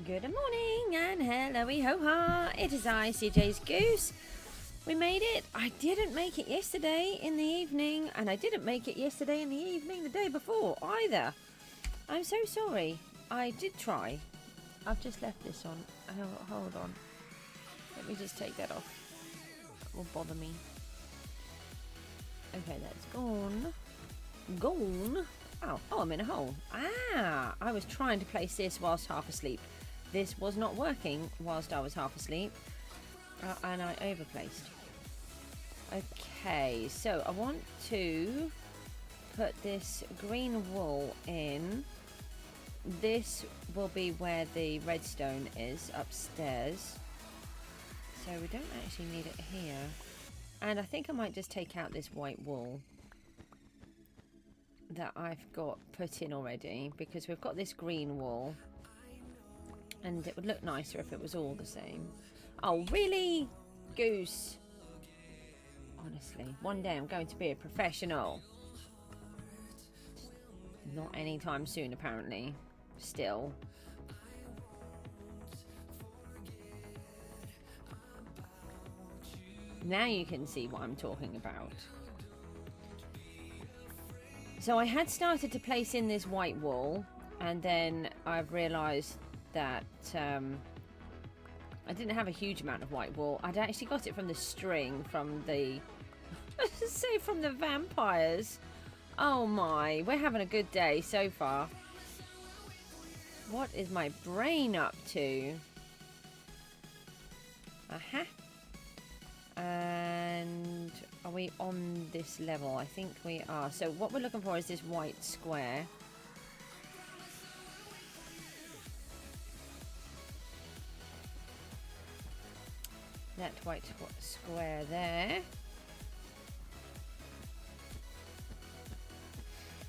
Good morning and hello-y ho-ha. It is I, CJ's Goose. We made it. I didn't make it yesterday in the evening, and I didn't make it yesterday in the evening the day before either. I'm so sorry. I did try. I've just left this on. Hold on. Let me just take that off. That will bother me. Okay, that's gone. Gone. Oh, I'm in a hole. Ah, I was trying to place this whilst half asleep. This was not working whilst I was half asleep, and I overplaced. Okay, so I want to put this green wool in. This will be where the redstone is upstairs. So we don't actually need it here. And I think I might just take out this white wool that I've got put in already, because we've got this green wool and it would look nicer if it was all the same. Oh really, Goose? Honestly, one day I'm going to be a professional. Not anytime soon, apparently. Still. Now you can see what I'm talking about. So I had started to place in this white wool, and then I've realised that I didn't have a huge amount of white wool. I'd actually got it from the string from the say from the vampires. Oh my, we're having a good day so far. What is my brain up to? Aha. And are we on this level? I think we are. So what we're looking for is this white square. That white square there.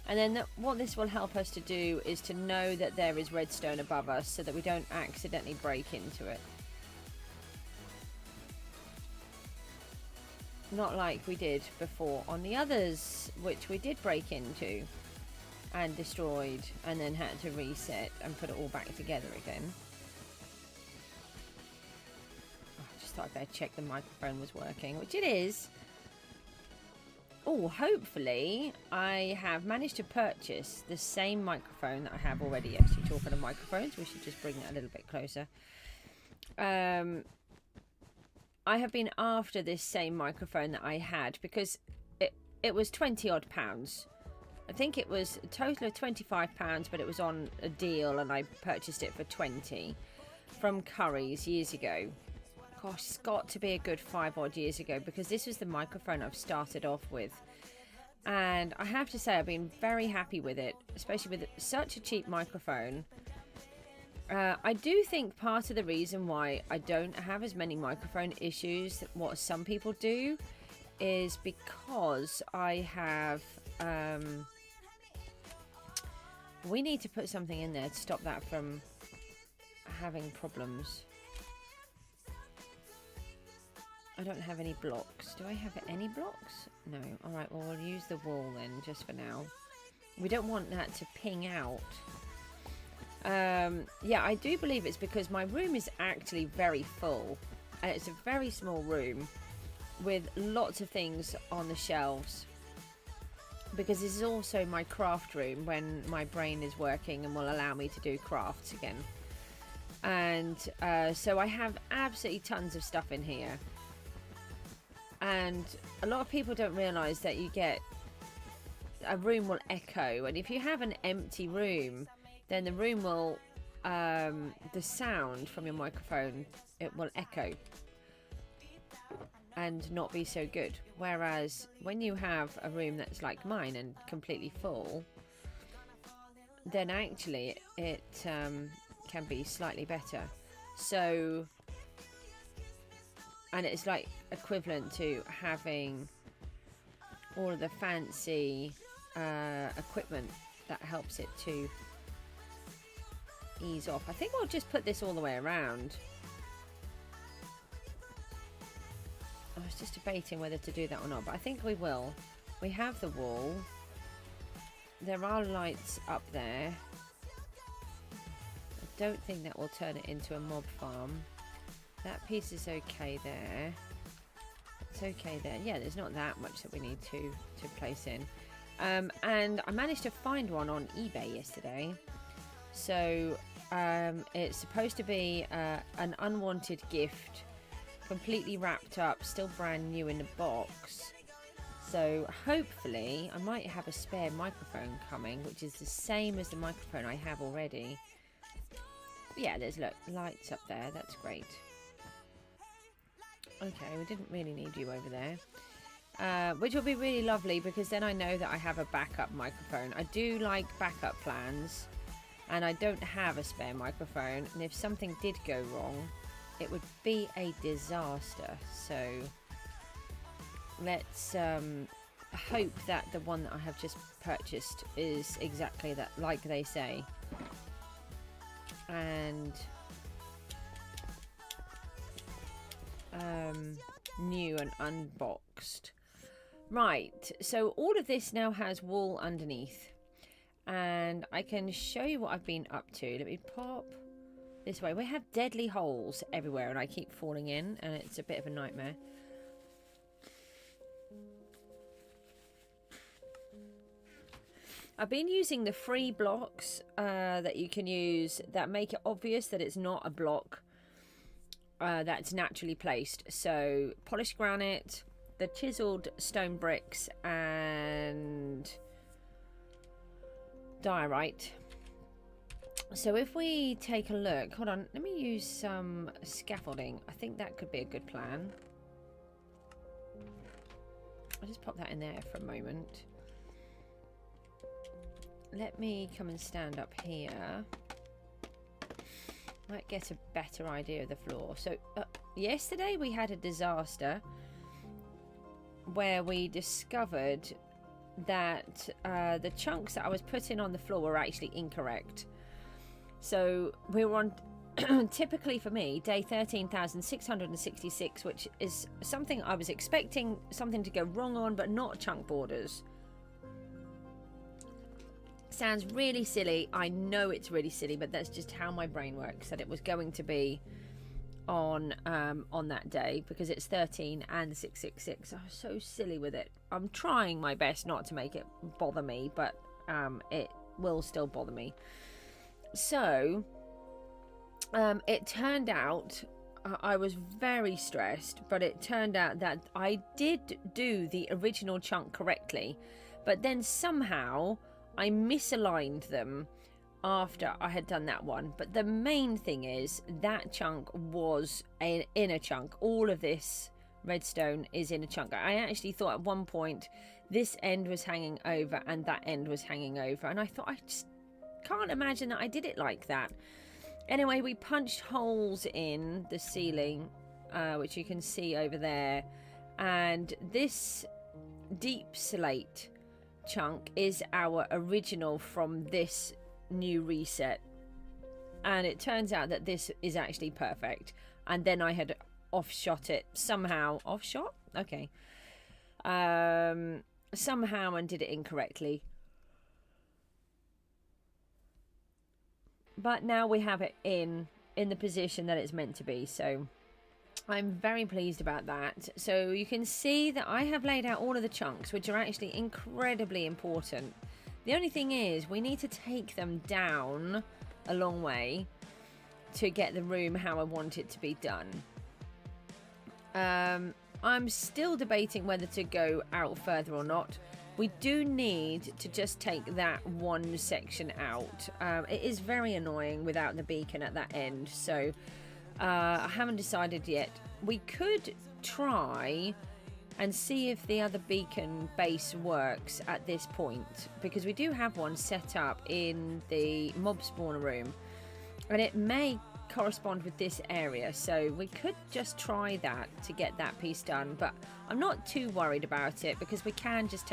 And then what this will help us to do is to know that there is redstone above us, so that we don't accidentally break into it. Not like we did before on the others, which we did break into and destroyed, and then had to reset and put it all back together again. I just thought I'd better check the microphone was working, which it is. Oh, hopefully I have managed to purchase the same microphone that I have already. Actually, talking of microphones, we should just bring that a little bit closer. I have been after this same microphone that I had, because it was 20 odd pounds. I think it was a total of 25 pounds, but it was on a deal and I purchased it for 20 from Curry's years ago. Gosh, it's got to be a good 5 odd years ago, because this was the microphone I've started off with. And I have to say I've been very happy with it, especially with such a cheap microphone. I do think part of the reason why I don't have as many microphone issues what some people do is because I have we need to put something in there to stop that from having problems. I don't have any blocks. Do I have any blocks? No. Alright, well we'll use the wall then, just for now. We don't want that to ping out. Yeah, I do believe it's because my room is actually very full, and it's a very small room with lots of things on the shelves, because this is also my craft room when my brain is working and will allow me to do crafts again. And so I have absolutely tons of stuff in here, and a lot of people don't realize that you get a room will echo, and if you have an empty room, then the room will, the sound from your microphone, it will echo and not be so good. Whereas when you have a room that's like mine and completely full, then actually it can be slightly better. So, and it's like equivalent to having all of the fancy equipment that helps it to ease off. I think we'll just put this all the way around. I was just debating whether to do that or not, but I think we will. We have the wall. There are lights up there. I don't think that will turn it into a mob farm. That piece is okay there. It's okay there. Yeah, there's not that much that we need to place in. And I managed to find one on eBay yesterday. So it's supposed to be an unwanted gift, completely wrapped up, still brand new in the box. So hopefully I might have a spare microphone coming, which is the same as the microphone I have already. But yeah, there's lights up there. That's great. Okay, we didn't really need you over there. Which will be really lovely, because then I know that I have a backup microphone. I do like backup plans, and I don't have a spare microphone, and if something did go wrong, it would be a disaster. So let's hope that the one that I have just purchased is exactly that, like they say. And new and unboxed. Right, so all of this now has wool underneath, and I can show you what I've been up to. Let me pop this way. We have deadly holes everywhere, and I keep falling in, and it's a bit of a nightmare. I've been using the free blocks that you can use that make it obvious that it's not a block that's naturally placed. So polished granite, the chiseled stone bricks, and diorite. So if we take a look, hold on, let me use some scaffolding. I think that could be a good plan. I'll just pop that in there for a moment. Let me come and stand up here. Might get a better idea of the floor. So yesterday we had a disaster where we discovered that the chunks that I was putting on the floor were actually incorrect. So we were on typically for me day 13,666, which is something I was expecting something to go wrong on, but not chunk borders. Sounds really silly. I know it's really silly, but that's just how my brain works, that it was going to be on that day, because it's 13 and 666. I was so silly with it. I'm trying my best not to make it bother me, but it will still bother me. So it turned out I was very stressed, but it turned out that I did do the original chunk correctly, but then somehow I misaligned them after I had done that one. But the main thing is that chunk was an inner chunk. All of this redstone is in a chunk. I actually thought at one point this end was hanging over and that end was hanging over, and I thought, I just can't imagine that I did it like that. Anyway, we punched holes in the ceiling, which you can see over there, and this deep slate chunk is our original from this new reset, and it turns out that this is actually perfect. And then I had offshot it somehow. Offshot? Okay. Somehow, and did it incorrectly. But now we have it in the position that it's meant to be, so I'm very pleased about that. So you can see that I have laid out all of the chunks, which are actually incredibly important. The only thing is we need to take them down a long way to get the room how I want it to be done. I'm still debating whether to go out further or not. We do need to just take that one section out. It is very annoying without the beacon at that end, so I haven't decided yet. We could try and see if the other beacon base works at this point, because we do have one set up in the mob spawner room, and it may correspond with this area, so we could just try that to get that piece done. But I'm not too worried about it, because we can just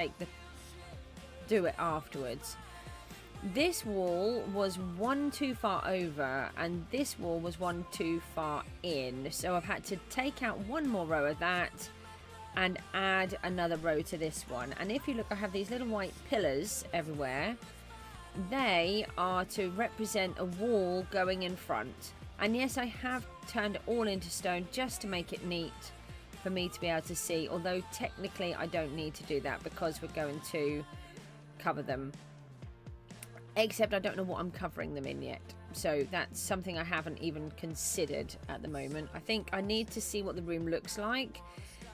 do it afterwards. This wall was one too far over, and this wall was one too far in, so I've had to take out one more row of that and add another row to this one. And if you look, I have these little white pillars everywhere, they are to represent a wall going in front. And yes, I have turned it all into stone just to make it neat for me to be able to see, although technically I don't need to do that because we're going to cover them, except I don't know what I'm covering them in yet, so that's something I haven't even considered at the moment. I think I need to see what the room looks like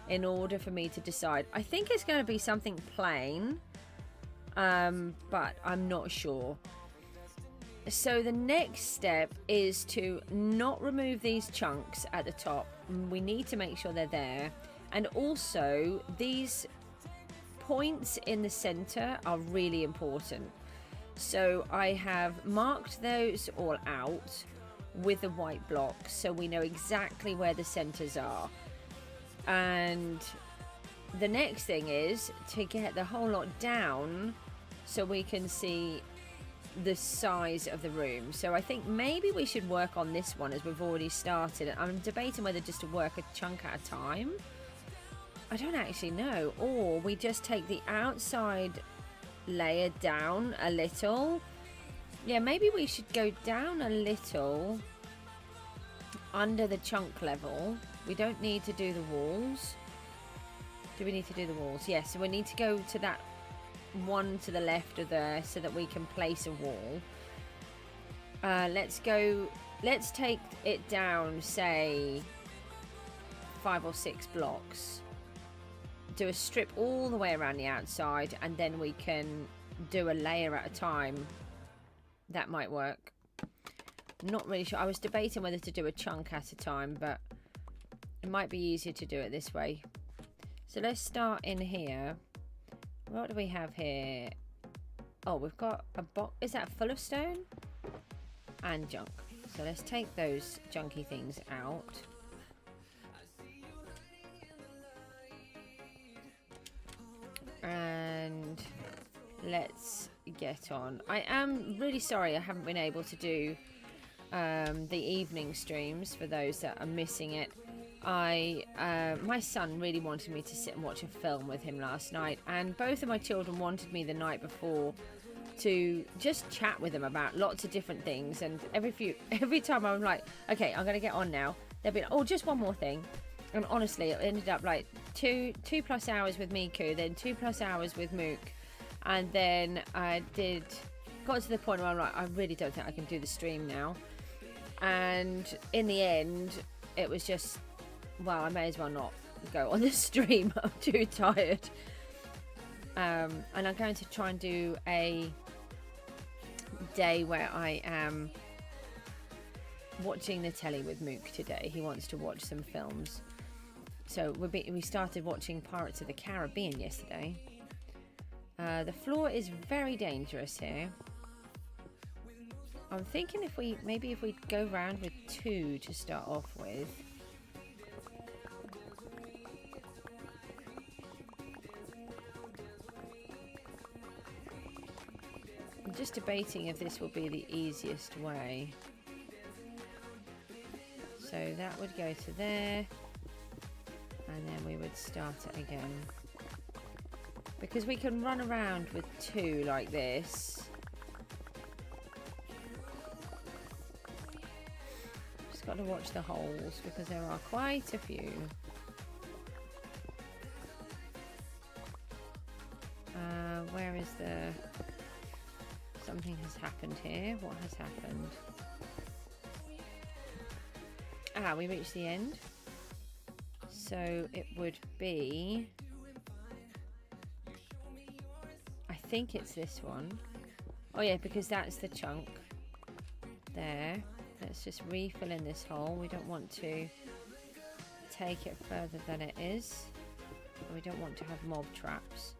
in order for me to decide. I think it's going to be something plain, but I'm not sure. So the next step is to not remove these chunks at the top. We need to make sure they're there, and also these points in the center are really important. So I have marked those all out with the white blocks so we know exactly where the centers are. And the next thing is to get the whole lot down so we can see the size of the room. So I think maybe we should work on this one as we've already started. I'm debating whether just to work a chunk at a time. I don't actually know. Or we just take the outside layer down a little. Yeah, maybe we should go down a little under the chunk level. We don't need to do the walls. Do we need to do the walls? Yes, so we need to go to that one to the left of there so that we can place a wall. Let's take it down, say 5 or 6 blocks. Do a strip all the way around the outside, and then we can do a layer at a time. That might work. Not really sure. I was debating whether to do a chunk at a time, but it might be easier to do it this way. So let's start in here. What do we have here? Oh, we've got a box. Is that full of stone? And junk. So let's take those junky things out. And let's get on. I am really sorry I haven't been able to do the evening streams for those that are missing it. My son really wanted me to sit and watch a film with him last night, and both of my children wanted me the night before to just chat with them about lots of different things. And every time I'm like, okay, I'm gonna get on now, they'll be like, oh, just one more thing. And honestly, it ended up like two plus hours with Miku, then 2+ hours with Mook, and then I got to the point where I'm like, I really don't think I can do the stream now. And in the end, it was just, well, I may as well not go on the stream. I'm too tired. And I'm going to try and do a day where I am watching the telly with Mook today. He wants to watch some films. So we started watching Pirates of the Caribbean yesterday. The floor is very dangerous here. I'm thinking if we go round with 2 to start off with. I'm just debating if this will be the easiest way. So that would go to there, and then we would start it again. Because we can run around with 2 like this. Just got to watch the holes because there are quite a few. Where is the... Something has happened here. What has happened? Ah, we reached the end. So it would be... I think it's this one. Oh yeah, because that's the chunk. There. Let's just refill in this hole. We don't want to take it further than it is. We don't want to have mob traps.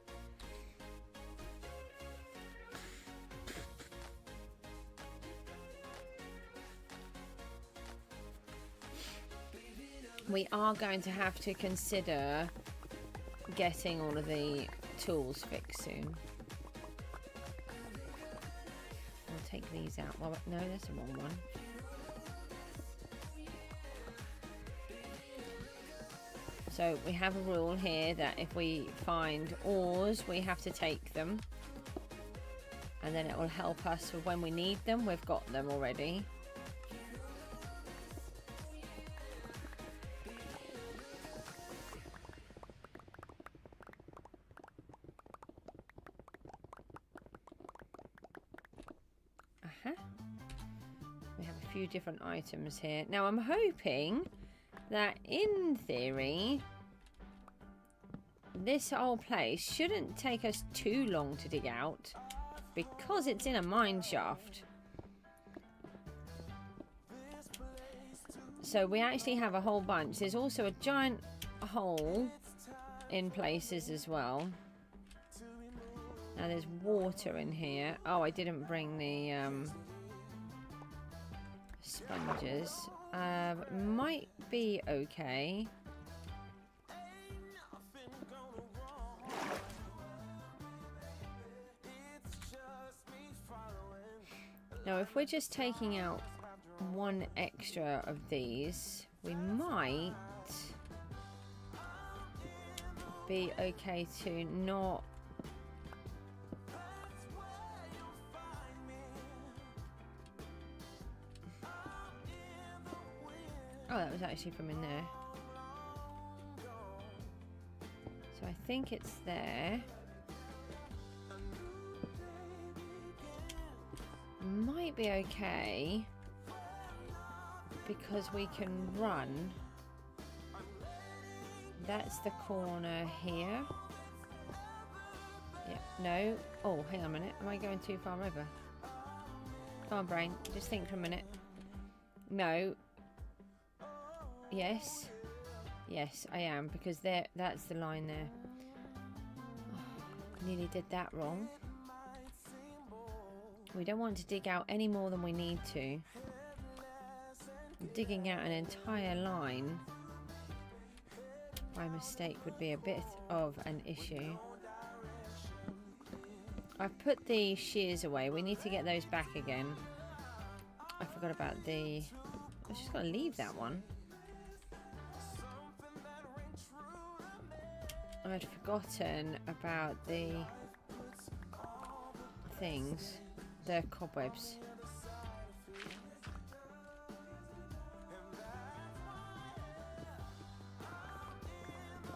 We are going to have to consider getting all of the tools fixed soon. We'll take these out. Well, no, that's the wrong one. So we have a rule here that if we find ores, we have to take them. And then it will help us for when we need them. We've got them already. We have a few different items here. Now I'm hoping that in theory this whole place shouldn't take us too long to dig out because it's in a mine shaft. So we actually have a whole bunch. There's also a giant hole in places as well. Now there's water in here. Oh, I didn't bring the sponges. Might be okay. Now if we're just taking out one extra of these, we might be okay to not oh, that was actually from in there. So I think it's there. Might be okay because we can run. That's the corner here. Yeah, no. Oh, hang on a minute. Am I going too far over? Come on, brain. Just think for a minute. No. Yes. Yes, I am, because there. That's the line there. Oh, nearly did that wrong. We don't want to dig out any more than we need to. Digging out an entire line by mistake would be a bit of an issue. I've put the shears away. We need to get those back again. I forgot about the... I was just going to leave that one. I'd forgotten about the things. The cobwebs.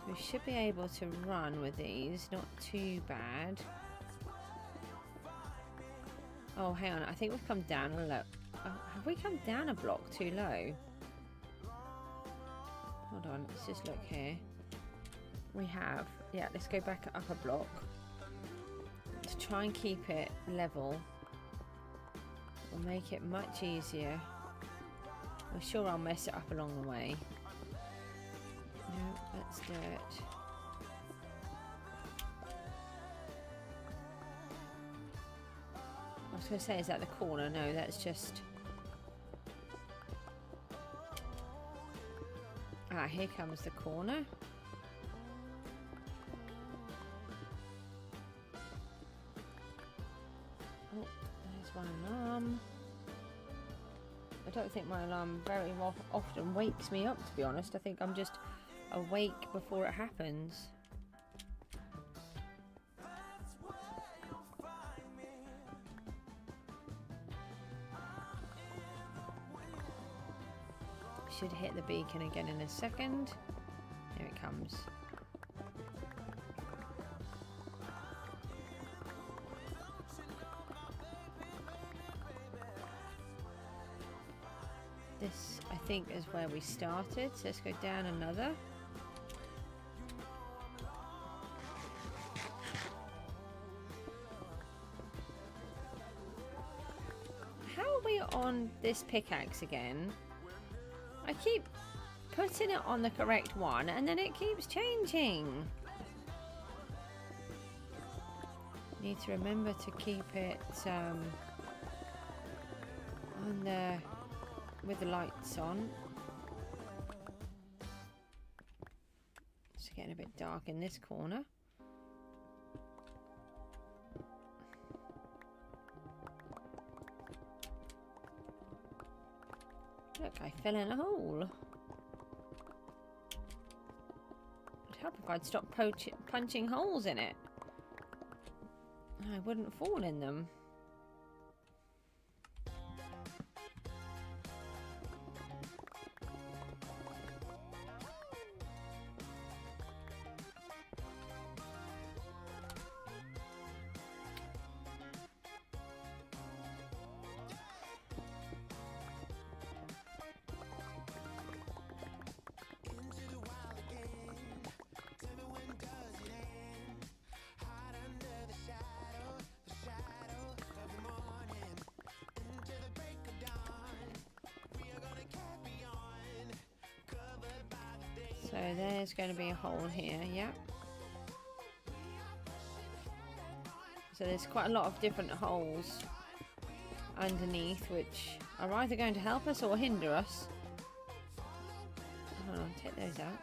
We should be able to run with these, not too bad. Oh, hang on, I think we've come down a lot. Oh, have we come down a block too low? Hold on, let's just look here. We have. Yeah, let's go back up a block to try and keep it level. Will make it much easier. I'm sure I'll mess it up along the way. No, that's dirt. I was going to say, is that the corner? No, that's just... Ah, here comes the corner. Oh, there's one alarm. I don't think my alarm very often wakes me up, to be honest. I think I'm just awake before it happens. Should hit the beacon again in a second. Here it comes. This, I think, is where we started. So let's go down another. How are we on this pickaxe again? I keep putting it on the correct one and then it keeps changing. Need to remember to keep it on the with the lights on. It's getting a bit dark in this corner. Look, I fell in a hole. It'd help if I'd stop punching holes in it. I wouldn't fall in them. there's going to be a hole here, yeah. So there's quite a lot of different holes underneath, which are either going to help us or hinder us. Hold on, take those out.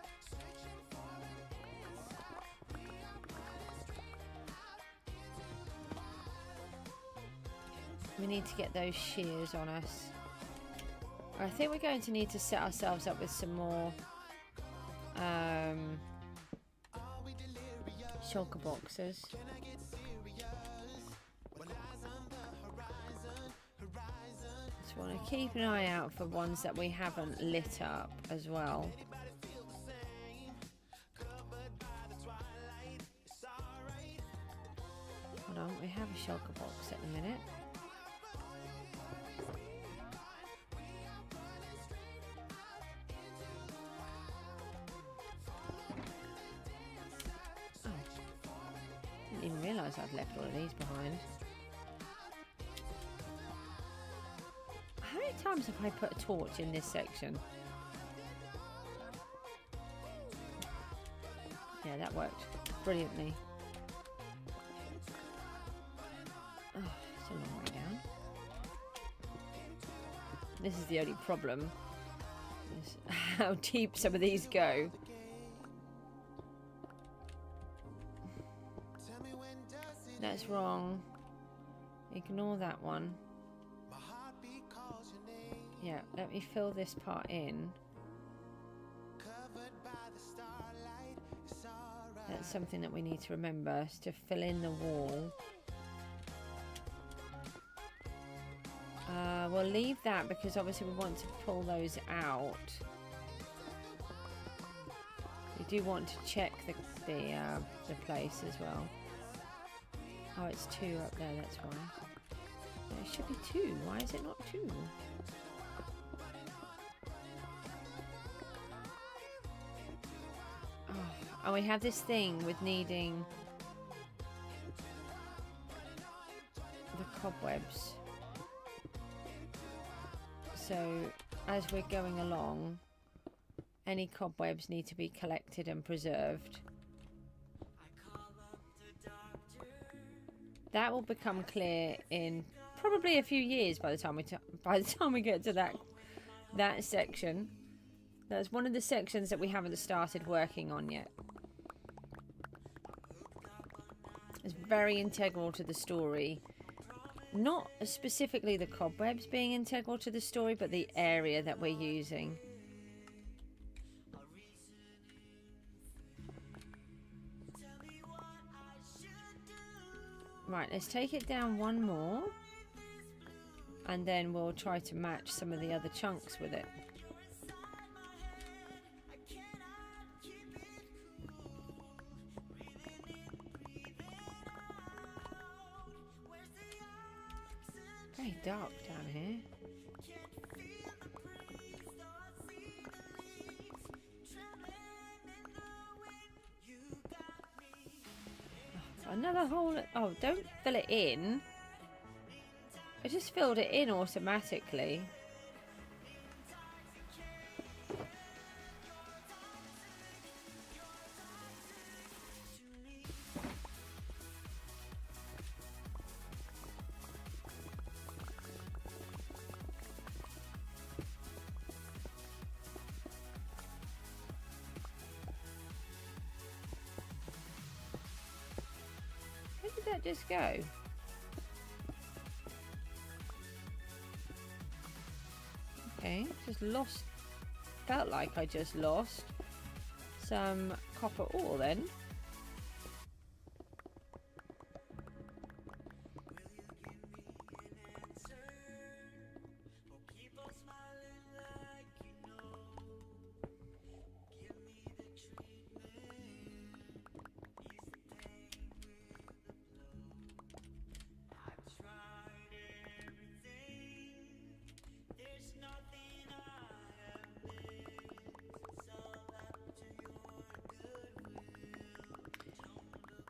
We need to get those shears on us. I think we're going to need to set ourselves up with some more shulker boxes. Just want to keep an eye out for ones that we haven't lit up as well. Hold on, we have a shulker box at the minute. Didn't even realise I'd left all of these behind. How many times have I put a torch in this section? Yeah, that worked brilliantly. Oh, it's a long way down. This is the only problem, is how deep some of these go. That's wrong. Ignore that one. Yeah, let me fill this part in. That's something that we need to remember, is to fill in the wall. We'll leave that because obviously we want to pull those out. We do want to check the place as well. Oh, it's 2 up there, that's why. No, it should be 2. Why is it not 2? Oh, and we have this thing with needing the cobwebs. So, as we're going along, any cobwebs need to be collected and preserved. That will become clear in probably a few years by the time we get to that section. That's one of the sections that we haven't started working on yet. It's very integral to the story. Not specifically the cobwebs being integral to the story, but the area that we're using. Right, let's take it down one more, and then we'll try to match some of the other chunks with it. Very dark down here. Another hole. Oh, don't fill it in. I just filled it in automatically. That just go? Okay, just lost, felt like I just lost some copper ore then.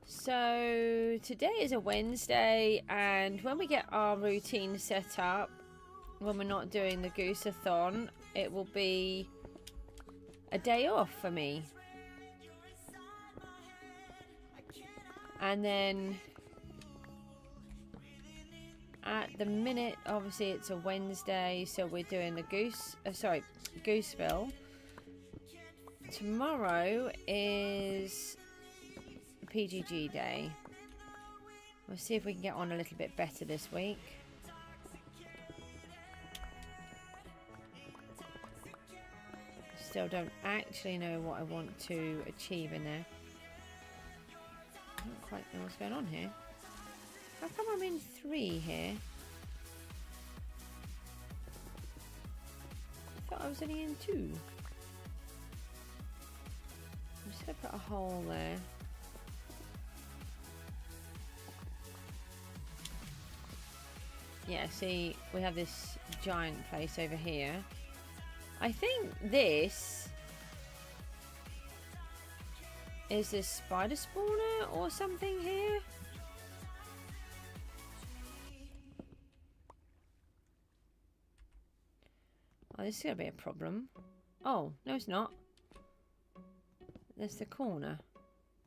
So today is a Wednesday, and when we get our routine set up, when we're not doing the Goose-A-thon, it will be a day off for me. And then at the minute, obviously it's a Wednesday, so we're doing the Gooseville. Tomorrow is PGG day. We'll see if we can get on a little bit better this week. Still don't actually know what I want to achieve in there. I don't quite know what's going on here. How come I'm in 3 here? I thought I was only in 2. I'm just going to put a hole there. Yeah, see, we have this giant place over here. I think this is a spider spawner or something here. Oh, this is going to be a problem. Oh, no it's not. There's the corner.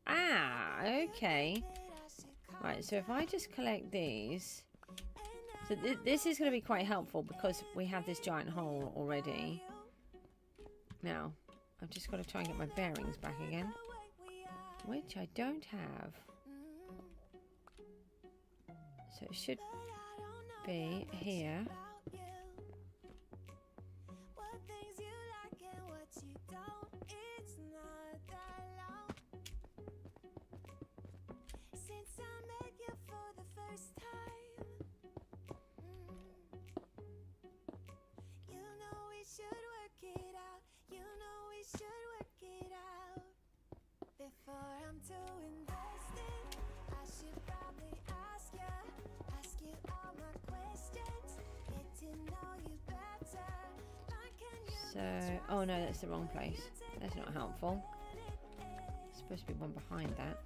Ah, okay. Right, so if I just collect these... So this is going to be quite helpful because we have this giant hole already. Now, I've just got to try and get my bearings back again. Which I don't have. So it should be here. So, oh no, that's the wrong place. That's not helpful. There's supposed to be one behind that.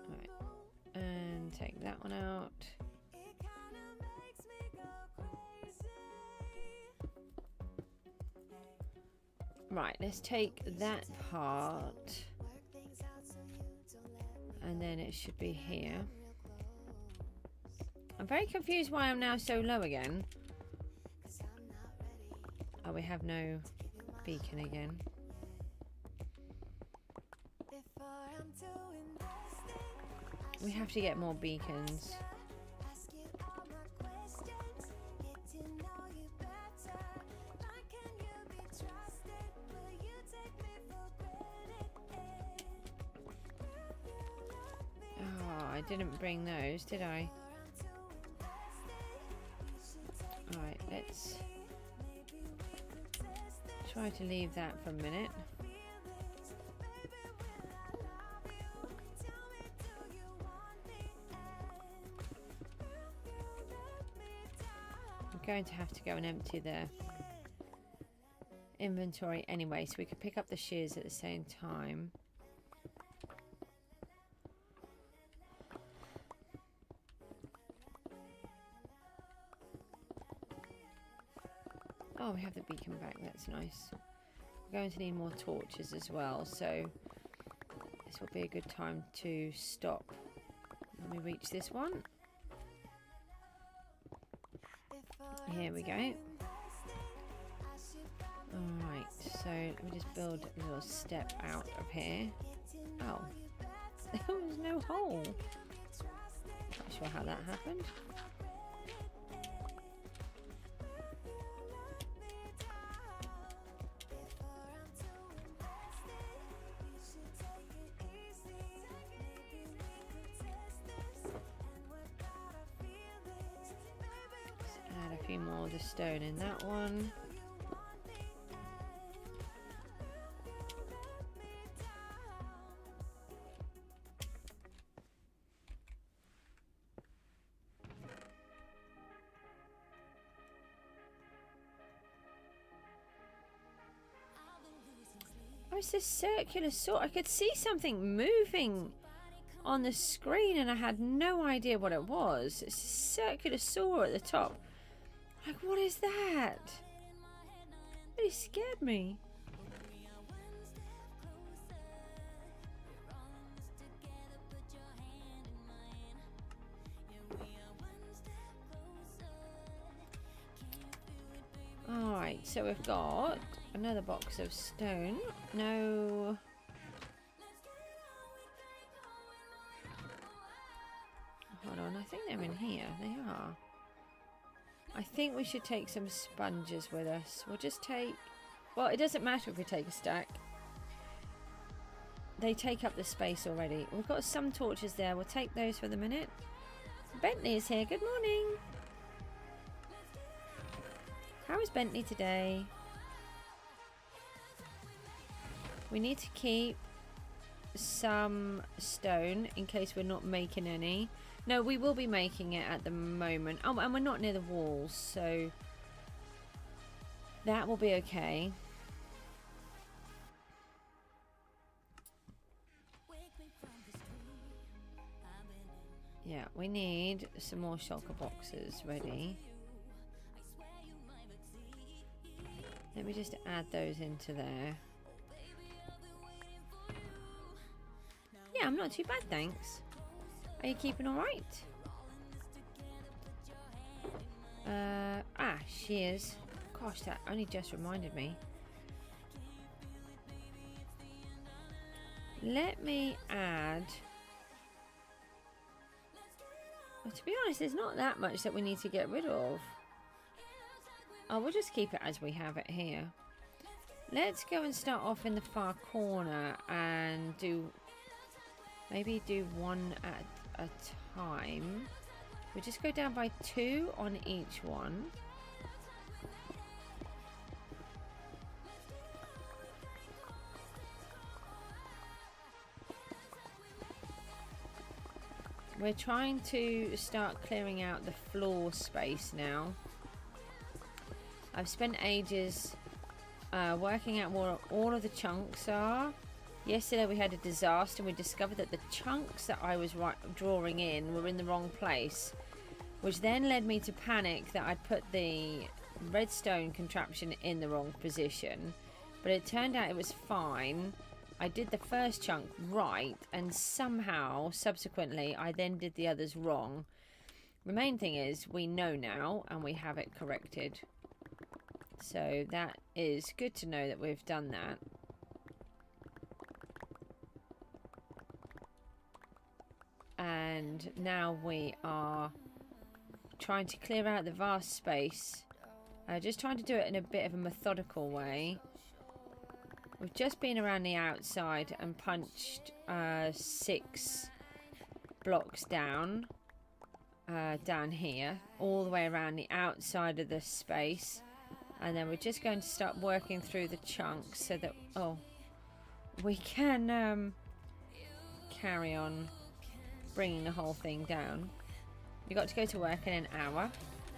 Right, and take that one out. Right, let's take that part, and then it should be here. I'm very confused why I'm now so low again. Oh, we have no beacon again. We have to get more beacons. I didn't bring those, did I? Alright, let's try to leave that for a minute. I'm going to have to go and empty the inventory anyway, so we could pick up the shears at the same time. Oh, we have the beacon back. That's nice. We're going to need more torches as well, so this will be a good time to stop when we reach this one. Here we go. Alright, so let me just build a little step out of here. Oh, there was no hole. Not sure how that happened. More of the stone in that one. Oh, it's a circular sort. I could see something moving on the screen and I had no idea what it was. It's a circular saw at the top. Like, what is that? It really scared me. Alright, so we've got another box of stone. No. Hold on, I think they're in here. They are. I think we should take some sponges with us. We'll just take... Well, it doesn't matter if we take a stack. They take up the space already. We've got some torches there. We'll take those for the minute. Bentley is here. Good morning. How is Bentley today? We need to keep some stone in case we're not making any. No, we will be making it at the moment. Oh, and we're not near the walls, so that will be okay. Yeah, we need some more shulker boxes ready. Let me just add those into there. Yeah, I'm not too bad, thanks. Are you keeping all right? She is. Gosh, that only just reminded me. Let me add... Well, to be honest, there's not that much that we need to get rid of. Oh, we'll just keep it as we have it here. Let's go and start off in the far corner and do... Maybe do one at a time. We just go down by 2 on each one. We're trying to start clearing out the floor space now. I've spent ages working out where all of the chunks are. Yesterday we had a disaster and we discovered that the chunks that I was drawing in were in the wrong place, which then led me to panic that I'd put the redstone contraption in the wrong position. But it turned out it was fine. I did the first chunk right, and somehow subsequently I then did the others wrong. The main thing is we know now and we have it corrected, so that is good to know that we've done that. And now we are trying to clear out the vast space, just trying to do it in a bit of a methodical way. We've just been around the outside and punched 6 blocks down, down here, all the way around the outside of the space. And then we're just going to start working through the chunks so that, we can carry on bringing the whole thing down. You got to go to work in an hour.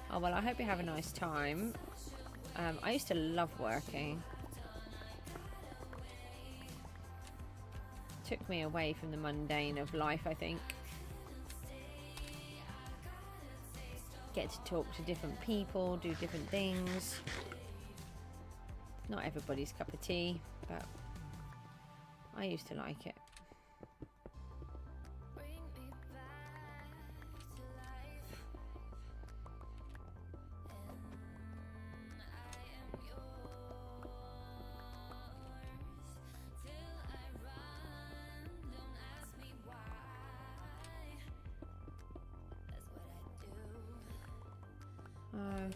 Oh, well, I hope you have a nice time. I used to love working. Took me away from the mundane of life, I think. Get to talk to different people, do different things. Not everybody's cup of tea, but I used to like it.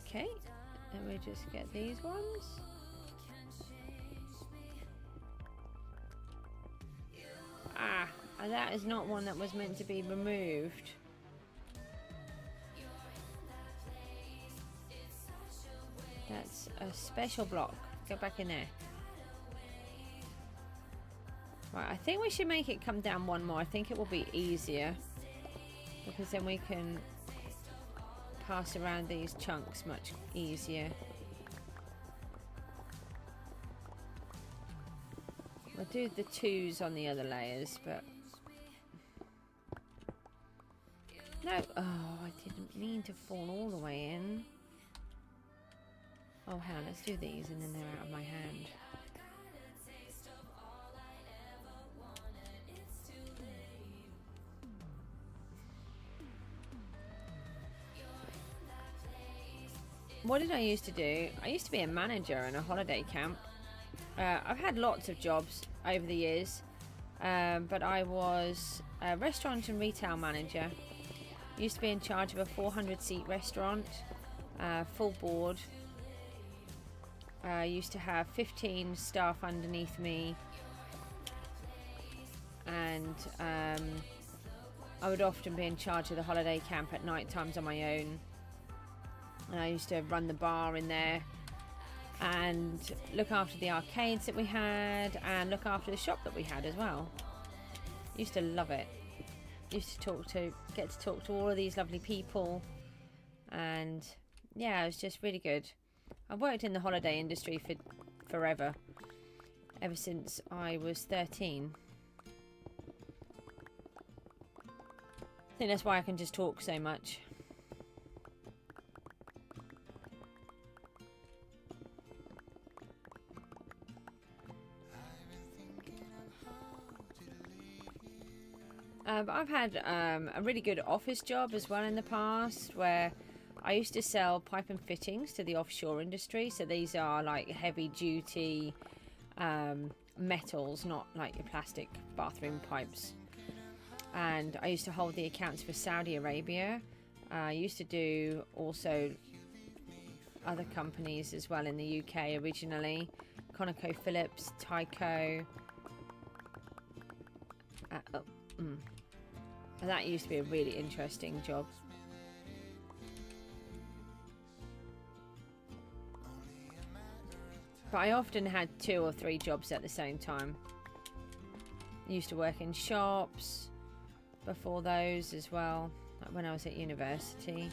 Okay, and we just get these ones. That is not one that was meant to be removed. That's a special block. Go back in there. Right, I think we should make it come down one more. I think it will be easier, because then we can pass around these chunks much easier. We'll do the 2s on the other layers, but No. Oh, I didn't mean to fall all the way in. Oh, hell, let's do these and then they're out of my hand. What did I used to do? I used to be a manager in a holiday camp. I've had lots of jobs over the years, but I was a restaurant and retail manager. Used to be in charge of a 400-seat restaurant, full board. I used to have 15 staff underneath me, and I would often be in charge of the holiday camp at night times on my own. And I used to run the bar in there and look after the arcades that we had and look after the shop that we had as well. Used to love it. Used to get to talk to all of these lovely people, and yeah, it was just really good. I've worked in the holiday industry for forever, ever since I was 13. I think that's why I can just talk so much. But I've had a really good office job as well in the past, where I used to sell pipe and fittings to the offshore industry. So these are like heavy duty metals, not like your plastic bathroom pipes. And I used to hold the accounts for Saudi Arabia. I used to do also other companies as well in the UK originally. ConocoPhillips, Tyco. And that used to be a really interesting job. But I often had 2 or 3 jobs at the same time. Used to work in shops before those as well, like when I was at university.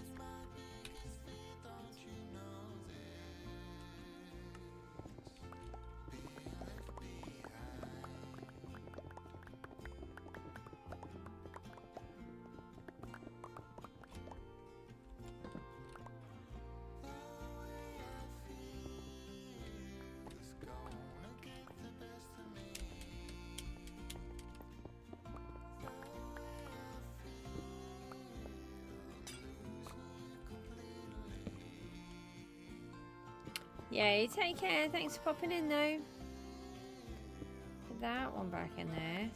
Yay, take care. Thanks for popping in though. Put that one back in there.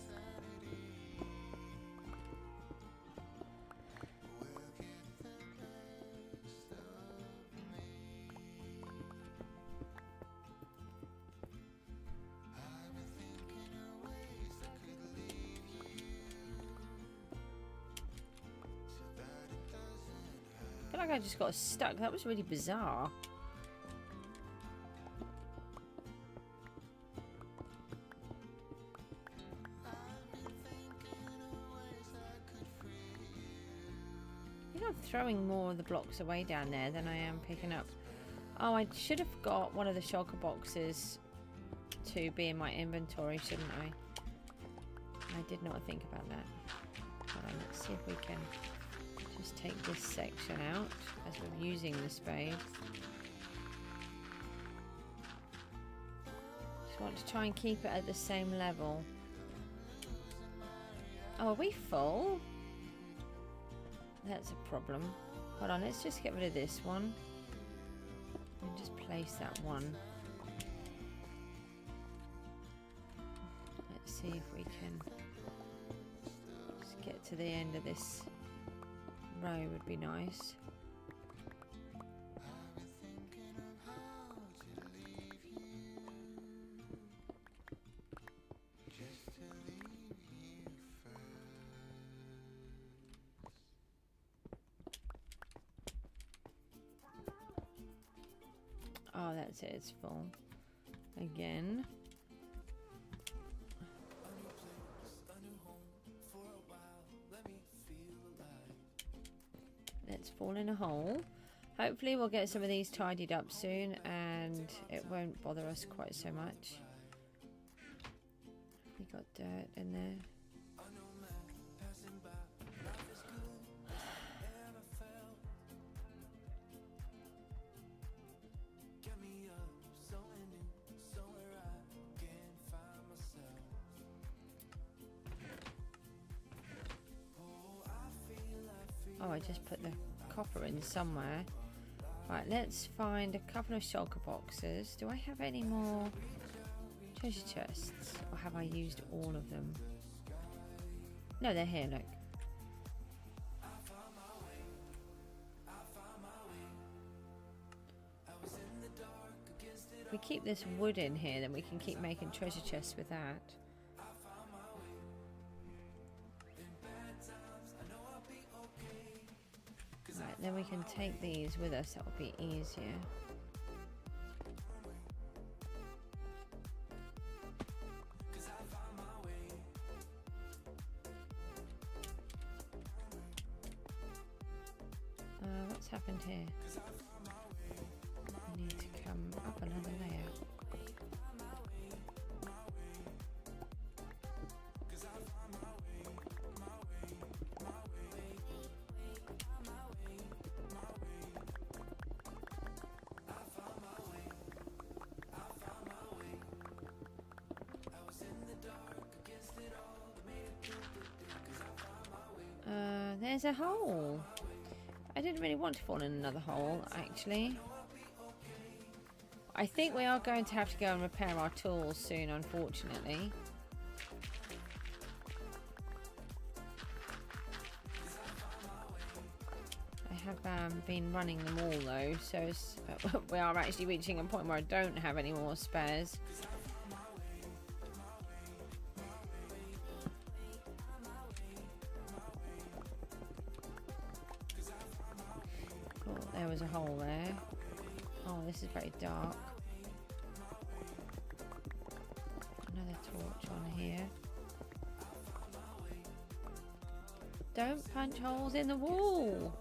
I feel like I just got stuck. That was really bizarre. I'm throwing more of the blocks away down there than I am picking up. Oh, I should have got one of the shulker boxes to be in my inventory, shouldn't I? I did not think about that. Hold on, let's see if we can just take this section out as we're using the spade. Just want to try and keep it at the same level. Oh, are we full? That's a problem. Hold on, let's just get rid of this one. And just place that one. Let's see if we can just get to the end of this row would be nice. Oh, that's it, it's full. Again. Let's fall in a hole. Hopefully we'll get some of these tidied up soon and it won't bother us quite so much. We got dirt in there. I just put the copper in somewhere. Right, let's find a couple of shulker boxes. Do I have any more treasure chests? Or have I used all of them? No, they're here, look. If we keep this wood in here, then we can keep making treasure chests with that. Right, then we can take these with us, that would be easier. What's happened here? I need to come up another layer. There's a hole. I didn't really want to fall in another hole, actually. I think we are going to have to go and repair our tools soon, unfortunately. I have been running them all though, so we are actually reaching a point where I don't have any more spares. There was a hole there. Oh, this is very dark. Another torch on here. Don't punch holes in the wall.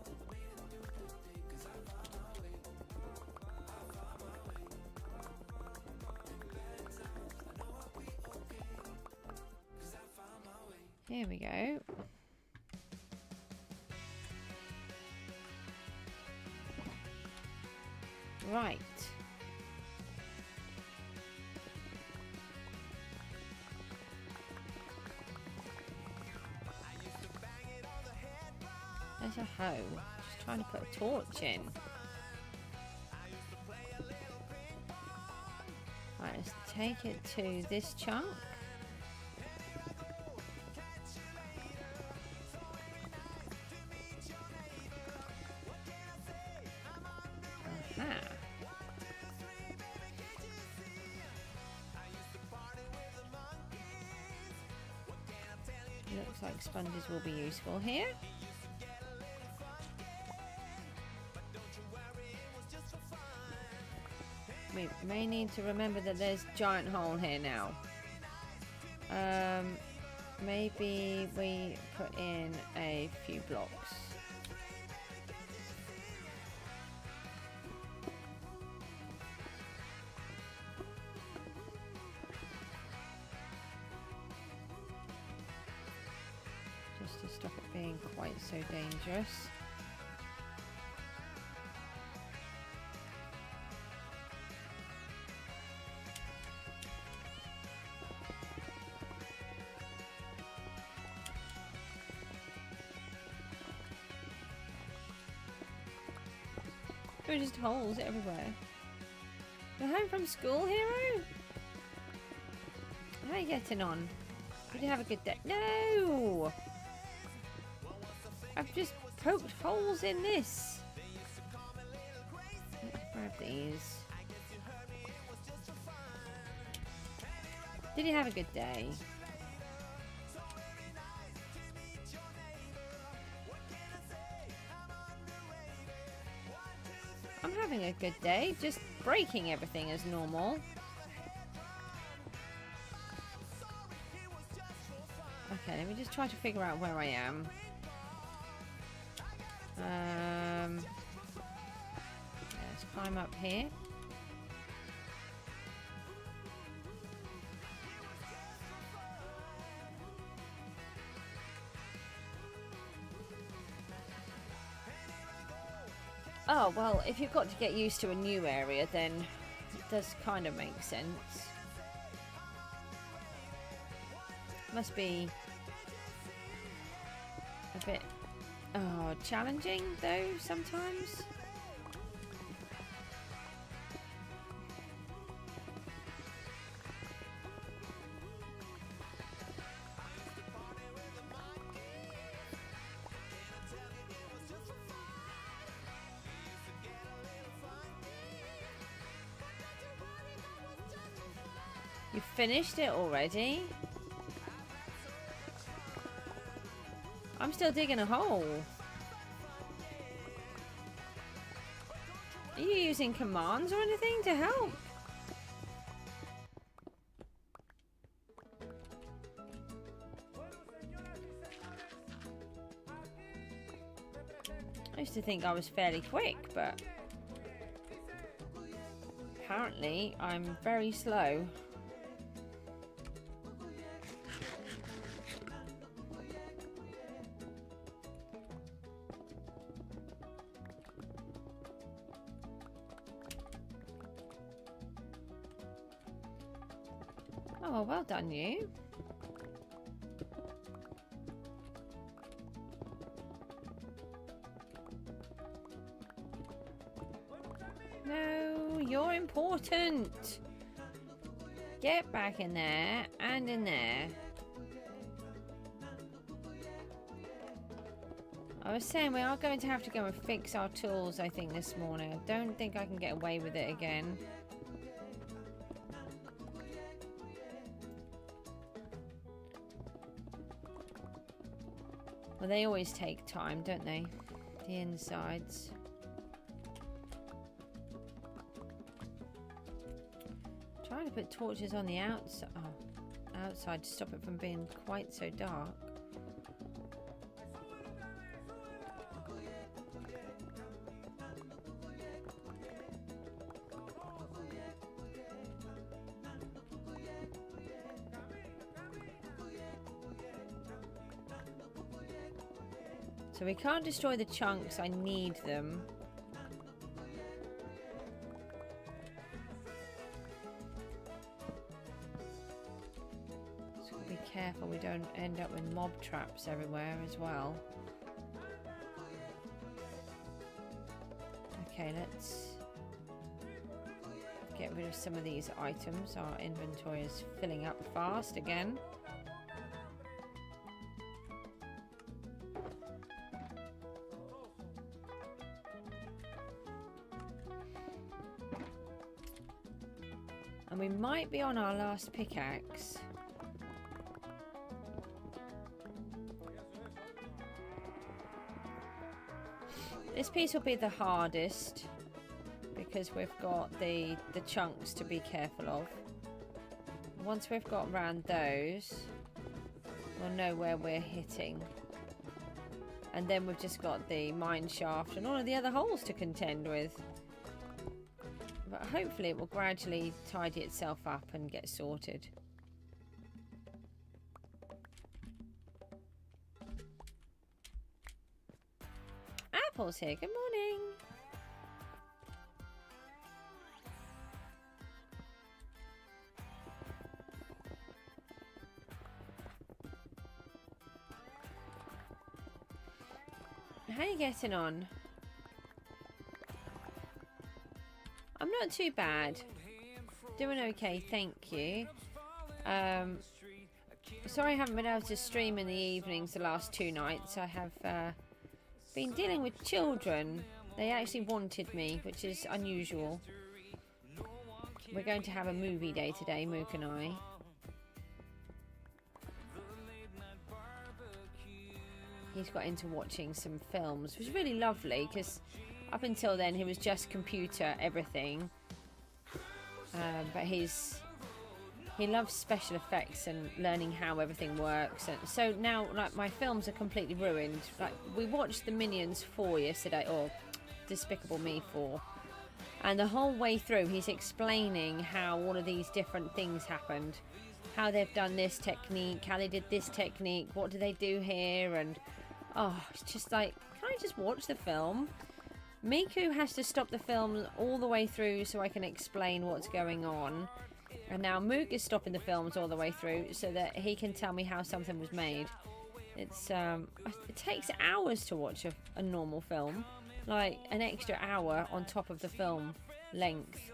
Here we go. Right. There's a hoe. Just trying to put a torch in. Right, let's take it to this chunk. Looks like sponges will be useful here. We may need to remember that there's a giant hole here now. Maybe we put in a few blocks. Just to stop it being quite so dangerous. There are just holes everywhere. You're home from school, hero? How are you getting on? Did you have a good day? No! I've just poked holes in this. Let's grab these. Did you have a good day? I'm having a good day, just breaking everything as normal. Okay, let me just try to figure out where I am. Let's climb up here. Oh, well, if you've got to get used to a new area, then it does kind of make sense. Must be Oh, challenging though sometimes. You finished it already? I'm still digging a hole. Are you using commands or anything to help? I used to think I was fairly quick, but apparently I'm very slow. Oh, well done, you. No, you're important. Get back in there and in there. I was saying we are going to have to go and fix our tools, I think, this morning. I don't think I can get away with it again. Well, they always take time, don't they? The insides. Trying to put torches on the outside to stop it from being quite so dark. So we can't destroy the chunks, I need them. So be careful we don't end up with mob traps everywhere as well. Okay, let's get rid of some of these items. Our inventory is filling up fast again. And we might be on our last pickaxe. This piece will be the hardest because we've got the chunks to be careful of. Once we've got around those, we'll know where we're hitting. And then we've just got the mine shaft and all of the other holes to contend with. But hopefully it will gradually tidy itself up and get sorted. Apple's here. Good morning. How are you getting on? I'm not too bad. Doing okay, thank you. Sorry I haven't been able to stream in the evenings the last 2 nights. I have been dealing with children. They actually wanted me, which is unusual. We're going to have a movie day today, Mook and I. He's got into watching some films, which was really lovely because up until then he was just computer everything. But he loves special effects and learning how everything works, and so now like my films are completely ruined. Like we watched the Minions 4 yesterday, or Despicable Me 4, and the whole way through he's explaining how all of these different things happened, how they've done this technique, how they did this technique, what do they do here, and oh, it's just like, can I just watch the film? Miku has to stop the film all the way through so I can explain what's going on. And now Mook is stopping the films all the way through so that he can tell me how something was made. It's it takes hours to watch a normal film, like an extra hour on top of the film length.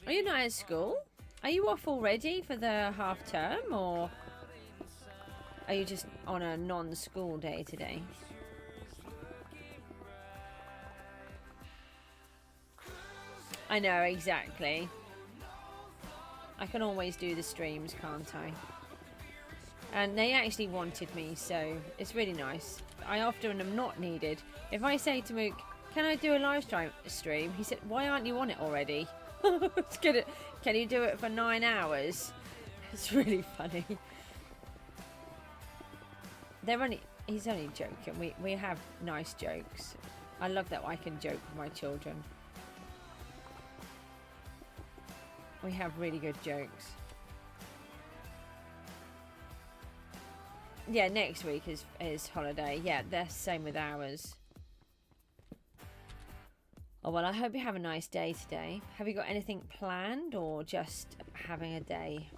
Are you not at school? Are you off already for the half term, or are you just on a non-school day today? I know, exactly. I can always do the streams, can't I? And they actually wanted me, so it's really nice. I often am not needed. If I say to Mook, can I do a live stream? He said, why aren't you on it already? Can you do it for 9 hours? It's really funny. He's only joking. We have nice jokes. I love that I can joke with my children. We have really good jokes. Yeah, next week is holiday. Yeah, that's the same with ours. Oh, well, I hope you have a nice day today. Have you got anything planned or just having a day?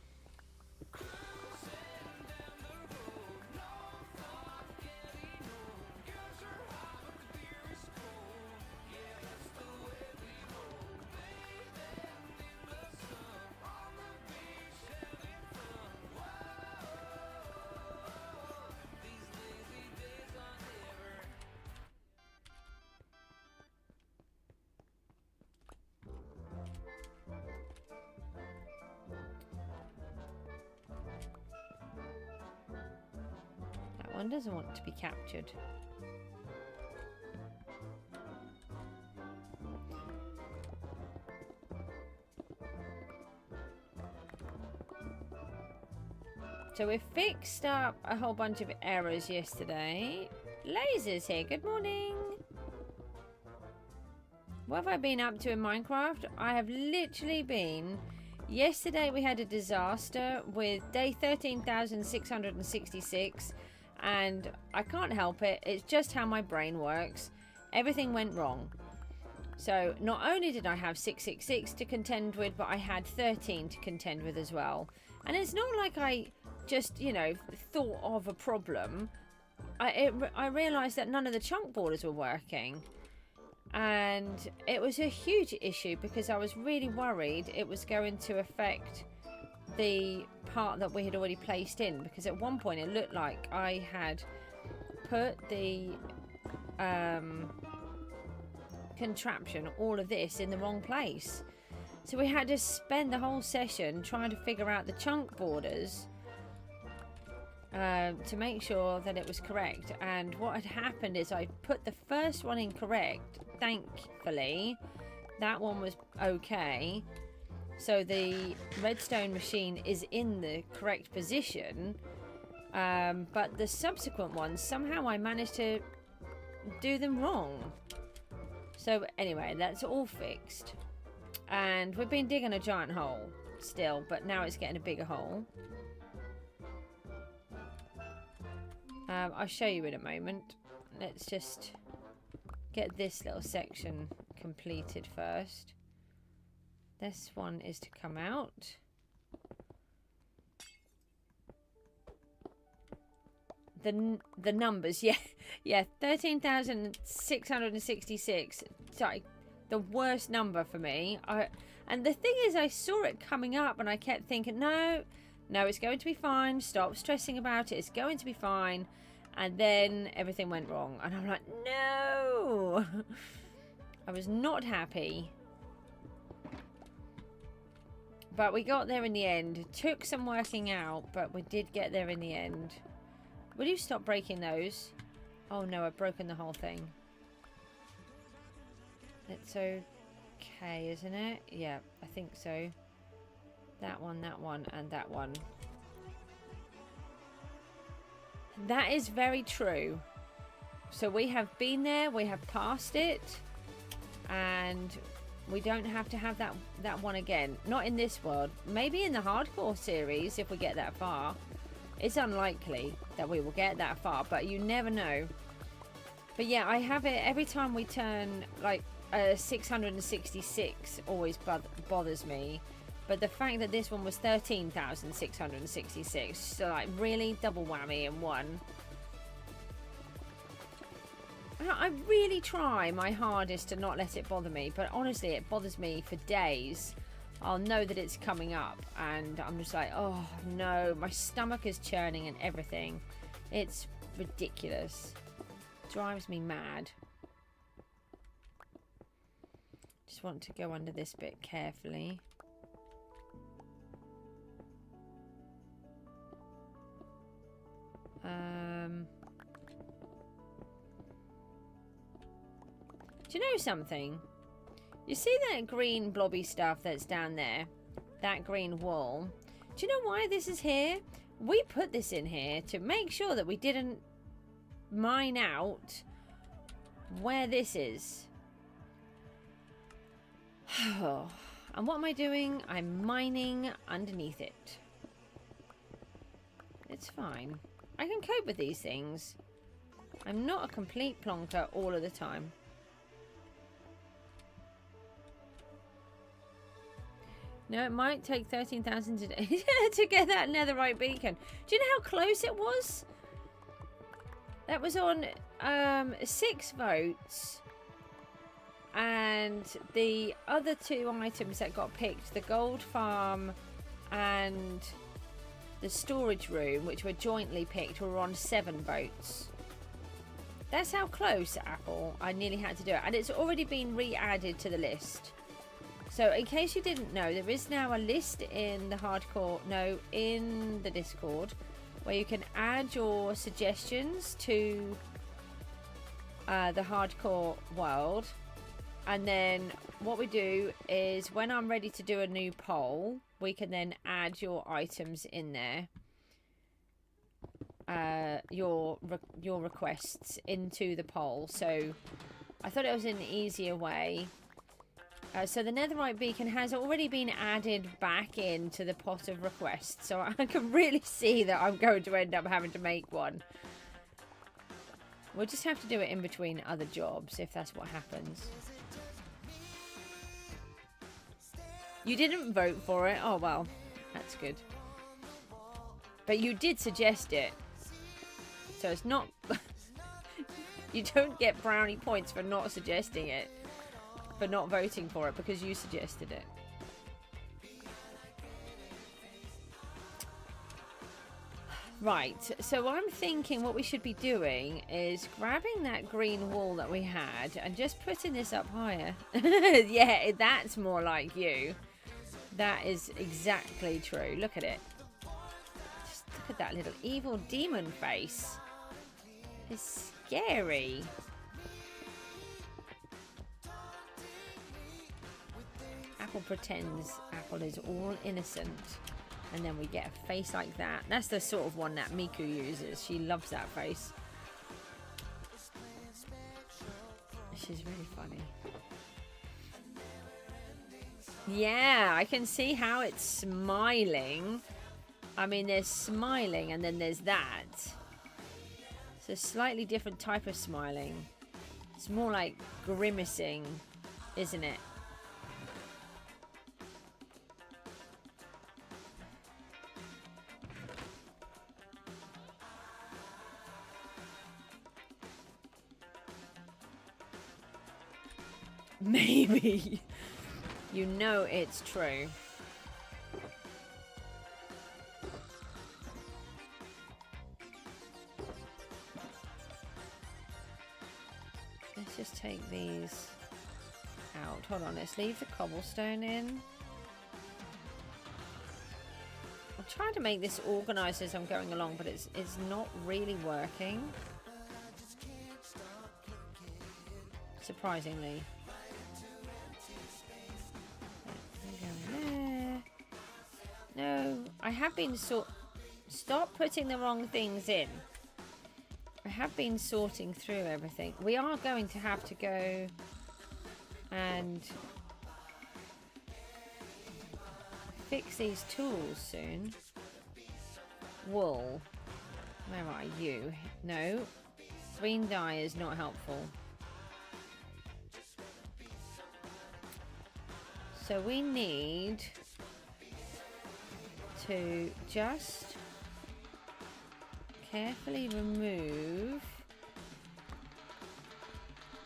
One doesn't want to be captured. So we fixed up a whole bunch of errors yesterday. Laser's here. Good morning. What have I been up to in Minecraft? I have literally been... Yesterday we had a disaster with day 13,666. And I can't help it. It's just how my brain works. Everything went wrong. So not only did I have 666 to contend with, but I had 13 to contend with as well. And it's not like I just, you know, thought of a problem. I realised that none of the chunk borders were working. And it was a huge issue because I was really worried it was going to affect the part that we had already placed in, because at one point it looked like I had put the contraption, all of this, in the wrong place. So we had to spend the whole session trying to figure out the chunk borders to make sure that it was correct. And what had happened is I put the first one incorrect. Thankfully that one was okay. So the redstone machine is in the correct position, but the subsequent ones, somehow I managed to do them wrong. So anyway, that's all fixed. And we've been digging a giant hole still, but now it's getting a bigger hole. I'll show you in a moment. Let's just get this little section completed first. This one is to come out. The numbers, yeah, 13,666. Sorry, the worst number for me. And the thing is, I saw it coming up, and I kept thinking, no, it's going to be fine. Stop stressing about it. It's going to be fine. And then everything went wrong, and I'm like, no. I was not happy. But we got there in the end. It took some working out, but we did get there in the end. Will you stop breaking those? Oh no, I've broken the whole thing. It's okay, isn't it? Yeah, I think so. That one, and that one. That is very true. So we have been there, we have passed it, and we don't have to have that one again. Not in this world. Maybe in the hardcore series, if we get that far. It's unlikely that we will get that far, but you never know. But yeah, I have it every time we turn, like, 666 always bothers me. But the fact that this one was 13,666, so like really double whammy in one. I really try my hardest to not let it bother me, but honestly it bothers me for days. I'll know that it's coming up and I'm just like, oh no, my stomach is churning and everything. It's ridiculous. Drives me mad. Just want to go under this bit carefully. Do you know something? You see that green blobby stuff that's down there? That green wool? Do you know why this is here? We put this in here to make sure that we didn't mine out where this is. And what am I doing? I'm mining underneath it. It's fine. I can cope with these things. I'm not a complete plonker all of the time. No, it might take 13,000 today to get that netherite beacon. Do you know how close it was? That was on 6 votes. And the other 2 items that got picked, the gold farm and the storage room, which were jointly picked, were on 7 votes. That's how close, Apple, I nearly had to do it. And it's already been re-added to the list. So in case you didn't know, there is now a list in the in the Discord where you can add your suggestions to the hardcore world. And then what we do is when I'm ready to do a new poll, we can then add your items in there. Your requests into the poll. So I thought it was an easier way. So the netherite beacon has already been added back into the pot of requests. So I can really see that I'm going to end up having to make one. We'll just have to do it in between other jobs if that's what happens. You didn't vote for it? Oh, well, that's good. But you did suggest it. So it's not... You don't get brownie points for not suggesting it. For not voting for it because you suggested it. Right, so I'm thinking what we should be doing is grabbing that green wool that we had and just putting this up higher. Yeah, that's more like you. That is exactly true. Look at it. Just look at that little evil demon face. It's scary. Apple pretends Apple is all innocent. And then we get a face like that. That's the sort of one that Miku uses. She loves that face. She's really funny. Yeah, I can see how it's smiling. I mean, there's smiling and then there's that. It's a slightly different type of smiling. It's more like grimacing, isn't it? Maybe. You know it's true. Let's just take these out. Hold on, let's leave the cobblestone in. I'm trying to make this organised as I'm going along, but it's not really working. Surprisingly. No, I have been stop putting the wrong things in. I have been sorting through everything. We are going to have to go and fix these tools soon. Wool. Where are you? No. Green dye is not helpful. So we need to just carefully remove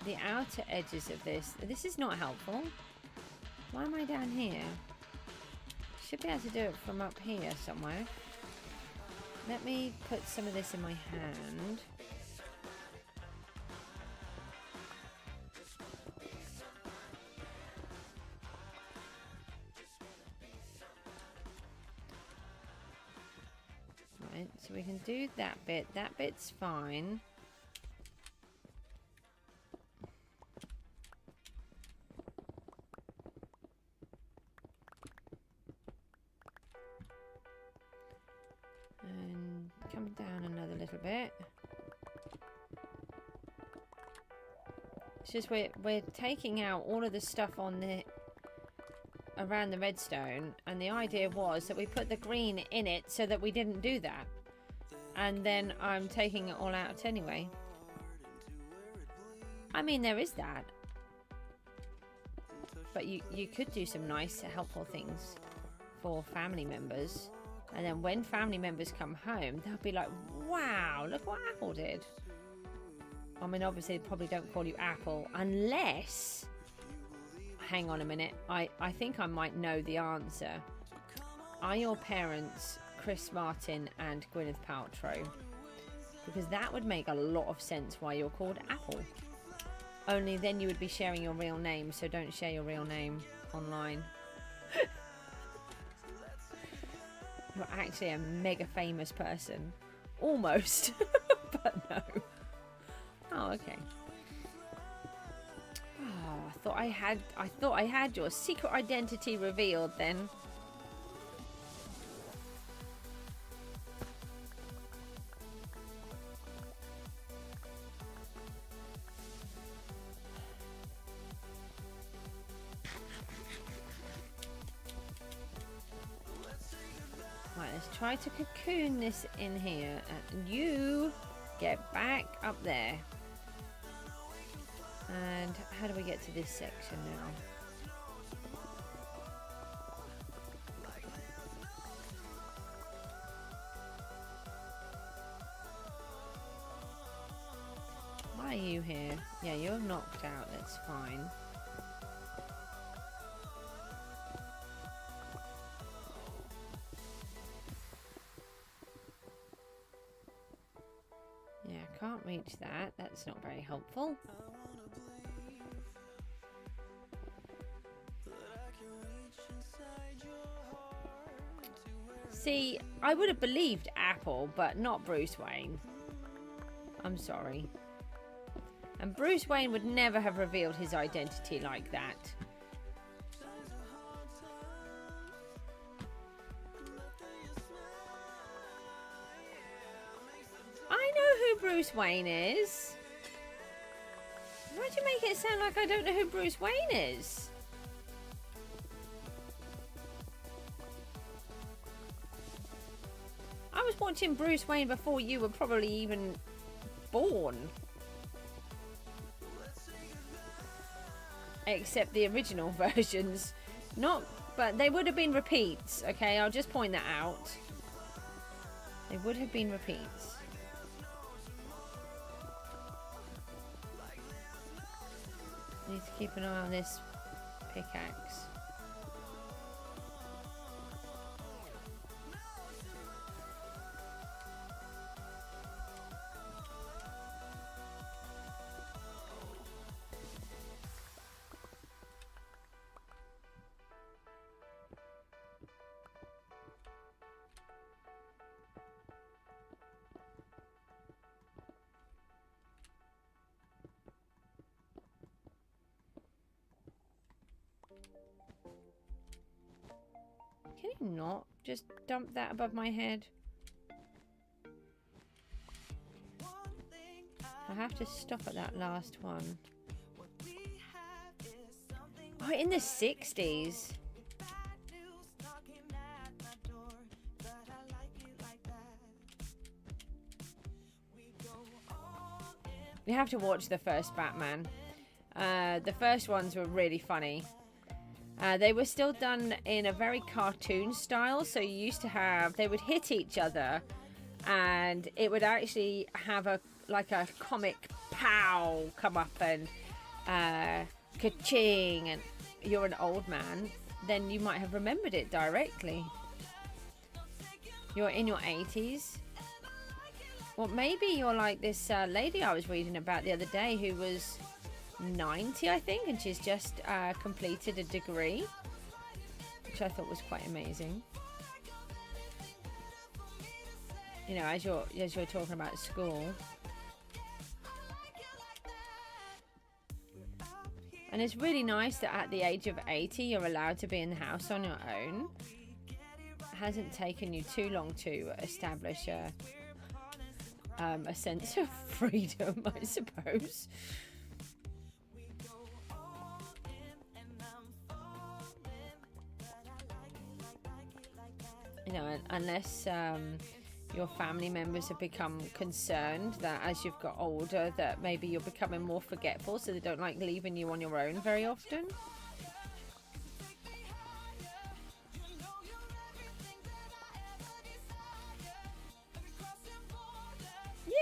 the outer edges of this. This is not helpful. Why am I down here? Should be able to do it from up here somewhere. Let me put some of this in my hand. Right, so we can do that bit. That bit's fine. And come down another little bit. It's just we're taking out all of the stuff on the around the redstone, and the idea was that we put the green in it so that we didn't do that, and then I'm taking it all out anyway. I mean, there is that, but you could do some nice helpful things for family members, and then when family members come home, they'll be like, wow, look what Apple did. I mean, obviously they probably don't call you Apple unless, hang on a minute, I think I might know the answer. Are your parents Chris Martin and Gwyneth Paltrow? Because that would make a lot of sense why you're called Apple. Only then you would be sharing your real name, so don't share your real name online. You're actually a mega famous person. Almost. But no. Oh, okay. Oh, I thought I had your secret identity revealed then. Right, let's try to cocoon this in here, and you get back up there. And how do we get to this section now? Why are you here? Yeah, you're knocked out, that's fine. Yeah, can't reach that. That's not very helpful. See, I would have believed Apple, but not Bruce Wayne. I'm sorry. And Bruce Wayne would never have revealed his identity like that. I know who Bruce Wayne is. Why do you make it sound like I don't know who Bruce Wayne is? I was watching Bruce Wayne before you were probably even born. Except the original versions. But they would have been repeats, okay? I'll just point that out. They would have been repeats. Need to keep an eye on this pickaxe. Can you not just dump that above my head? I have to stop at that last one. Oh, in the 60s. You have to watch the first Batman. The first ones were really funny. They were still done in a very cartoon style, so you used to have, they would hit each other and it would actually have a like a comic pow come up and ka-ching, and you're an old man, then you might have remembered it directly. You're in your 80s. Well, maybe you're like this lady I was reading about the other day who was 90, I think, and she's just completed a degree, which I thought was quite amazing. You know, as you're talking about school. And it's really nice that at the age of 80 you're allowed to be in the house on your own. It hasn't taken you too long to establish a sense of freedom, I suppose. You know, unless your family members have become concerned that as you've got older that maybe you're becoming more forgetful, so they don't like leaving you on your own very often.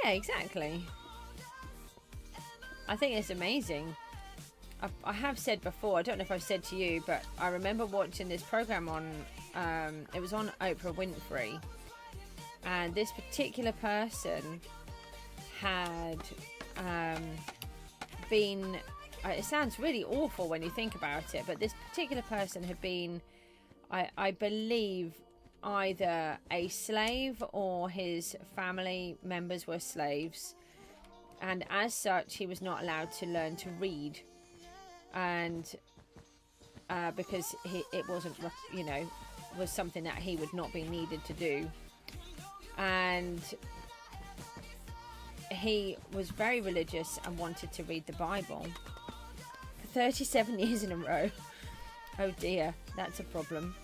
Yeah, exactly. I think it's amazing. I have said before, I don't know if I've said to you, but I remember watching this program on, it was on Oprah Winfrey, and this particular person had been, it sounds really awful when you think about it, but this particular person had been, I believe, either a slave or his family members were slaves, and as such he was not allowed to learn to read, and because it wasn't, you know, was something that he would not be needed to do. And he was very religious and wanted to read the Bible for 37 years in a row. Oh dear, that's a problem.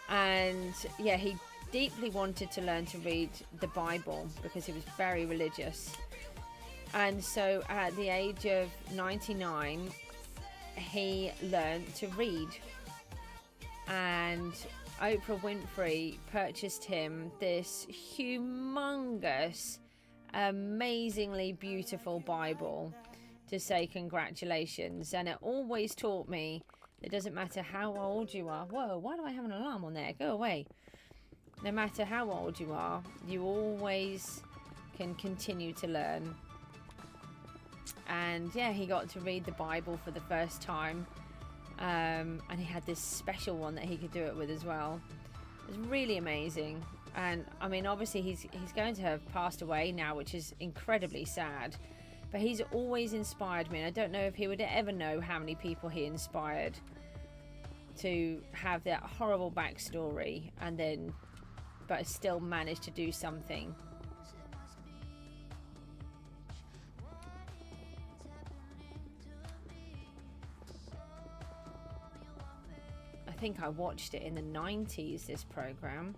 And yeah, he deeply wanted to learn to read the Bible because he was very religious. And so at the age of 99 he learned to read, and Oprah Winfrey purchased him this humongous, amazingly beautiful Bible to say congratulations. And it always taught me it doesn't matter how old you are. Whoa, why do I have an alarm on there? Go away. No matter how old you are, you always can continue to learn. And yeah, he got to read the Bible for the first time. And he had this special one that he could do it with as well. It was really amazing. And I mean, obviously he's going to have passed away now, which is incredibly sad, but he's always inspired me, and I don't know if he would ever know how many people he inspired to have that horrible backstory and then but still managed to do something. I think I watched it in the 90s, this program.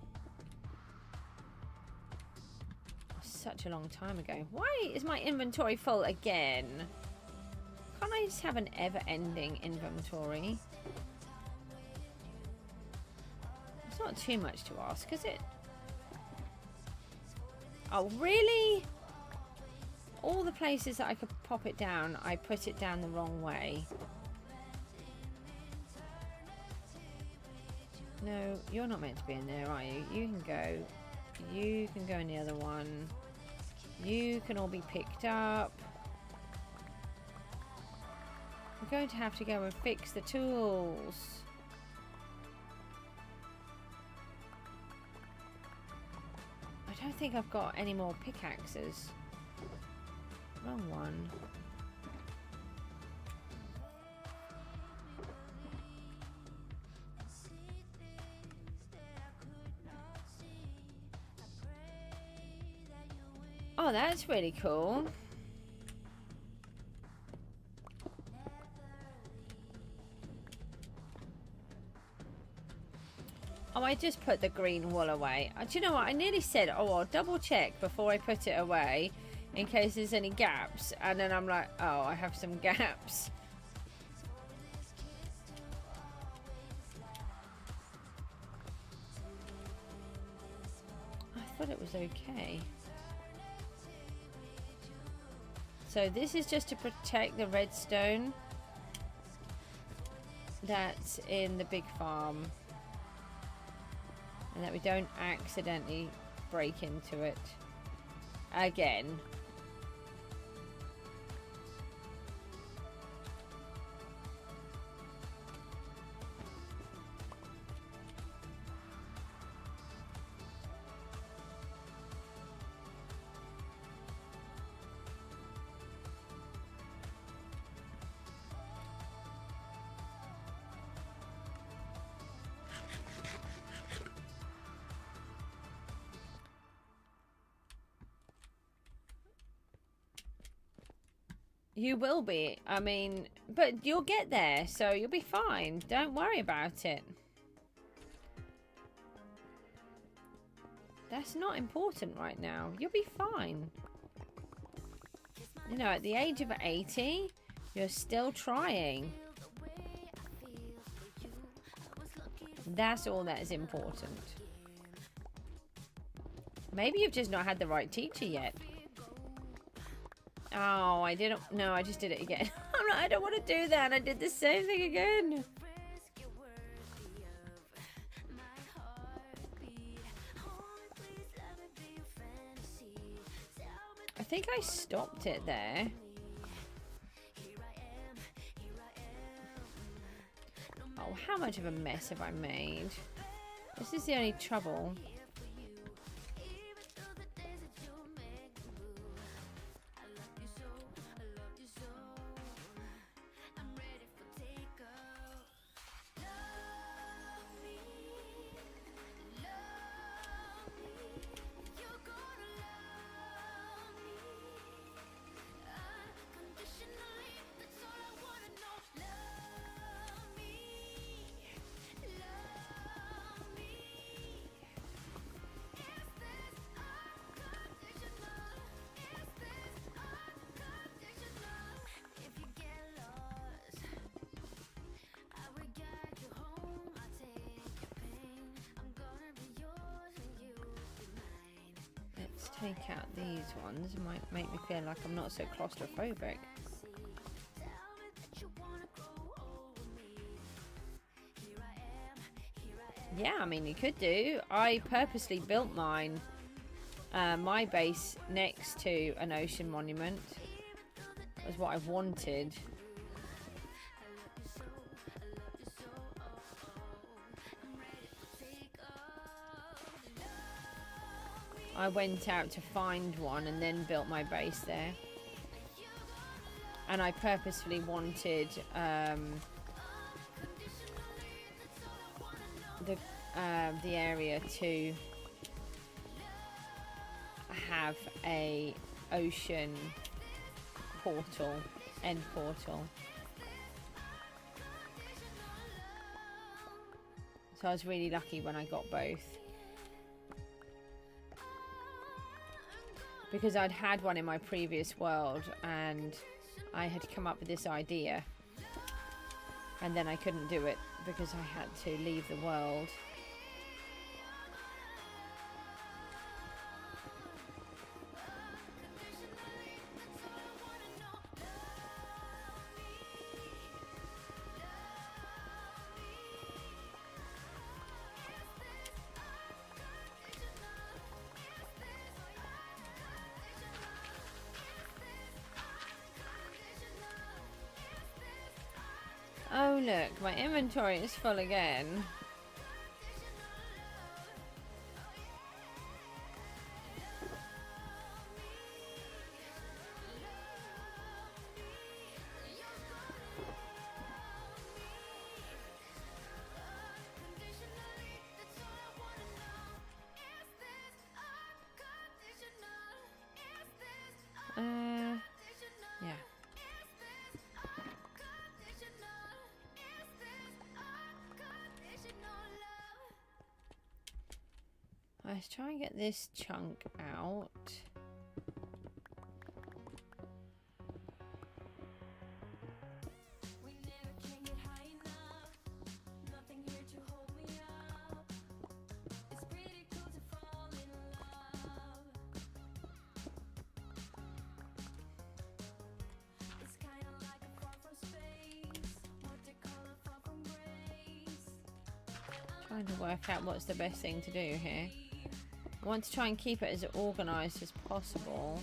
Such a long time ago. Why is my inventory full again? Can't I just have an ever-ending inventory? It's not too much to ask, is it? Oh, really? All the places that I could pop it down, I put it down the wrong way. No, you're not meant to be in there, are you? You can go. You can go in the other one. You can all be picked up. I'm going to have to go and fix the tools. I don't think I've got any more pickaxes. Wrong one. Oh, that's really cool. Oh, I just put the green wool away. Do you know what? I nearly said, oh, I'll double check before I put it away in case there's any gaps. And then I'm like, oh, I have some gaps. thought it was okay. So this is just to protect the redstone that's in the big farm, and that we don't accidentally break into it again. You will be. I mean, but you'll get there, so you'll be fine. Don't worry about it. That's not important right now. You'll be fine. You know, at the age of 80, you're still trying. That's all that is important. Maybe you've just not had the right teacher yet. Oh, I didn't. No, I just did it again. I don't want to do that. I did the same thing again. I think I stopped it there. Oh, how much of a mess have I made? This is the only trouble. Take out these ones. Might make me feel like I'm not so claustrophobic. Yeah, I mean, you could do. I purposely built mine, my base next to an ocean monument. That was what I wanted. I went out to find one and then built my base there. And I purposefully wanted the area to have a ocean portal, end portal. So I was really lucky when I got both. Because I'd had one in my previous world and I had come up with this idea. And then I couldn't do it because I had to leave the world. Oh look, my inventory is full again. Yeah. Let's try and get this chunk out. Trying to work out what's the best thing to do here. I want to try and keep it as organised as possible.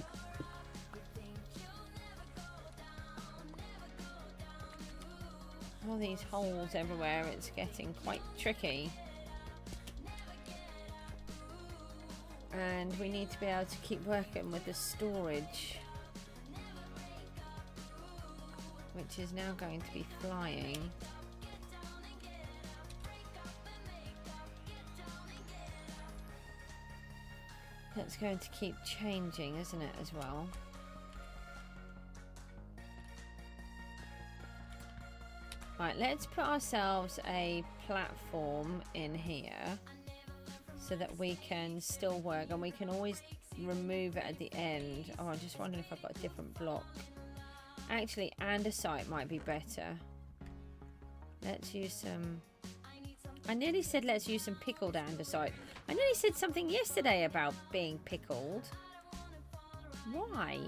All these holes everywhere, it's getting quite tricky. And we need to be able to keep working with the storage, which is now going to be flying. That's going to keep changing, isn't it, as well? Right, let's put ourselves a platform in here so that we can still work, and we can always remove it at the end. Oh, I'm just wondering if I've got a different block. Actually, andesite might be better. Let's use some... I nearly said let's use some pickled andesite. I nearly said something yesterday about being pickled. Why?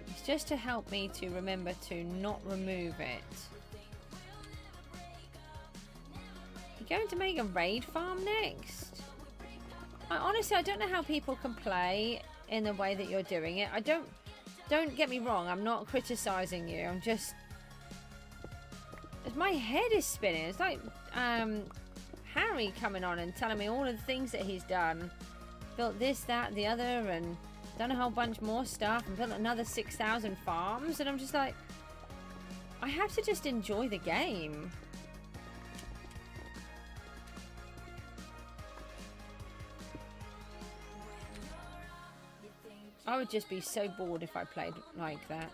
It's just to help me to remember to not remove it. You're going to make a raid farm next? Honestly, I don't know how people can play in the way that you're doing it. Don't get me wrong, I'm not criticizing you. I'm just... my head is spinning. It's like Harry coming on and telling me all of the things that he's done. Built this, that, the other, and done a whole bunch more stuff, and built another 6,000 farms. And I'm just like, I have to just enjoy the game. I would just be so bored if I played like that.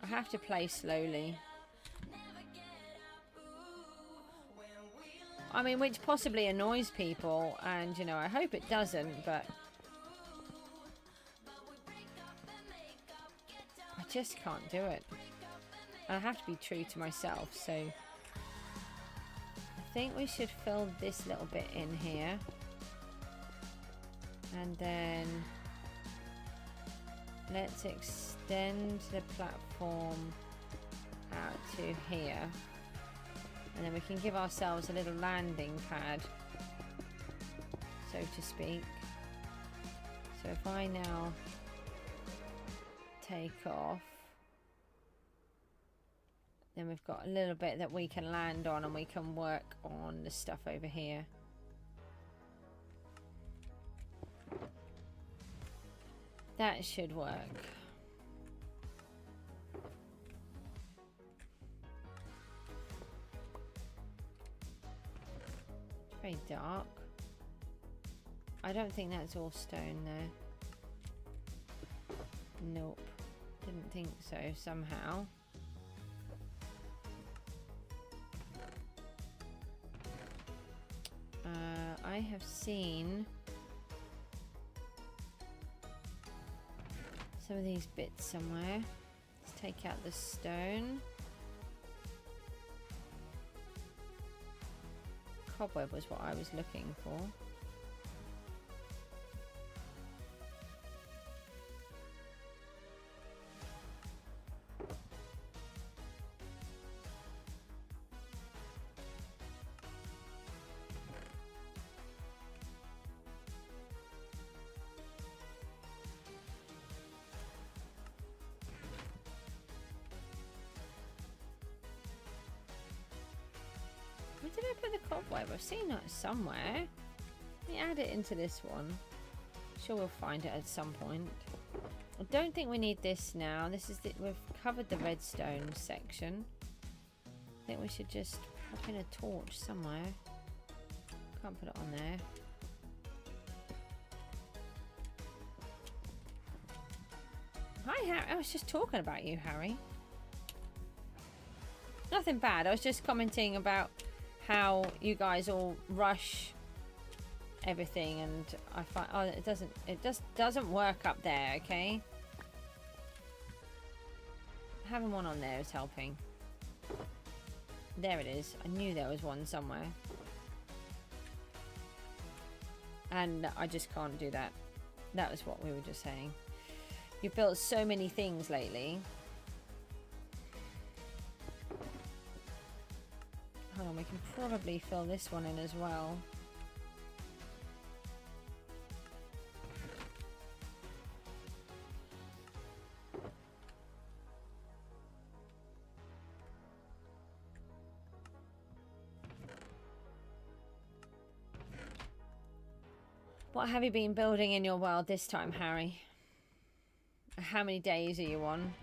I have to play slowly. I mean, which possibly annoys people, and, you know, I hope it doesn't, but... I just can't do it. I have to be true to myself, so... I think we should fill this little bit in here. And then let's extend the platform out to here. And then we can give ourselves a little landing pad, so to speak. So if I now take off, then we've got a little bit that we can land on, and we can work on the stuff over here. That should work. It's very dark. I don't think that's all stone there. Nope. Didn't think so somehow. I have seen some of these bits somewhere. Let's take out the stone. Cobweb was what I was looking for. Where did I put the cobweb? I've seen that somewhere. Let me add it into this one. I'm sure we'll find it at some point. I don't think we need this now. This is the, we've covered the redstone section. I think we should just pop in a torch somewhere. Can't put it on there. Hi, Harry. I was just talking about you, Harry. Nothing bad. I was just commenting about how you guys all rush everything, and I find it just doesn't work up there. Okay, having one on there is helping. There it is. I knew there was one somewhere. And I just can't do that. That was what we were just saying. You've built so many things lately. Hold on, we can probably fill this one in as well. What have you been building in your world this time, Harry? How many days are you on?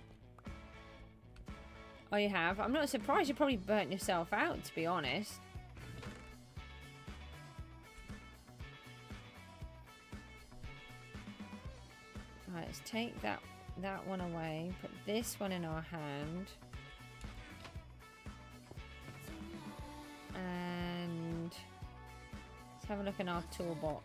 Oh, you have? I'm not surprised you probably burnt yourself out, to be honest. Right, let's take that one away. Put this one in our hand. And let's have a look in our toolbox.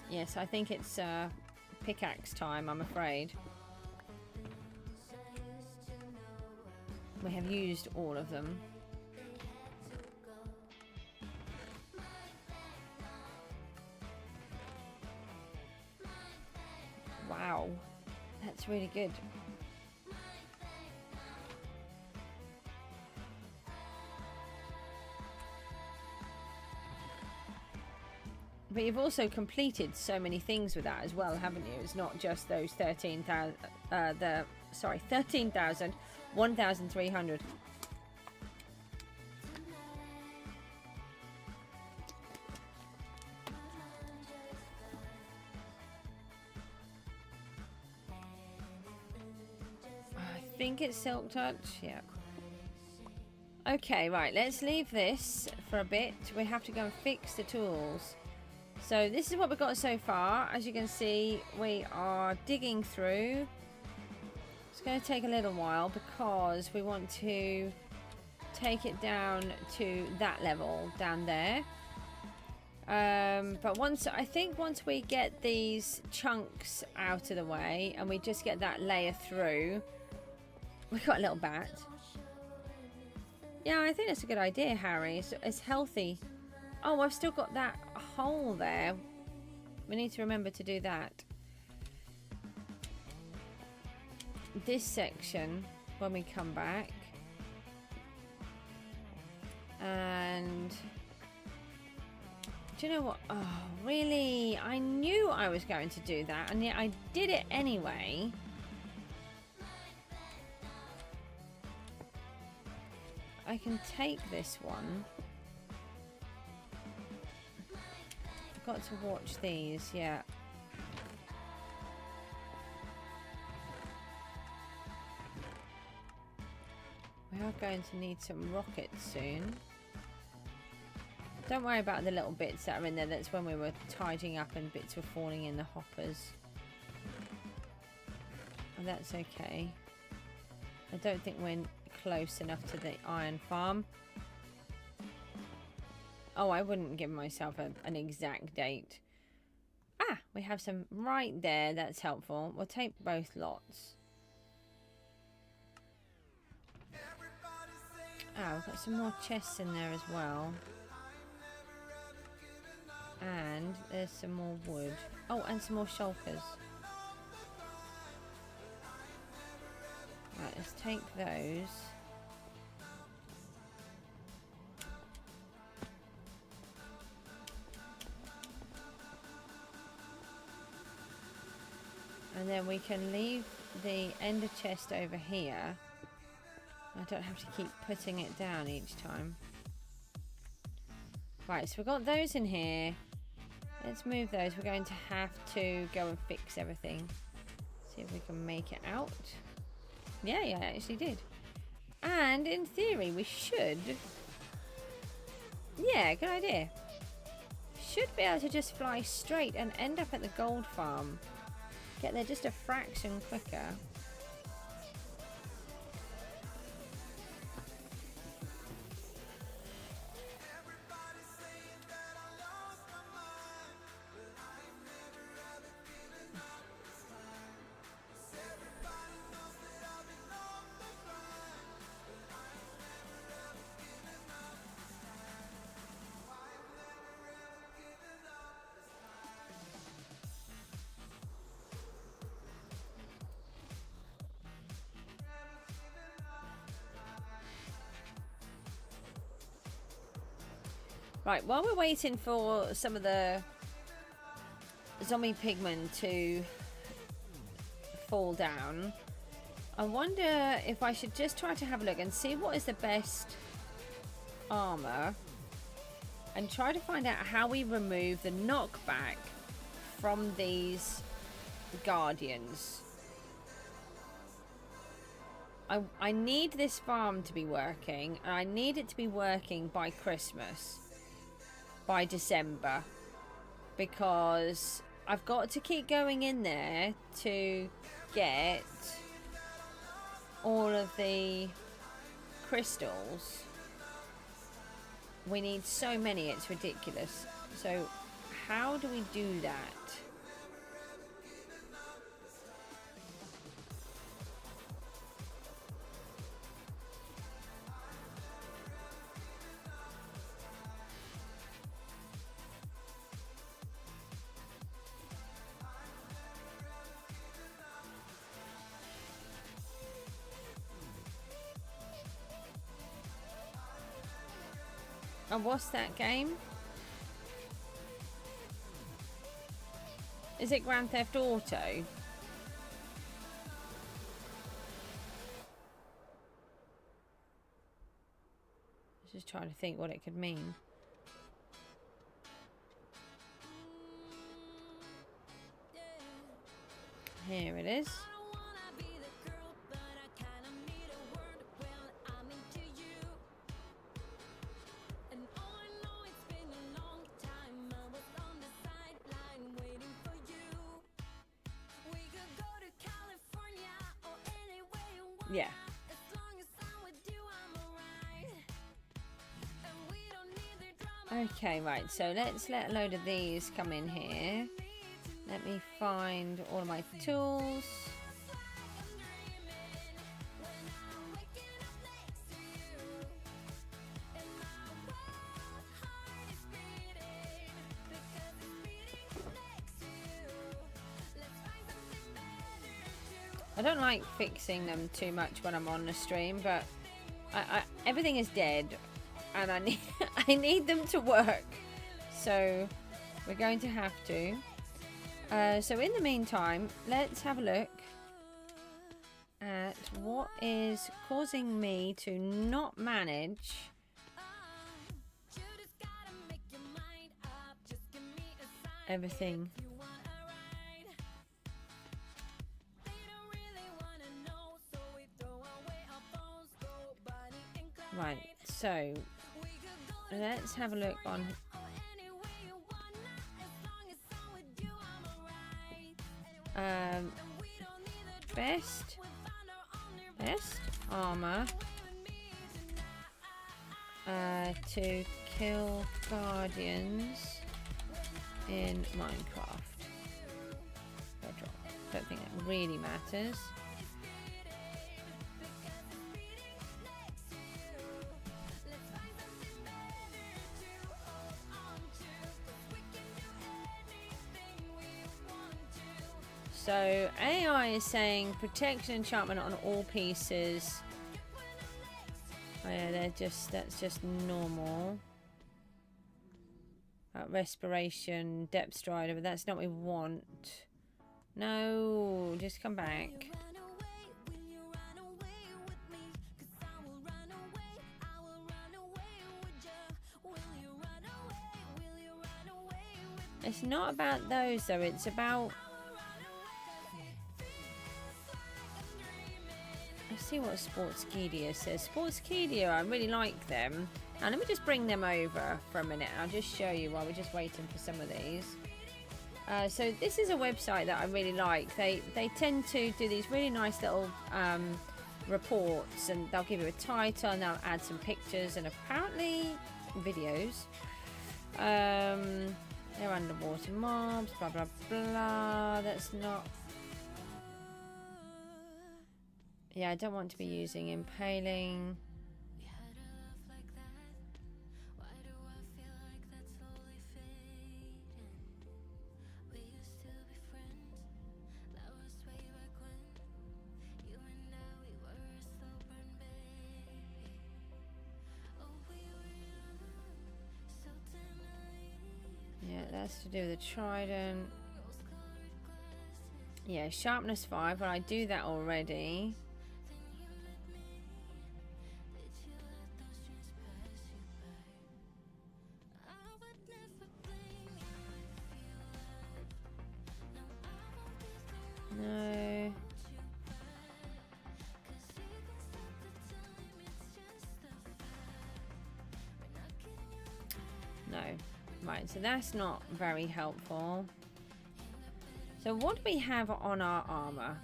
Yes, I think it's pickaxe time, I'm afraid. We have used all of them. Wow, that's really good. But you've also completed so many things with that as well, haven't you? It's not just those 13,000, 13,000, 1,300. I think it's Silk Touch, yeah. Okay, right, let's leave this for a bit. We have to go and fix the tools. So this is what we've got so far. As you can see, we are digging through. It's going to take a little while because we want to take it down to that level down there. But I think once we get these chunks out of the way and we just get that layer through. We've got a little bat. Yeah, I think that's a good idea, Harry. It's healthy. Oh, I've still got that hole there. We need to remember to do that. This section, when we come back. And... do you know what? Oh, really? I knew I was going to do that, and yet I did it anyway. I can take this one. I've got to watch these, yeah. We are going to need some rockets soon. Don't worry about the little bits that are in there. That's when we were tidying up and bits were falling in the hoppers. And that's okay. I don't think we're close enough to the iron farm. Oh, I wouldn't give myself an exact date. Ah, we have some right there. That's helpful. We'll take both lots. Ah, we've got some more chests in there as well. And there's some more wood. Oh, and some more shulkers. Right, let's take those. And then we can leave the ender chest over here. I don't have to keep putting it down each time. Right, so we've got those in here. Let's move those. We're going to have to go and fix everything. See if we can make it out. Yeah, I actually did. And in theory, we should... yeah, good idea. Should be able to just fly straight and end up at the gold farm. Get there just a fraction quicker. Right, while we're waiting for some of the zombie pigmen to fall down, I wonder if I should just try to have a look and see what is the best armor and try to find out how we remove the knockback from these guardians. I need this farm to be working, and I need it to be working by Christmas, by December, because I've got to keep going in there to get all of the crystals. We need so many, it's ridiculous. So how do we do that? And what's that game? Is it Grand Theft Auto? Just trying to think what it could mean. Here it is. Yeah. Okay, right, so let's let a load of these come in here. Let me find all of my tools. I don't like fixing them too much when I'm on the stream, but everything is dead and I need I need them to work, so we're going to have to. So in the meantime, let's have a look at what is causing me to not manage everything. Right, so let's have a look on best armor to kill guardians in Minecraft. Don't think that really matters. So AI is saying protection enchantment on all pieces. Oh yeah, that's just normal. Respiration, depth strider, but that's not what we want. No, just come back. It's not about those though, it's about... Let's see what Sportskedia says. Sportskedia, I really like them. Now let me just bring them over for a minute. I'll just show you while we're just waiting for some of these. So this is a website that I really like. They tend to do these really nice little reports, and they'll give you a title and they'll add some pictures and apparently videos. They're underwater mobs, blah blah blah. That's not... Yeah, I don't want to be using impaling. to do with the trident. Yeah, sharpness 5, but I do that already. No. No. Right, so that's not very helpful. So what do we have on our armor?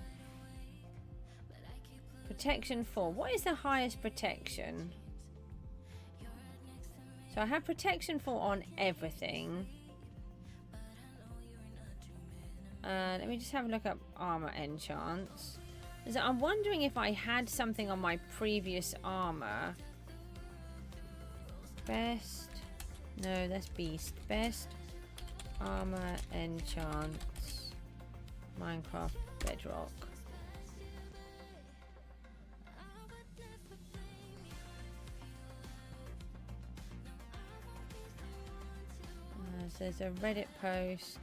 Protection 4. What is the highest protection? So I have protection 4 on everything. Let me just have a look up armor enchants. So I'm wondering if I had something on my previous armor. Best. No, that's beast. Best armor enchants. Minecraft Bedrock. So there's a Reddit post.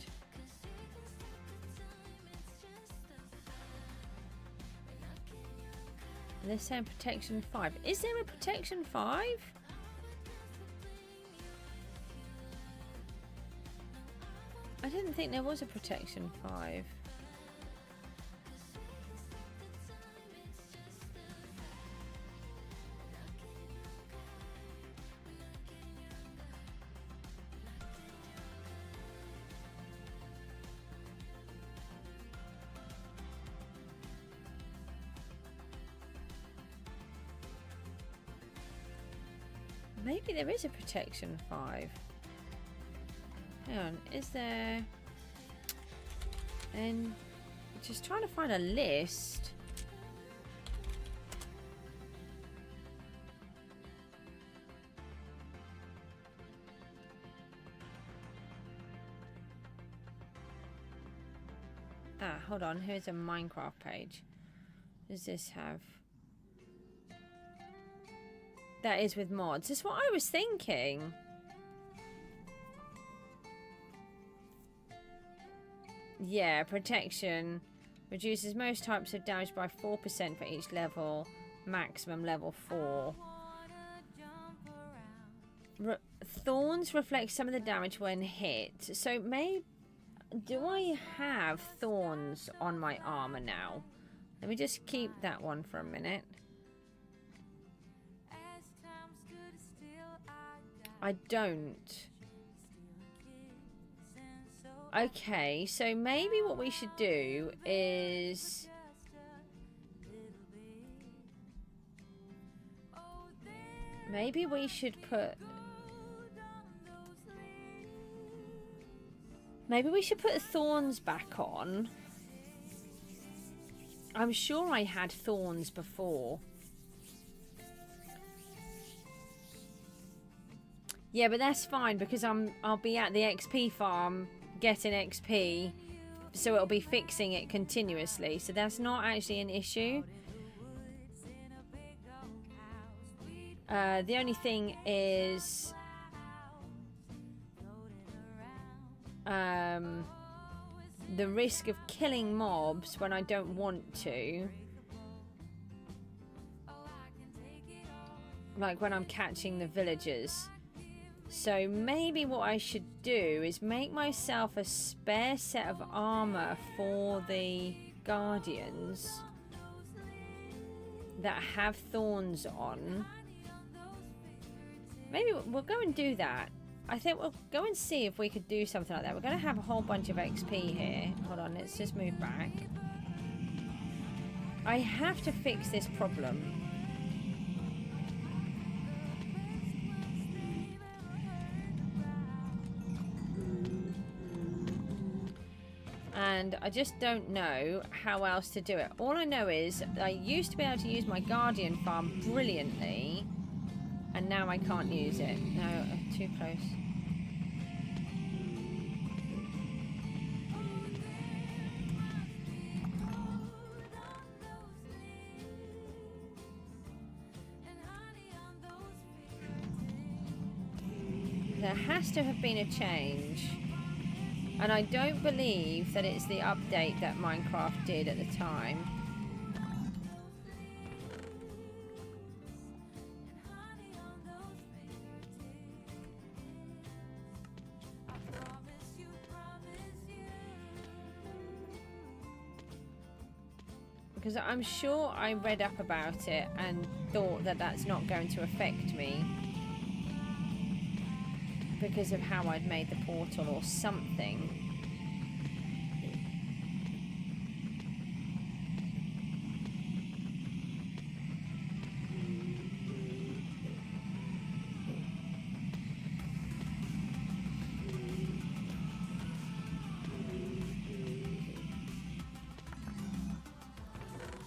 They're saying protection 5. Is there a protection 5? I didn't think there was a protection 5. Maybe there is a protection 5. Hang on, is there? And just trying to find a list. Ah, hold on. Here's a Minecraft page. Does this have? That is with mods. That's what I was thinking. Yeah, protection reduces most types of damage by 4% for each level. Maximum level 4. Thorns reflect some of the damage when hit. So do I have thorns on my armor now? Let me just keep that one for a minute. I don't. Okay, so maybe what we should do is maybe we should put thorns back on. I'm sure I had thorns before. Yeah, but that's fine because I'll be at the XP farm getting XP, so it'll be fixing it continuously. So that's not actually an issue. The only thing is the risk of killing mobs when I don't want to. Like when I'm catching the villagers. So maybe what I should do is make myself a spare set of armor for the guardians that have thorns on. Maybe we'll go and do that. I think we'll go and see if we could do something like that. We're going to have a whole bunch of XP here. Hold on, let's just move back. I have to fix this problem. And I just don't know how else to do it. All I know is I used to be able to use my guardian farm brilliantly, and now I can't use it. No, too close. There has to have been a change. And I don't believe that it's the update that Minecraft did at the time. Because I'm sure I read up about it and thought that that's not going to affect me because of how I'd made the portal or something.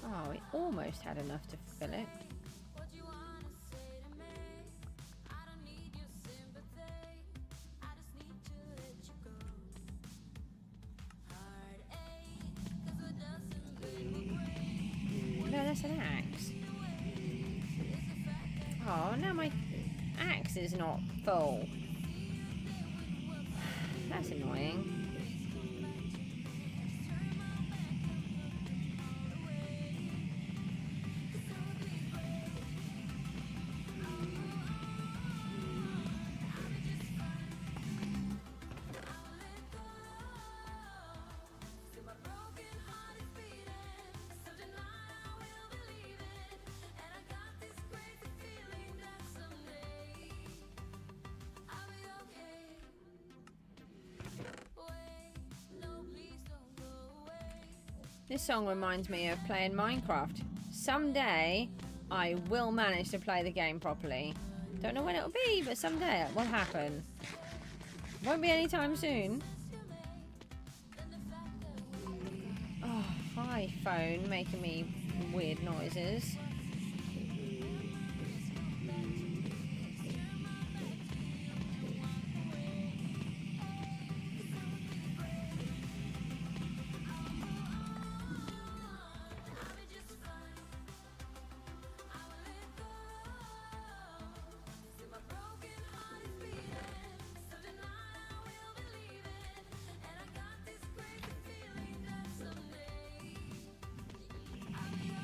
Oh, it almost had enough to fill it. No, that's an axe. Oh, now my axe is not full. That's annoying. This song reminds me of playing Minecraft. Someday, I will manage to play the game properly. Don't know when it'll be, but someday it will happen. Won't be anytime soon. Oh, hi phone, making me weird noises.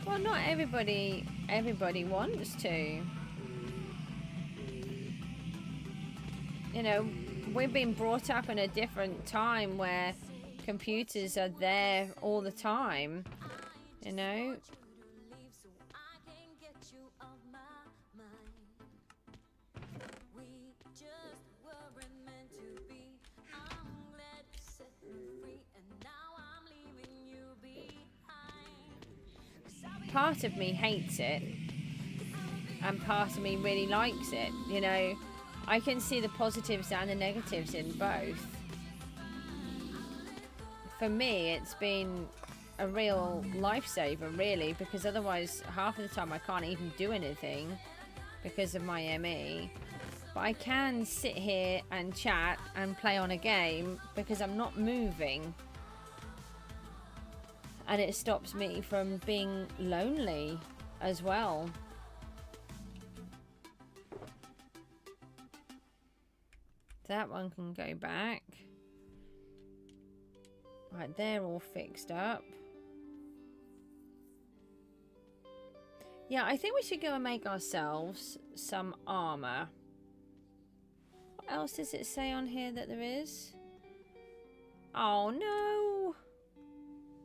Well, not everybody wants to. You know, we've been brought up in a different time where computers are there all the time, you know. Part of me hates it and part of me really likes it, you know. I can see the positives and the negatives in both. For me, it's been a real lifesaver, really, because otherwise half of the time I can't even do anything because of my ME. But I can sit here and chat and play on a game because I'm not moving. And it stops me from being lonely as well. That one can go back. Right, they're all fixed up. Yeah, I think we should go and make ourselves some armor. What else does it say on here that there is? Oh no!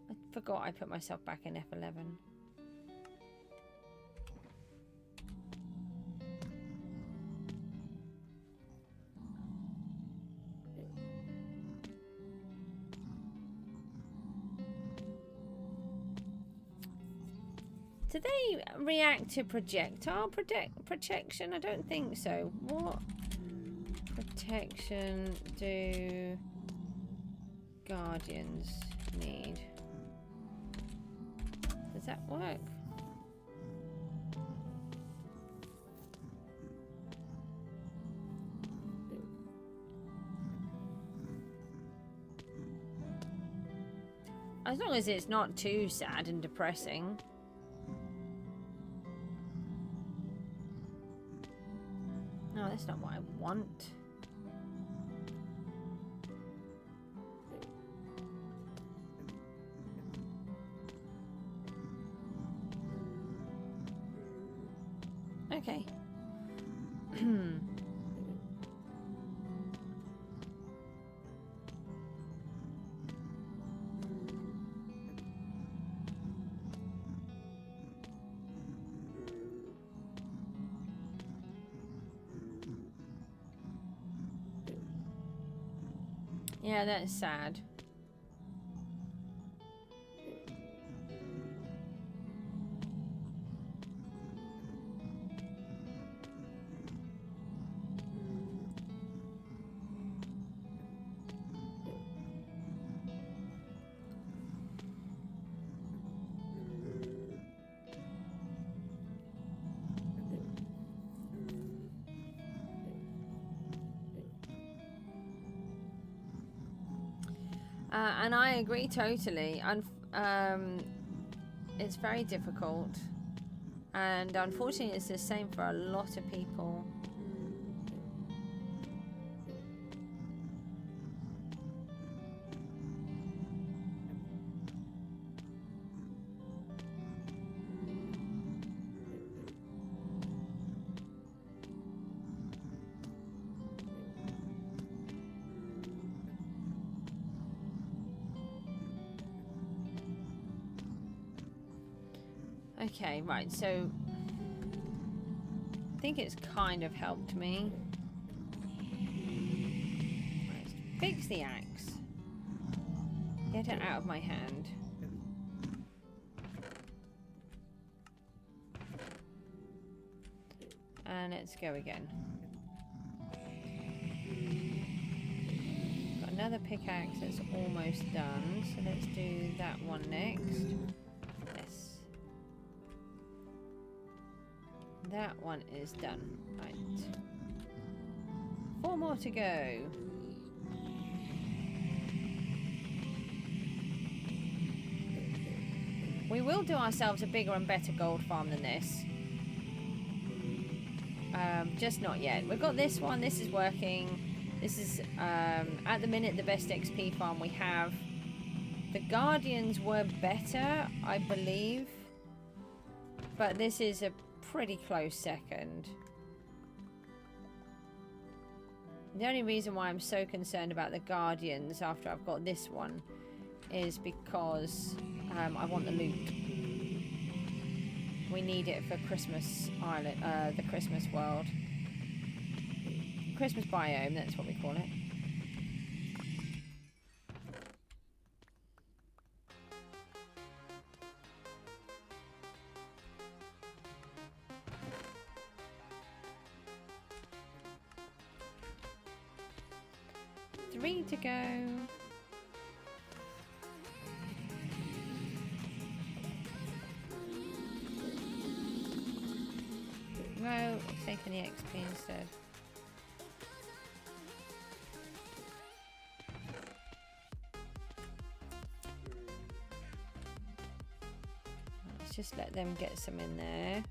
I forgot I put myself back in F11. Do they react to projectile protection? I don't think so. What protection do guardians need? Does that work? As long as it's not too sad and depressing. No, that's not what I want. Okay. Yeah, that's sad. And I agree totally. It's very difficult. And unfortunately, it's the same for a lot of people. Okay, right, so I think it's kind of helped me. Right, fix the axe. Get it out of my hand. And let's go again. Got another pickaxe that's almost done, so let's do that one next. Yes. That one is done. Right. 4 more to go. We will do ourselves a bigger and better gold farm than this. Just not yet. We've got this one. This is working. This is, at the minute, the best XP farm we have. The Guardians were better, I believe. But this is a pretty close second. The only reason why I'm so concerned about the Guardians after I've got this one is because I want the loot. We need it for Christmas Island, the Christmas world. Christmas biome, that's what we call it. Three to go. No, taking the XP instead. Let's just let them get some in there.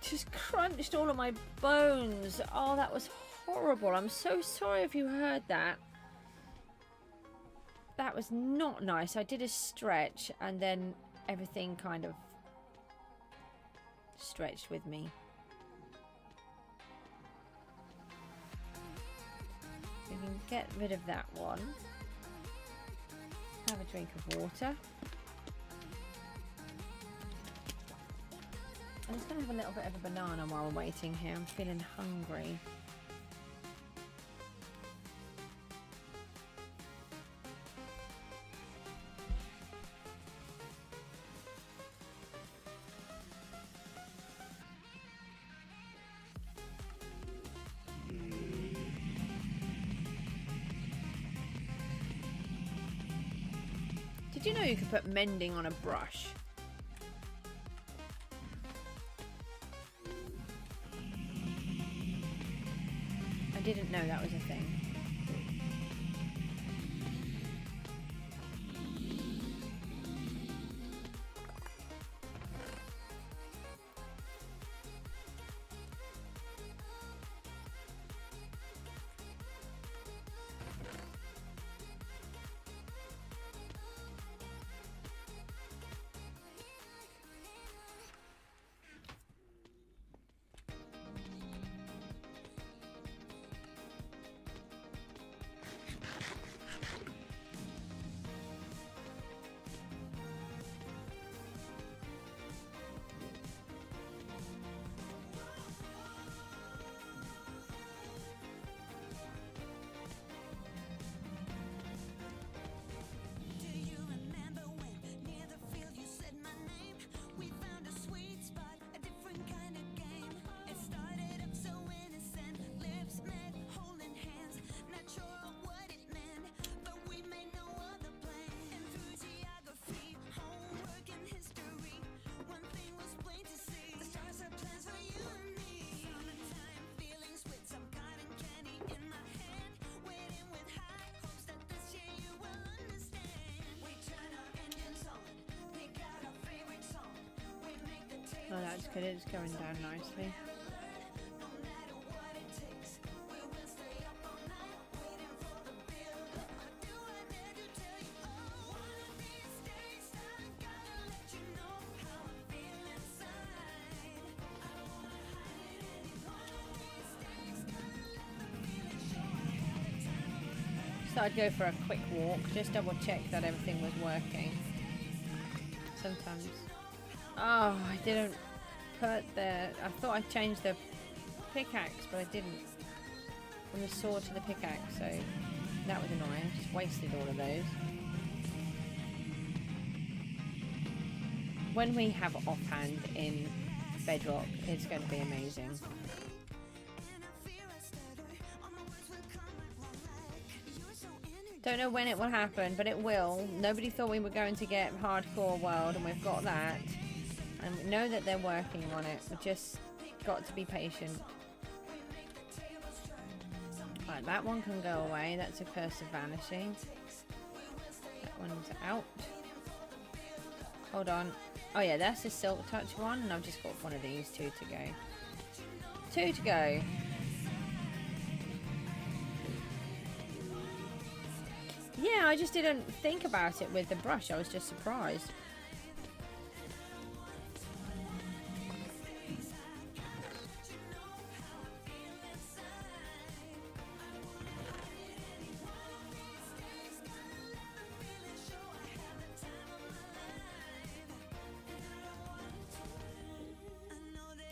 Just crunched all of my bones. Oh, that was horrible. I'm so sorry if you heard that. That was not nice. I did a stretch and then everything kind of stretched with me. So we can get rid of that one. Have a drink of water. I'm just going to have a little bit of a banana while we're waiting here. I'm feeling hungry. Did you know you could put mending on a brush? I didn't know that was a thing. good, it's going down nicely. So I'd go for a quick walk, just double check that everything was working. Sometimes. Oh, I didn't put the... I thought I changed the pickaxe, but I didn't. From the sword to the pickaxe, so that was annoying. Just wasted all of those. When we have offhand in Bedrock, it's going to be amazing. Don't know when it will happen, but it will. Nobody thought we were going to get hardcore world, and we've got that. And we know that they're working on it. We've just got to be patient. Right, that one can go away. That's a curse of vanishing. That one's out. Hold on. Oh yeah, that's the silk touch one, and I've just got one of these. 2 to go. 2 to go. Yeah, I just didn't think about it with the brush. I was just surprised.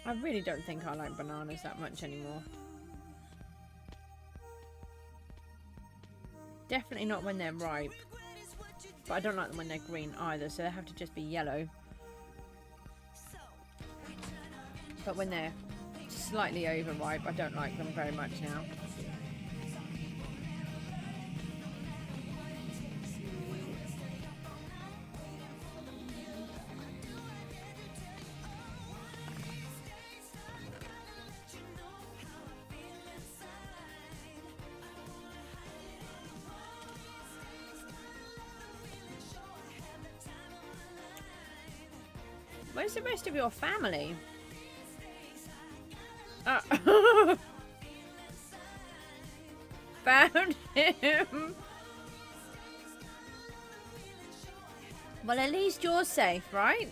I really don't think I like bananas that much anymore. Definitely not when they're ripe. But I don't like them when they're green either, so they have to just be yellow. But when they're slightly overripe, I don't like them very much now. Where's the rest of your family? Found him. Well, at least you're safe, right?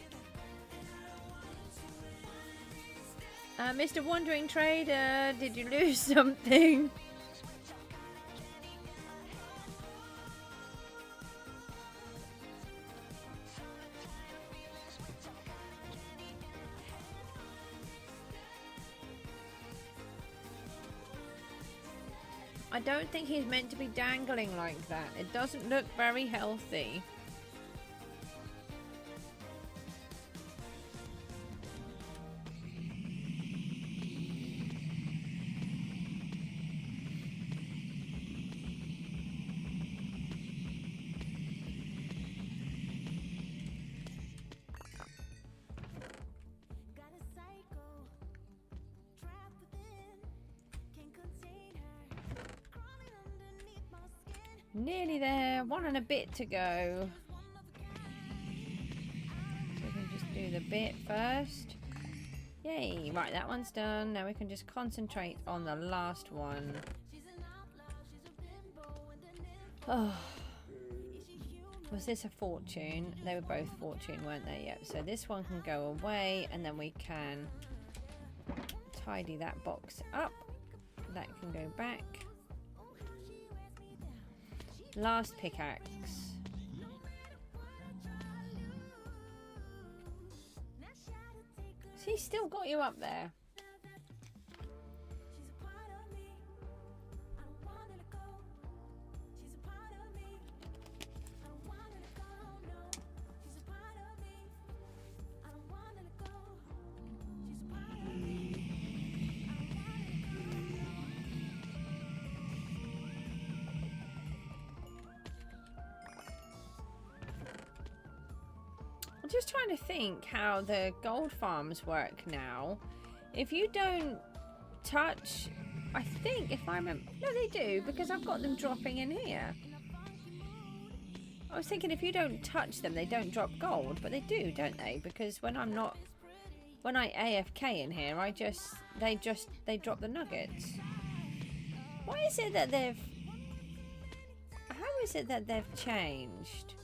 Mr. Wandering Trader, did you lose something? I don't think he's meant to be dangling like that. It doesn't look very healthy. Nearly there, 1 and a bit to go. So we can just do the bit first. Yay, right, that one's done. Now we can just concentrate on the last one. Oh, was this a fortune? They were both fortune, weren't they? Yep, so this one can go away, and then we can tidy that box up. That can go back. Last pickaxe. So he's still got you up there. I'm just trying to think how the gold farms work now. If you don't touch, I think if I remember, no they do, because I've got them dropping in here. I was thinking if you don't touch them they don't drop gold, but they do, don't they? Because when when I AFK in here, they drop the nuggets. Why is it that they've... How is it that they've changed?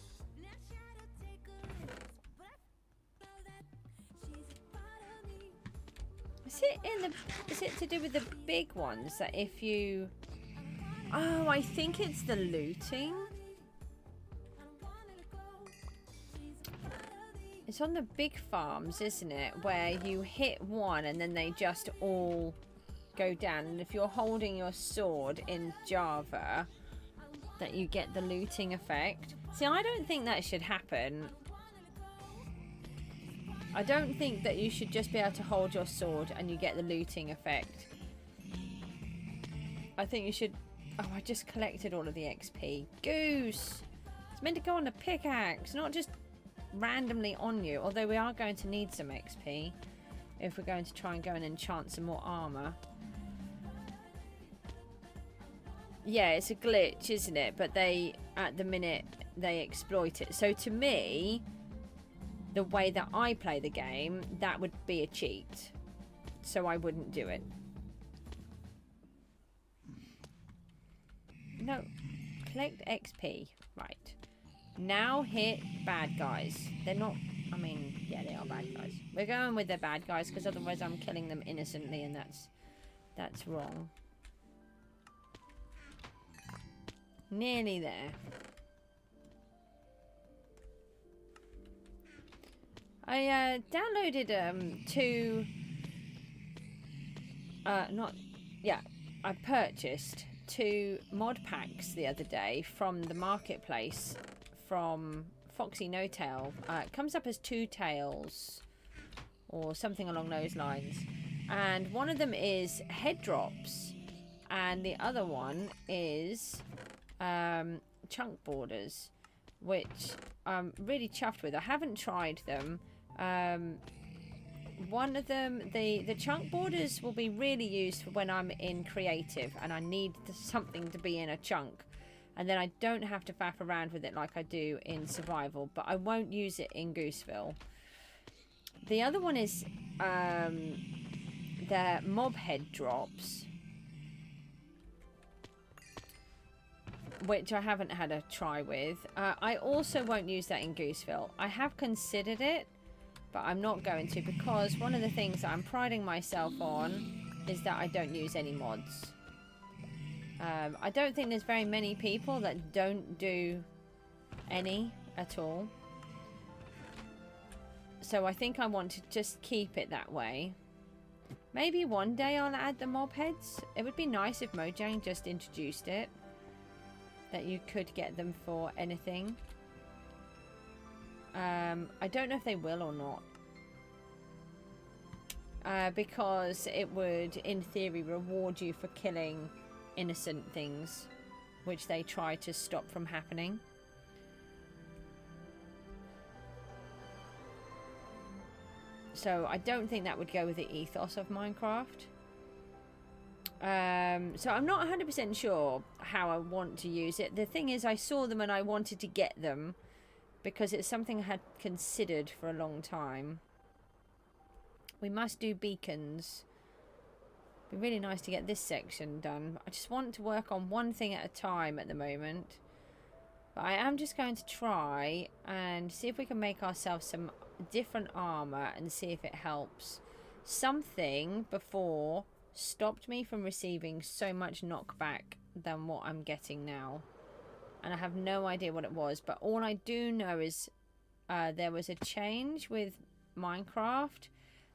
Is it to do with the big ones that if you... Oh, I think it's the looting. It's on the big farms, isn't it? Where you hit one and then they just all go down. And if you're holding your sword in Java, that you get the looting effect. See, I don't think that should happen. I don't think that you should just be able to hold your sword and you get the looting effect. I think you should... Oh, I just collected all of the XP. Goose! It's meant to go on a pickaxe, not just randomly on you. Although we are going to need some XP if we're going to try and go and enchant some more armor. Yeah, it's a glitch, isn't it? But they, at the minute, they exploit it. So to me, the way that I play the game, that would be a cheat. So I wouldn't do it. No. Collect XP. Right. Now hit bad guys. They're not... I mean, yeah, they are bad guys. We're going with the bad guys because otherwise I'm killing them innocently and that's wrong. Nearly there. I downloaded I purchased 2 mod packs the other day from the marketplace from Foxy No Tail. It comes up as 2 tails or something along those lines. And one of them is head drops and the other one is chunk borders, which I'm really chuffed with. I haven't tried them. One of them, the chunk borders will be really used for when I'm in creative and I need something to be in a chunk, and then I don't have to faff around with it like I do in survival, but I won't use it in Gooseville. The other one is the mob head drops, which I haven't had a try with. I also won't use that in Gooseville. I have considered it, but I'm not going to, because one of the things that I'm priding myself on is that I don't use any mods. I don't think there's very many people that don't do any at all. So I think I want to just keep it that way. Maybe one day I'll add the mob heads. It would be nice if Mojang just introduced it, that you could get them for anything. I don't know if they will or not. Because it would, in theory, reward you for killing innocent things, which they try to stop from happening. So I don't think that would go with the ethos of Minecraft. So I'm not 100% sure how I want to use it. The thing is, I saw them and I wanted to get them because it's something I had considered for a long time. We must do beacons. It'd be really nice to get this section done. I just want to work on one thing at a time at the moment. But I am just going to try and see if we can make ourselves some different armor and see if it helps. Something before stopped me from receiving so much knockback than what I'm getting now. And I have no idea what it was. But all I do know is there was a change with Minecraft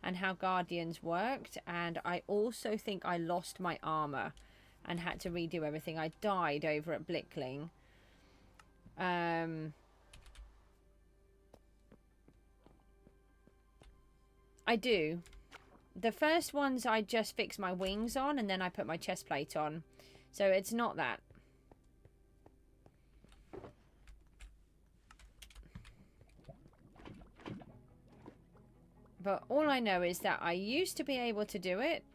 and how Guardians worked. And I also think I lost my armor and had to redo everything. I died over at Blickling. I do. The first ones I just fixed my wings on and then I put my chest plate on. So it's not that. But all I know is that I used to be able to do it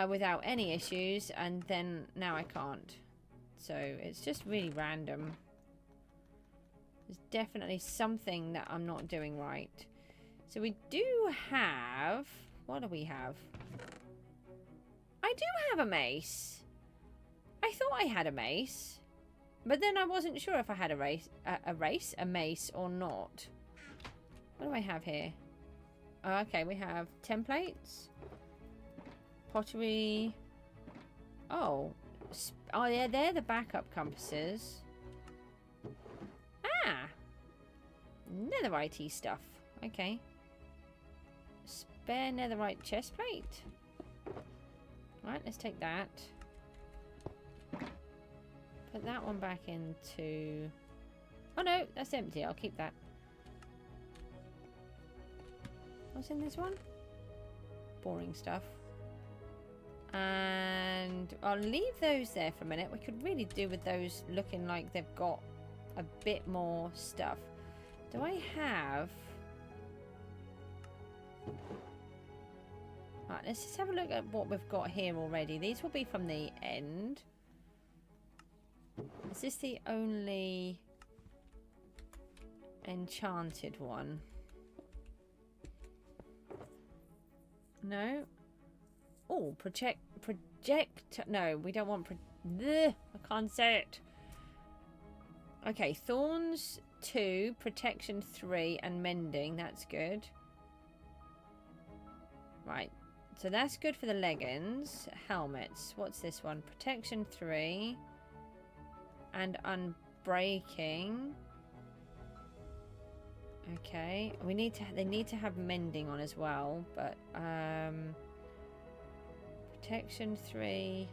without any issues, and then now I can't. So it's just really random. There's definitely something that I'm not doing right. So we do have... What do we have? I do have a mace. I thought I had a mace. But then I wasn't sure if I had a mace or not. What do I have here? Oh, okay, we have templates. Pottery. Oh. Oh, yeah, they're the backup compasses. Ah. Netherite stuff. Okay. Spare netherite chest plate. Right, let's take that. Put that one back into... Oh no, that's empty. I'll keep that. What's in this one? Boring stuff. And I'll leave those there for a minute. We could really do with those looking like they've got a bit more stuff. Do I have... Right, let's just have a look at what we've got here already. These will be from the end. Is this the only enchanted one? No. Oh, project. No, we don't want. I can't say it. Okay, thorns 2, protection 3, and mending. That's good. Right. So that's good for the leggings. Helmets. What's this one? Protection 3. And unbreaking. Okay. We need to. They need to have mending on as well. But protection 3.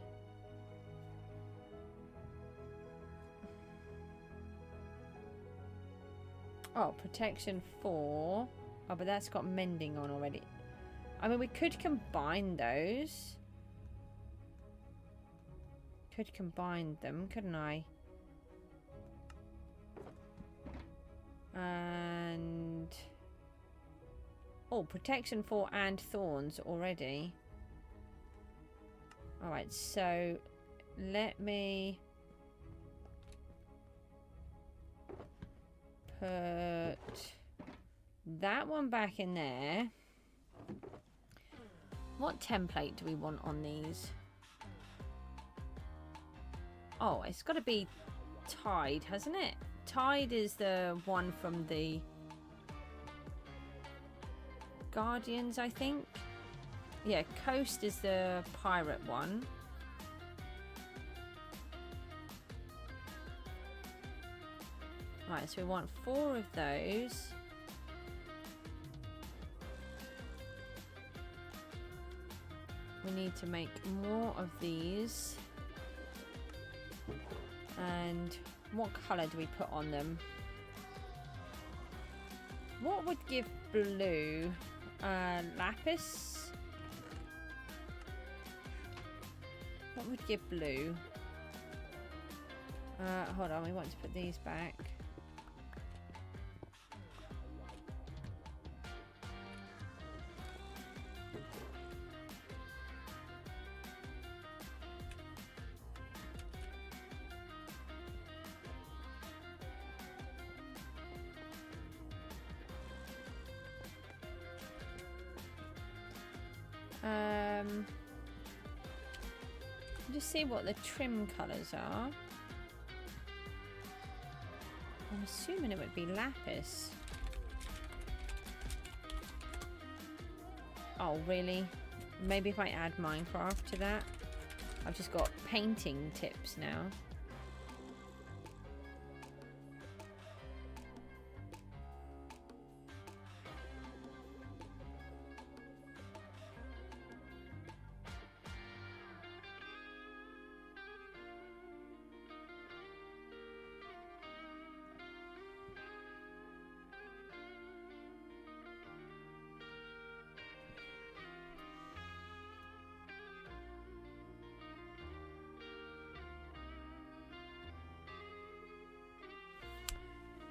Oh, protection 4. Oh, but that's got mending on already. I mean, we could combine those. Could combine them, couldn't I? And... Oh, protection 4 and thorns already. Alright, so... Let me... Put... that one back in there. What template do we want on these? Oh, it's got to be Tide, hasn't it? Tide is the one from the Guardians, I think. Yeah, Coast is the pirate one. Right, so we want 4 of those. We need to make more of these. And what colour do we put on them? What would give blue? Lapis? What would give blue? Hold on, we want to put these back. Just see what the trim colours are. I'm assuming it would be lapis. Oh, really? Maybe if I add Minecraft to that? I've just got painting tips now.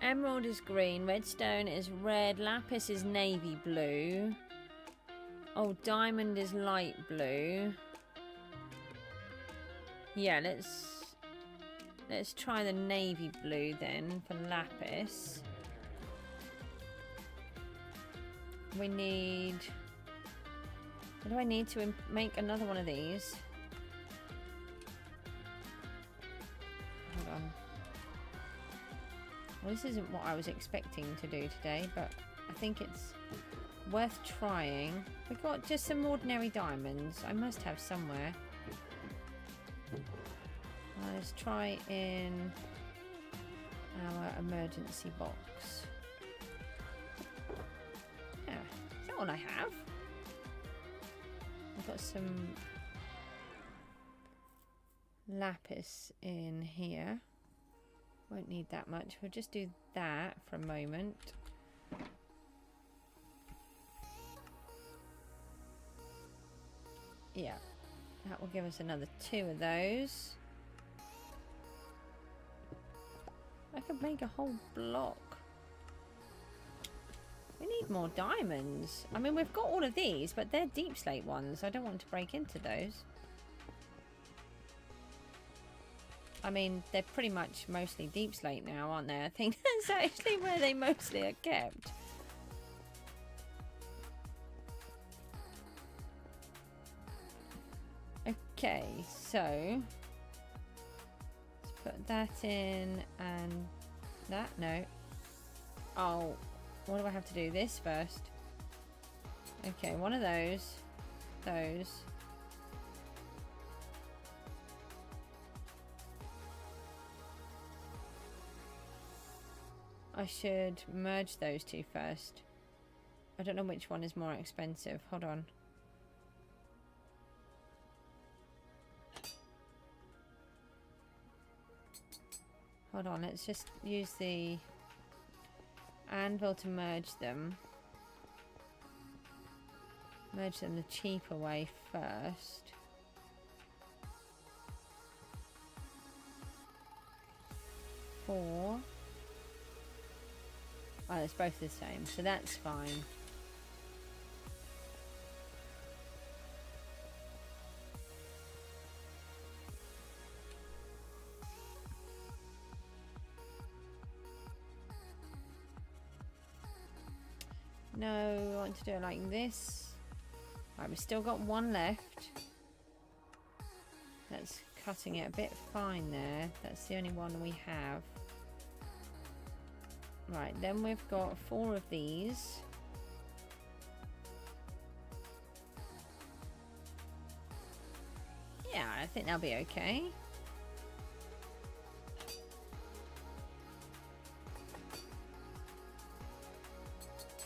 Emerald is green, redstone is red, lapis is navy blue. Oh, diamond is light blue. Yeah, let's try the navy blue then for lapis. we need... What do I need to make another one of these? Hold on. Well, this isn't what I was expecting to do today, but I think it's worth trying. We've got just some ordinary diamonds. I must have somewhere. Let's try in our emergency box. Yeah, is that all I have? I've got some lapis in here. Won't need that much. We'll just do that for a moment. Yeah, that will give us another 2 of those. I could make a whole block. We need more diamonds. I mean, we've got all of these, but they're deep slate ones. I don't want to break into those. I mean, they're pretty much mostly deep slate now, aren't they? I think that's actually where they mostly are kept. Okay, so let's put that in and that. No. Oh, what do I have to do? This first. Okay, one of those. Those. I should merge those 2 first. I don't know which one is more expensive. Hold on. Hold on, let's just use the anvil to merge them. Merge them the cheaper way first. Four. Oh, it's both the same, so that's fine. No, I want to do it like this. Right, we've still got 1 left. That's cutting it a bit fine there. That's the only one we have. Right, then we've got 4 of these. Yeah, I think that'll be okay.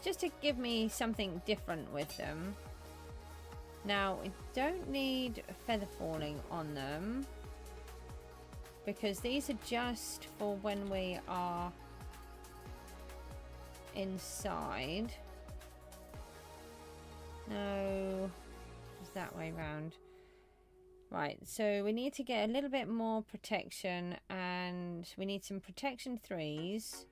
Just to give me something different with them. Now, we don't need feather falling on them, because these are just for when we are inside. No, it's that way round. Right, so we need to get a little bit more protection, and we need some protection 3s.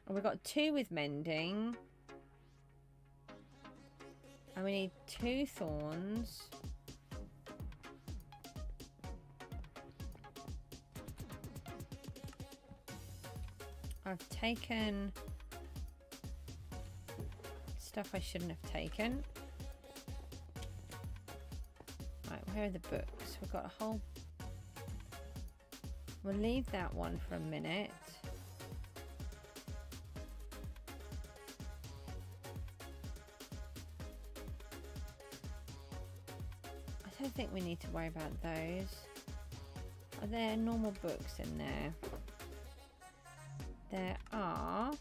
We've got 2 with mending. And we need 2 thorns. I've taken stuff I shouldn't have taken. Right, where are the books? We've got a whole... We'll leave that one for a minute. I don't think we need to worry about those. Are there normal books in there? There are.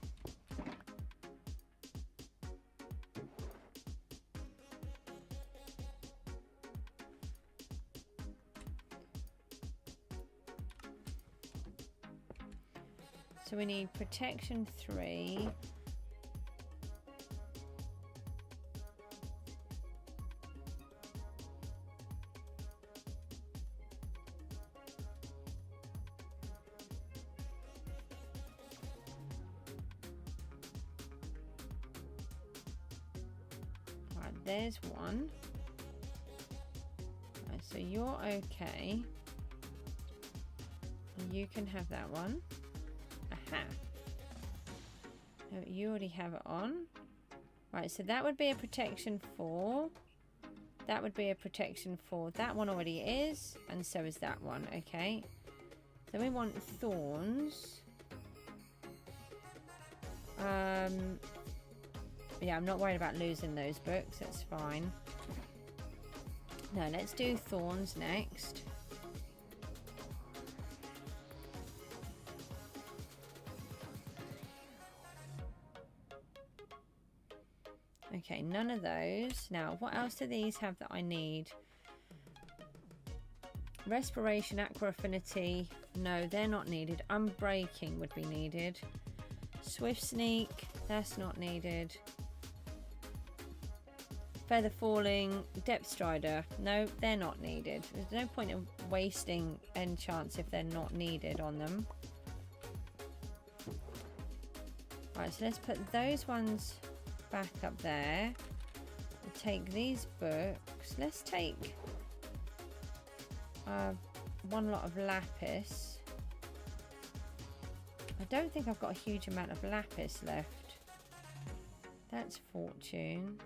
So we need protection 3. There's one. Right, so you're okay. You can have that one. Aha. No, you already have it on. Right, so that would be a protection 4. That would be a protection 4. That one already is, and so is that one. Okay. So we want thorns. Yeah, I'm not worried about losing those books. That's fine. No, let's do thorns next. Okay, none of those. Now, what else do these have that I need? Respiration, aqua affinity. No, they're not needed. Unbreaking would be needed. Swift sneak. That's not needed. Feather falling. Depth strider. No, they're not needed. There's no point in wasting enchants if they're not needed on them. Right, so let's put those ones back up there. We'll take these books. Let's take one lot of lapis. I don't think I've got a huge amount of lapis left. That's fortune.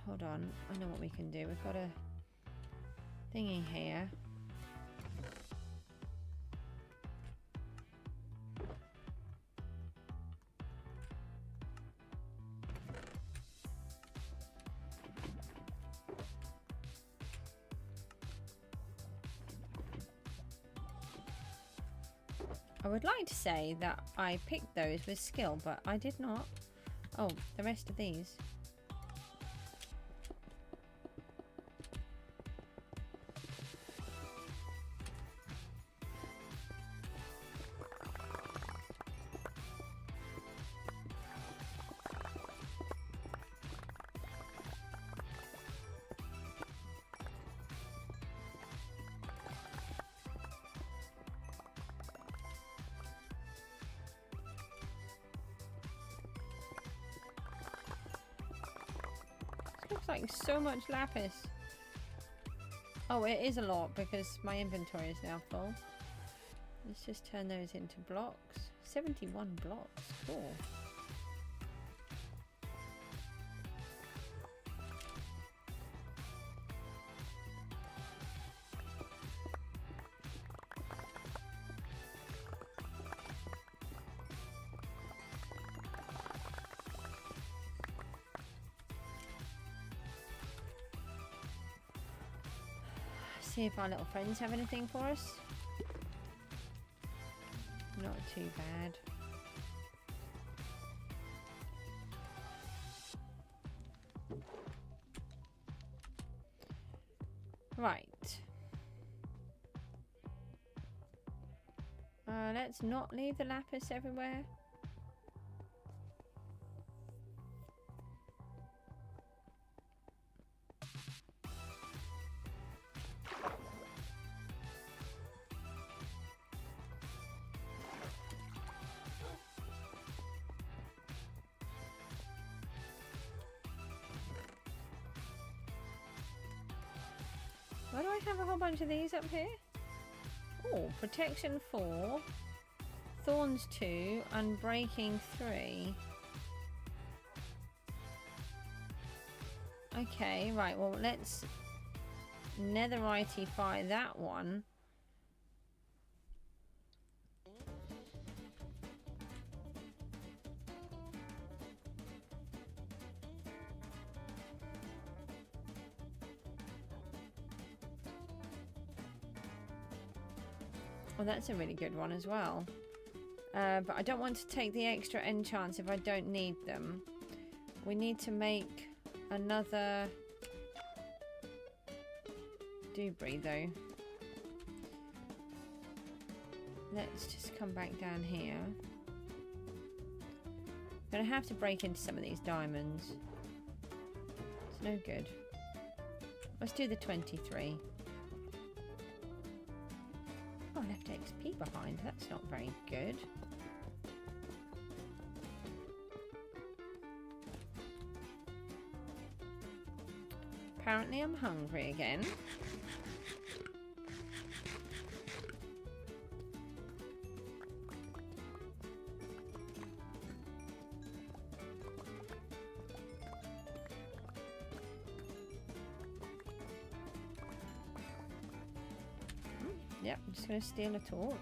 Hold on, I know what we can do. We've got a thingy here. I would like to say that I picked those with skill, but I did not. Oh, the rest of these. Looks like so much lapis. Oh, it is a lot because my inventory is now full. Let's just turn those into blocks. 71 blocks. Cool. See if our little friends have anything for us. Not too bad. Right. Let's not leave the lapis everywhere. Why do I have a whole bunch of these up here? Oh, protection 4, thorns 2, unbreaking 3. Okay, right, well let's netherite-ify that one. Well, that's a really good one as well. But I don't want to take the extra enchants if I don't need them. We need to make another debris though. Let's just come back down here. I'm gonna have to break into some of these diamonds. It's no good. Let's do the 23. Oh, I left XP behind. That's not very good. apparently I'm hungry again. Yep, I'm just going to steal a torch.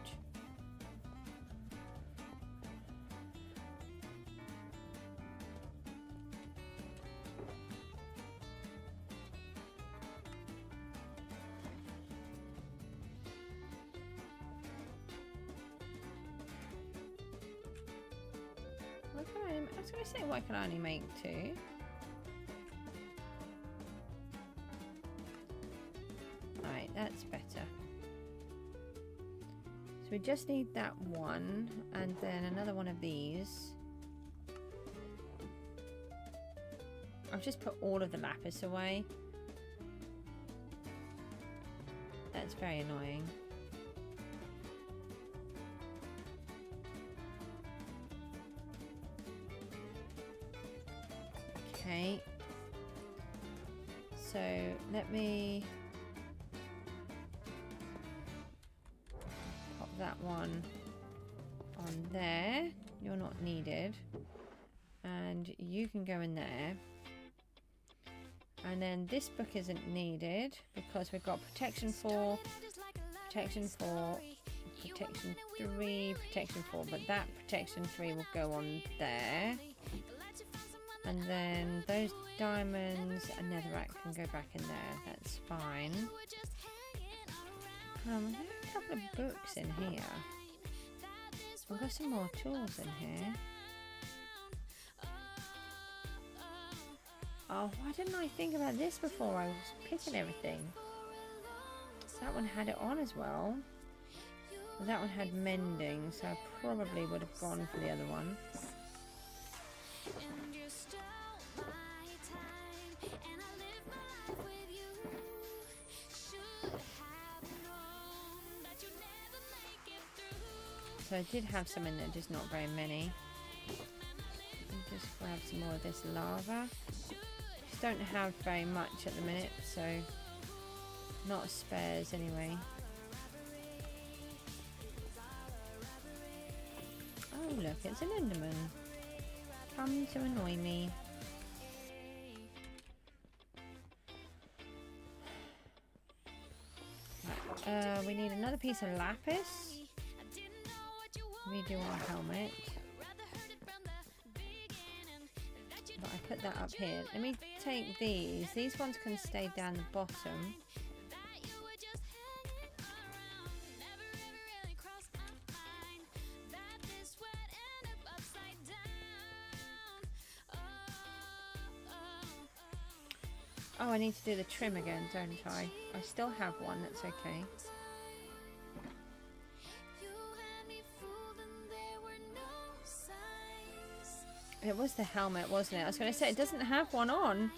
I was going to say, why can I only make 2? Right, that's better. So we just need that one, and then another one of these. I've just put all of the lapis away. That's very annoying. Okay, so let me pop that one on there. You're not needed, and you can go in there. And then this book isn't needed because we've got protection 4, protection 4, protection 3, protection 4, but that protection 3 will go on there. And then those diamonds and netherrack can go back in there. That's fine. There are a couple of books in here. We've got some more tools in here. Oh, why didn't I think about this before I was picking everything? That one had it on as well. That one had mending, so I probably would have gone for the other one. So I did have some in there, just not very many. Just grab some more of this lava. Just don't have very much at the minute, so not spares anyway. Oh look, it's an Enderman. Come to annoy me. Right, we need another piece of lapis. Redo our helmet. But I put that up here. Let me take these. These ones can stay down the bottom. Oh, I need to do the trim again, don't I? I still have one, that's okay. It was the helmet, wasn't it? I was going to say, it doesn't have one on.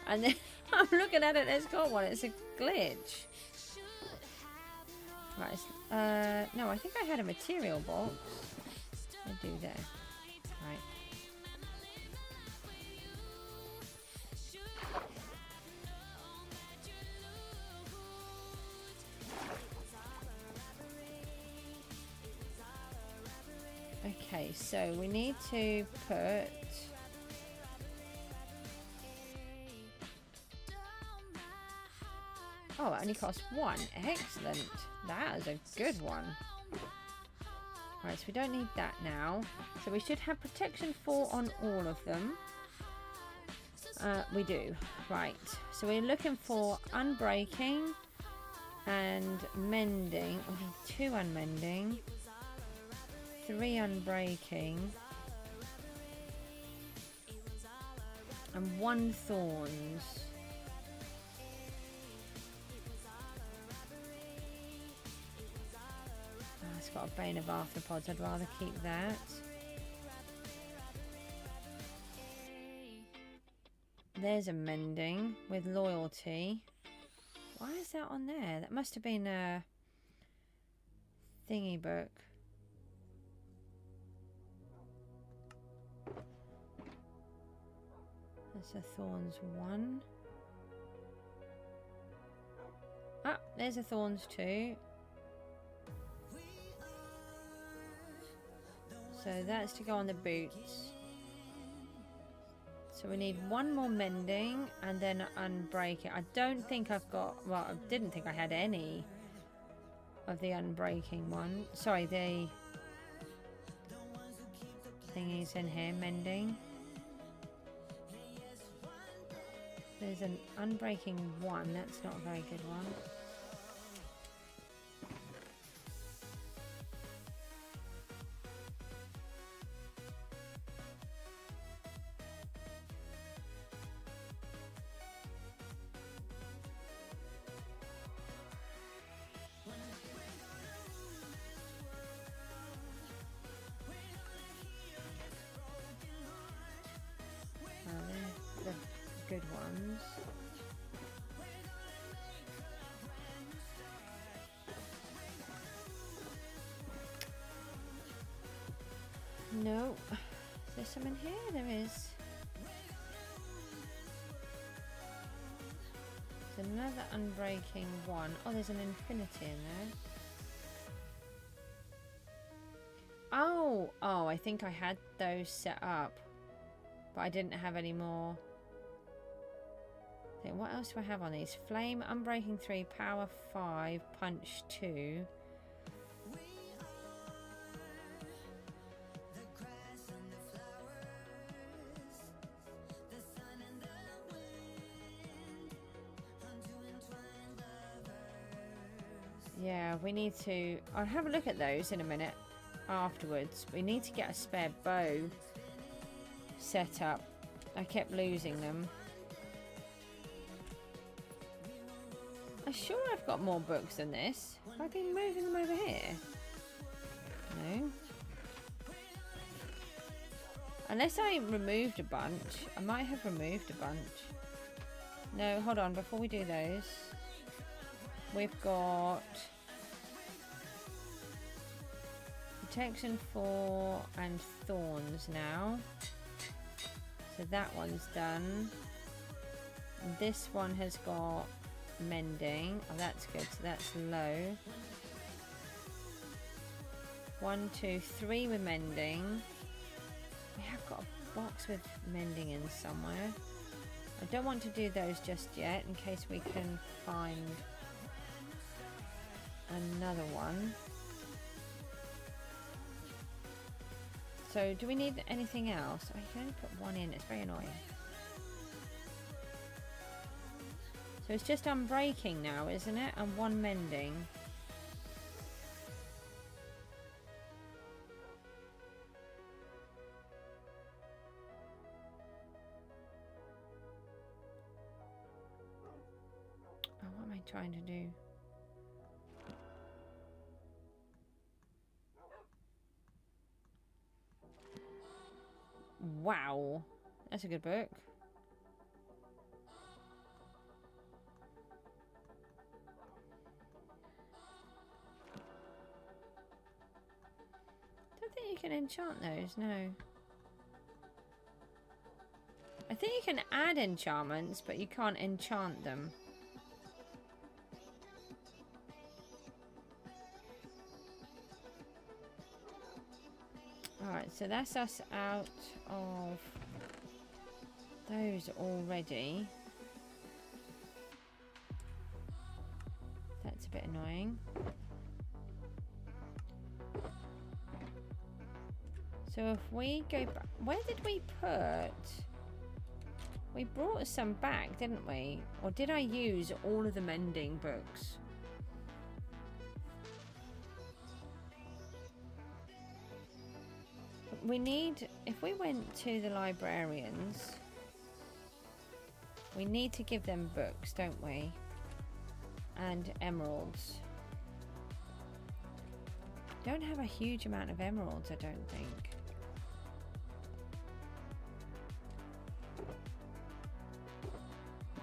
And then I'm looking at it, it's got one. It's a glitch. Right, no, I think I had a material box. I do there. Right. Okay, so we need to put oh, it only costs 1. Excellent. That is a good one. Right, so we don't need that now. So we should have protection 4 on all of them. We do. Right. So we're looking for unbreaking and mending. We need 2 unmending. 3 unbreaking and 1 thorns. Oh, it's got a bane of arthropods. I'd rather keep that. There's a mending with loyalty. Why is that on there? That must have been a thingy book. That's a thorns 1. there's a thorns too. So that's to go on the boots. So we need one more mending and then unbreak it. I don't think I've got, well, I didn't think I had any of the unbreaking one. Sorry, the thingies in here, mending. There's an unbreaking one, that's not a very good one. They're the good ones. No. Is there some in here? There is. There's another unbreaking one. Oh, there's an infinity in there. Oh, I think I had those set up, but I didn't have any more. Okay, what else do I have on these? Flame, Unbreaking 3, Power 5, Punch 2. Yeah, we need to... I'll have a look at those in a minute afterwards. We need to get a spare bow set up. I kept losing them. I'm sure I've got more books than this. Have I been moving them over here? No. Unless I removed a bunch. I might have removed a bunch. No, hold on. Before we do those, we've got Protection 4 and Thorns now. So that one's done. And this one has got Mending. Oh, that's good. So that's low. 1, 2, 3 with Mending. We have got a box with Mending in somewhere. I don't want to do those just yet in case we can find another one. So do we need anything else? I can only put one in. It's very annoying. So it's just unbreaking now, isn't it? And one mending. Oh, what am I trying to do? Wow, that's a good book. Don't think you can enchant those, no. I think you can add enchantments, but you can't enchant them. Alright, so that's us out of those already. That's a bit annoying. So if we go back, where did we put? We brought some back, didn't we? Or did I use all of the mending books? We need, if we went to the librarians, we need to give them books, don't we? And emeralds. Don't have a huge amount of emeralds, I don't think.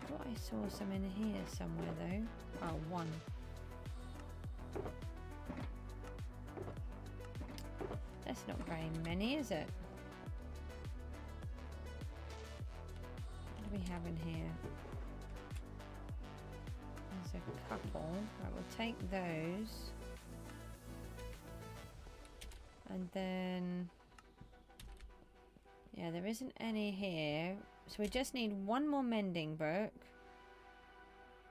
I thought I saw some in here somewhere though. Oh, one. That's not very many, is it? What do we have in here? There's a couple. Right, we'll take those. And then... yeah, there isn't any here. So we just need one more mending book.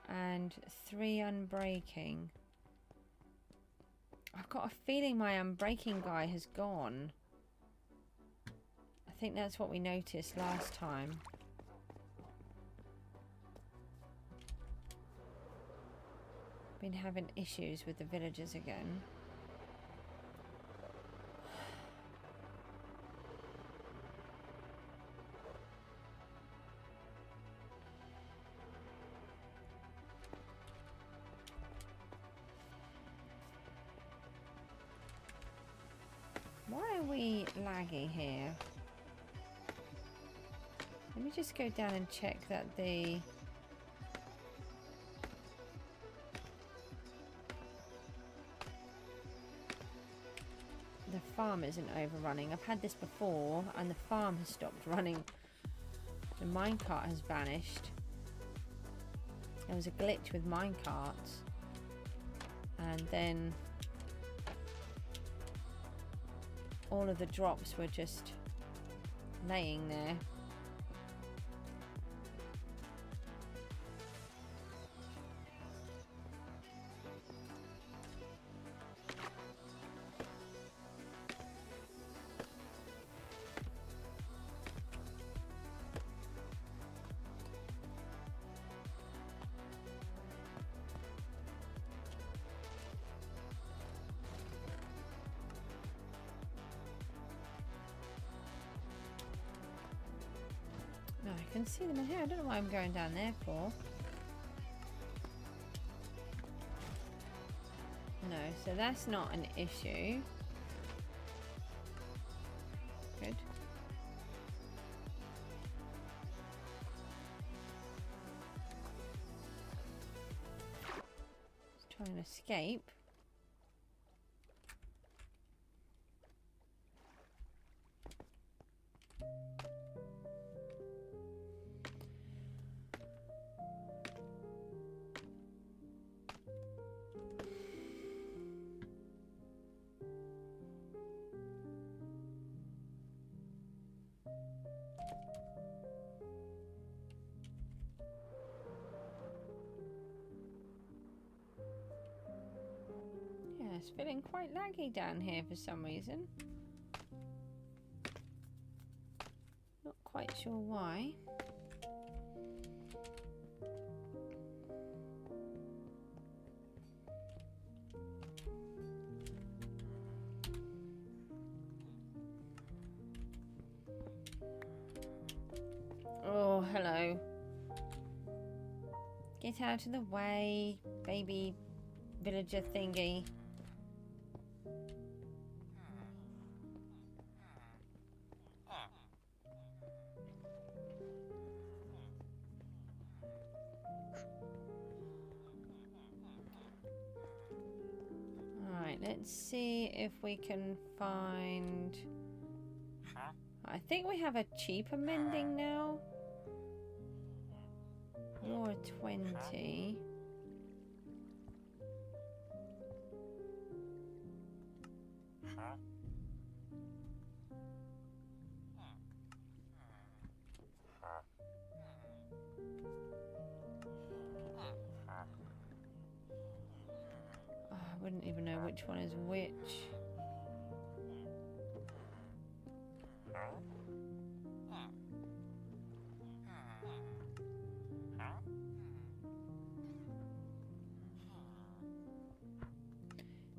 And 3 unbreaking. I've got a feeling my unbreaking guy has gone. I think that's what we noticed last time. Been having issues with the villagers again. Why are we laggy here? Let me just go down and check that the farm isn't overrunning. I've had this before and the farm has stopped running. The minecart has vanished. There was a glitch with minecarts. And then all of the drops were just laying there. No, I can see them in here. I don't know why I'm going down there for. No, so that's not an issue. Good. Let's try and escape. It's feeling quite laggy down here for some reason. Not quite sure why. Oh, hello. Get out of the way, baby villager thingy. Let's see if we can find... I think we have a cheaper mending now. You're a 20. I wouldn't even know which one is which.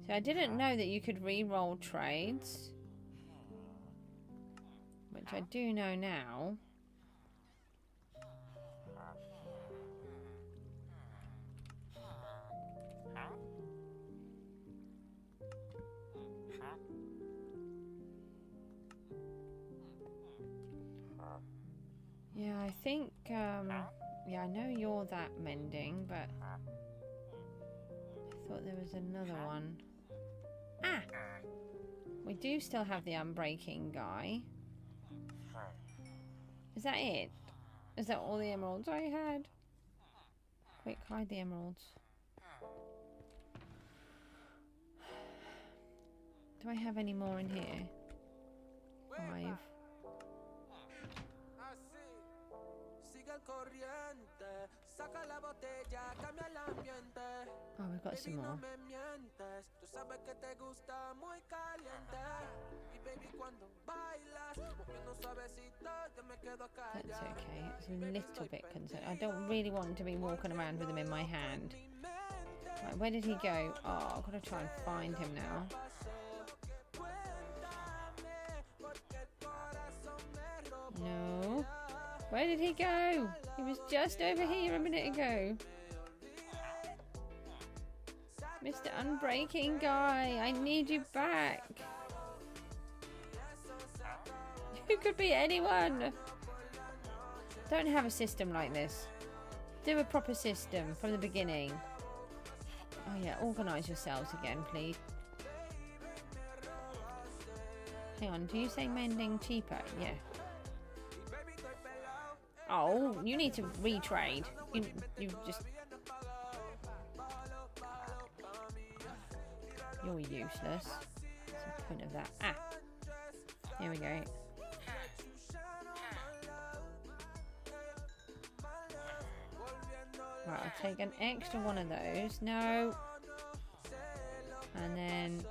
So I didn't know that you could re-roll trades, which I do know now. Yeah, I think, yeah, I know you're that mending, but I thought there was another one. Ah! We do still have the unbreaking guy. Is that it? Is that all the emeralds I had? Quick, hide the emeralds. Do I have any more in here? 5. Oh, we've got some more. That's okay. It's a little bit concerned. I don't really want to be walking around with him in my hand. Right, where did he go? Oh, I've got to try and find him now. No. Where did he go? He was just over here a minute ago. Mr. Unbreaking Guy, I need you back. You could be anyone. Don't have a system like this. Do a proper system from the beginning. Oh yeah, organise yourselves again, please. Hang on, do you say mending cheaper? Yeah. Oh, you need to retrade. You just... You're useless. What's the point of that? Ah! Here we go. Right, I'll take an extra one of those. No. And then...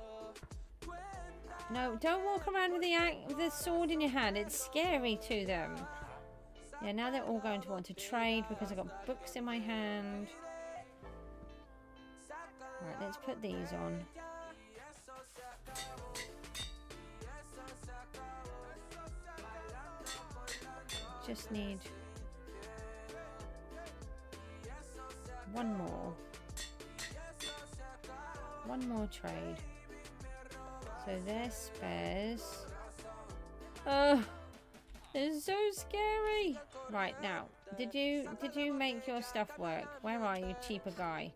No, don't walk around with the sword in your hand. It's scary to them. Yeah, now they're all going to want to trade because I've got books in my hand. Right, let's put these on. Just need one more. One more trade. So there's spares. It's so scary. Right, now, did you make your stuff work? Where are you, cheaper guy?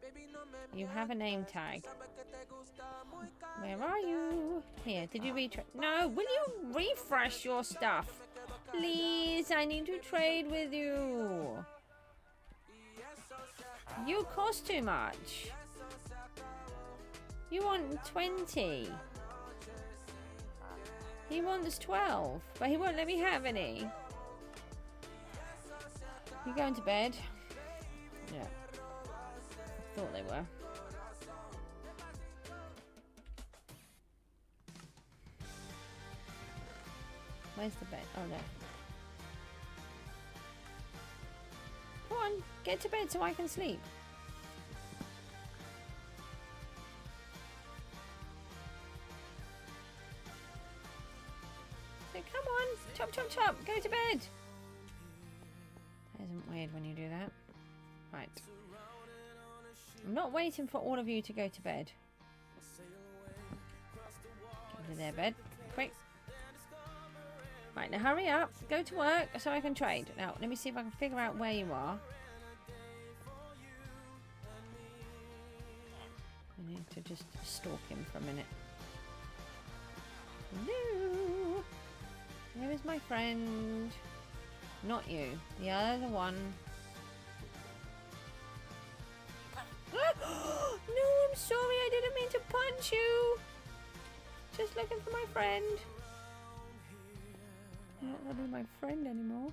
You have a name tag. Where are you? Here, did you No, will you refresh your stuff? Please, I need to trade with you. You cost too much. You want 20. He wants 12, but he won't let me have any. You going to bed? Yeah. Thought they were. Where's the bed? Oh, no. Come on, get to bed so I can sleep. So come on, chop, chop, chop, go to bed. That isn't weird when you do that. Right. I'm not waiting for all of you to go to bed. Get to their bed, quick. Right, now hurry up, go to work so I can trade. Now, let me see if I can figure out where you are. I need to just stalk him for a minute. Hello! Where is my friend? Not you, the other one. No, I'm sorry, I didn't mean to punch you. Just looking for my friend. You're not gonna be my friend anymore.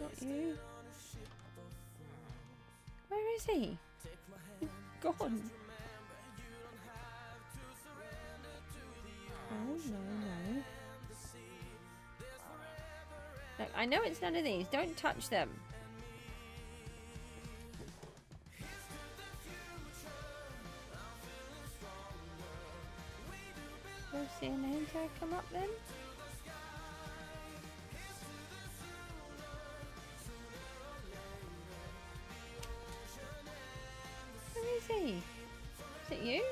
Not you. Where is he? He's gone. Oh, no. Look, I know it's none of these. Don't touch them. We'll see a name tag come up then. He? Is it you?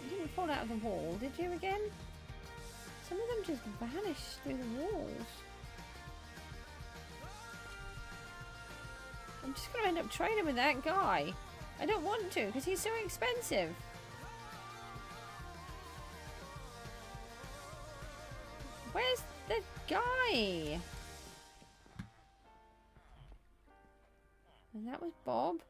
You didn't fall out of the wall, did you again? Some of them just vanished through the walls. I'm just going to end up trading with that guy. I don't want to because he's so expensive. Where's the guy? And that was Bob.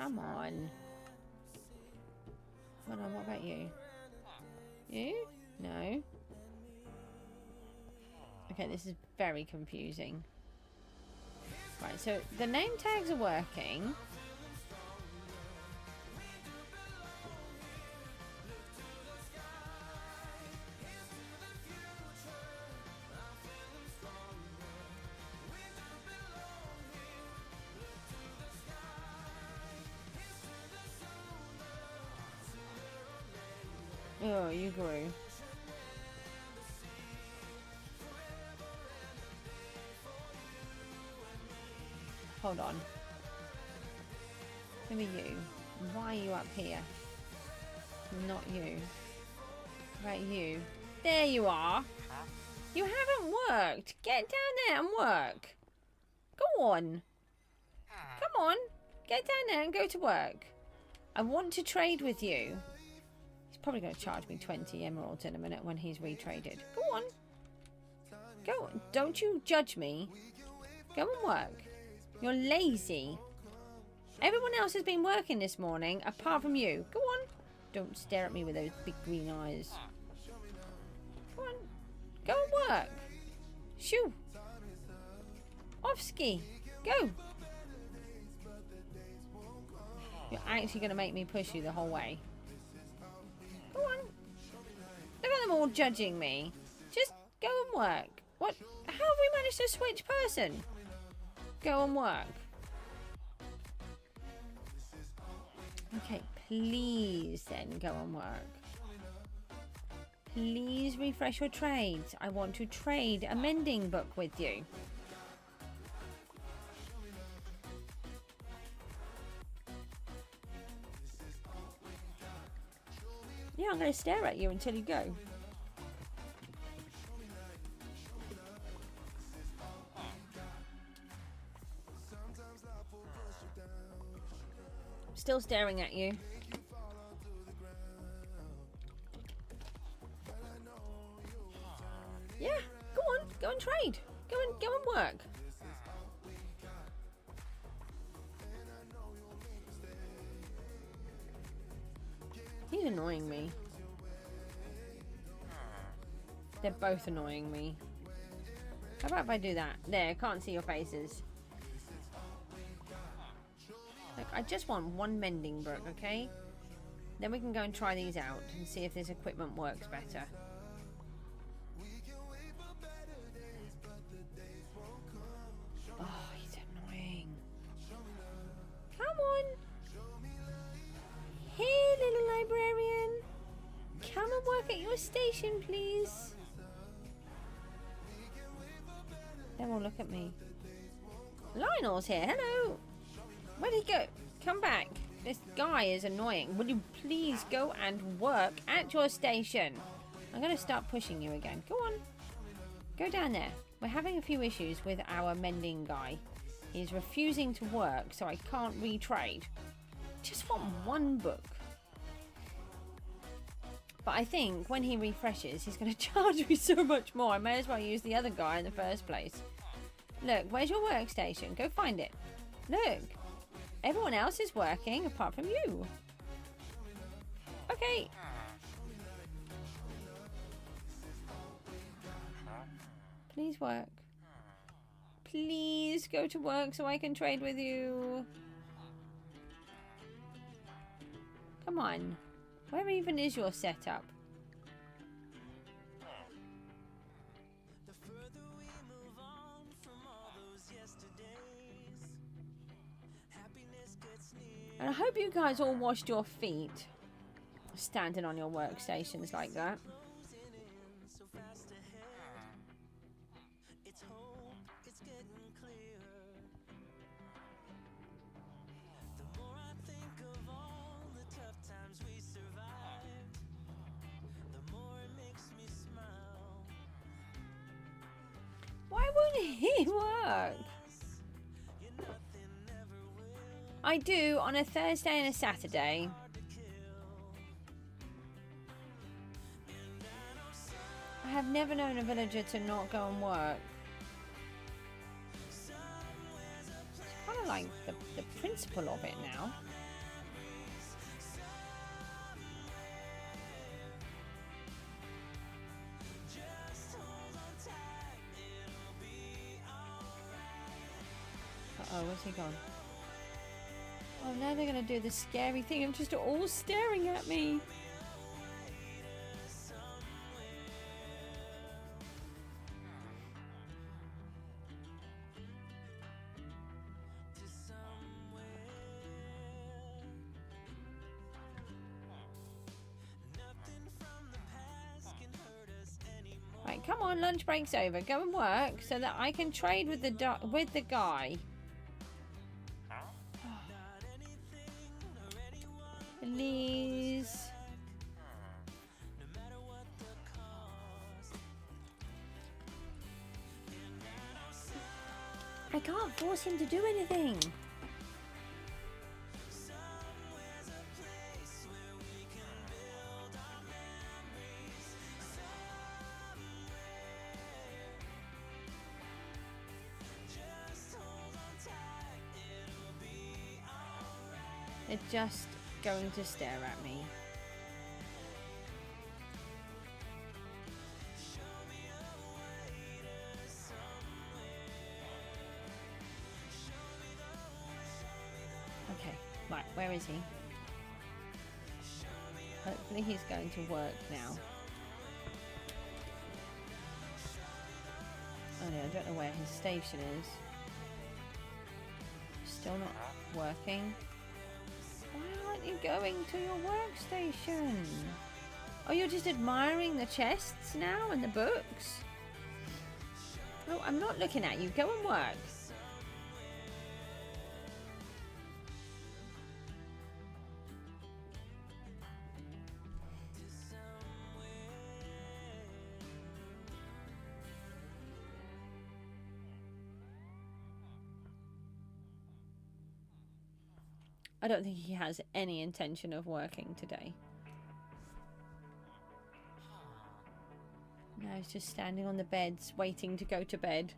Come on. Hold on, what about you? You? No. Okay, this is very confusing. Right, so the name tags are working. Oh, you grew. Hold on. Who are you? Why are you up here? Not you. Right, you. There you are. You haven't worked. Get down there and work. Go on. Come on. Get down there and go to work. I want to trade with you. He's probably going to charge me 20 emeralds in a minute when he's retraded. Go on. Go on. Don't you judge me. Go and work. You're lazy. Everyone else has been working this morning apart from you. Go on. Don't stare at me with those big green eyes. Go on. Go and work. Shoo. Off ski. Go. You're actually going to make me push you the whole way. Go on. Look at them all judging me. Just go and work. What? How have we managed to switch person? Go and work. Okay, please then go and work. Please refresh your trades. I want to trade a mending book with you. Yeah, I'm going to stare at you until you go. Still staring at you. Yeah, go on, go and trade. Go and work. He's annoying me. They're both annoying me. How about if I do that? There, I can't see your faces. Look, I just want one mending book, okay? Then we can go and try these out and see if this equipment works better. Oh, he's annoying. Come on. Here, little librarian. Come and work at your station, please. They won't look at me. Lionel's here. Hello. Where'd he go? Come back. This guy is annoying. Will you please go and work at your station? I'm going to start pushing you again. Go on. Go down there. We're having a few issues with our mending guy. He's refusing to work, so I can't retrade. Just want one book. But I think when he refreshes, he's going to charge me so much more. I may as well use the other guy in the first place. Look, where's your workstation? Go find it. Look. Everyone else is working apart from you. Okay. Please work. Please go to work so I can trade with you. Come on. Where even is your setup? And I hope you guys all washed your feet standing on your workstations like that. Why won't he work? I do on a Thursday and a Saturday. I have never known a villager to not go and work. It's kind of like the principle of it now. where's he gone? Oh, now they're going to do the scary thing of just all staring at me. Right, come on, lunch break's over. Go and work so that I can trade with the guy. Please. I can't force him to do anything. They're just going to stare at me. Okay, right, where is he? Hopefully he's going to work now. Oh no, I don't know where his station is. Still not working. Why aren't you going to your workstation? Oh, you're just admiring the chests now and the books? Oh, I'm not looking at you. Go and work. I don't think he has any intention of working today. No, he's just standing on the beds, waiting to go to bed.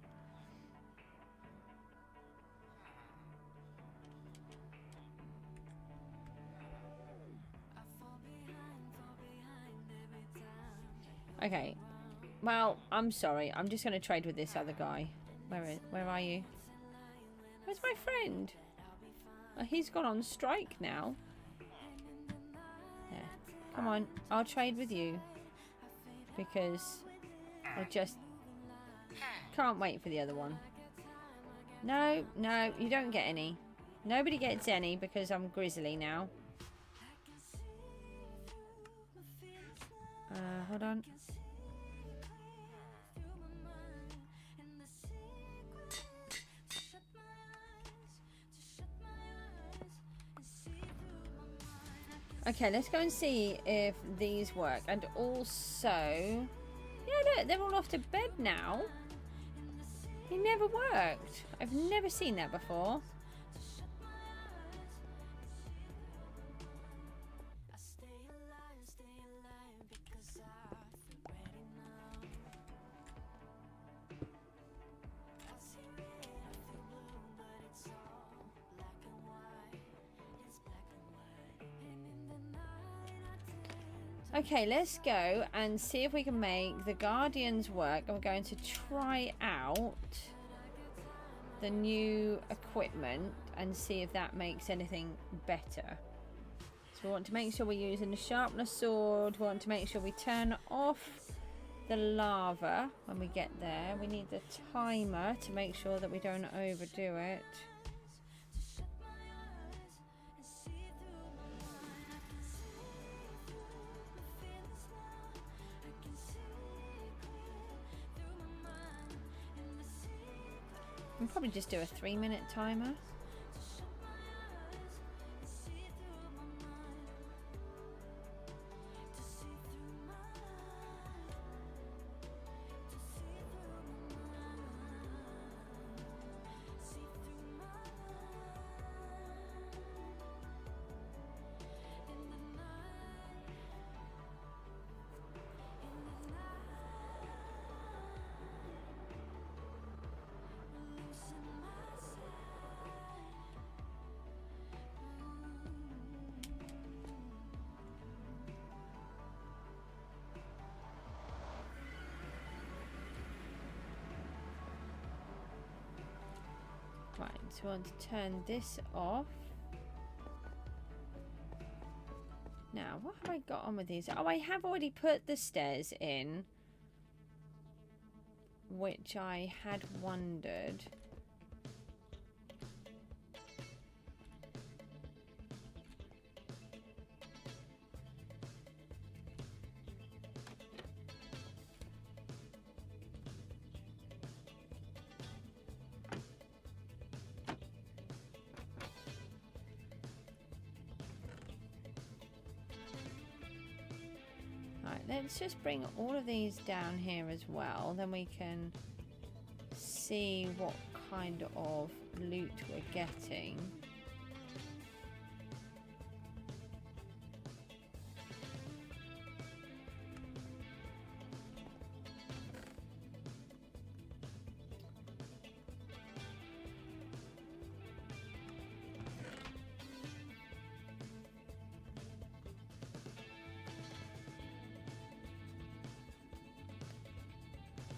Okay. Well, I'm sorry. I'm just going to trade with this other guy. Where are you? Where's my friend? He's gone on strike now. Yeah. Come on, I'll trade with you. Because I just can't wait for the other one. No, no, you don't get any. Nobody gets any because I'm grizzly now. Hold on. Okay, let's go and see if these work. And also... Yeah, look, they're all off to bed now. It never worked. I've never seen that before. Okay, let's go and see if we can make the Guardians work. I'm going to try out the new equipment and see if that makes anything better. So we want to make sure we're using the sharpener sword. We want to make sure we turn off the lava when we get there. We need the timer to make sure that we don't overdo it. We'll probably just do a 3-minute timer. so we want to turn this off. Now, what have I got on with these? Oh, I have already put the stairs in, which I had wondered. Let's just bring all of these down here as well. Then we can see what kind of loot we're getting.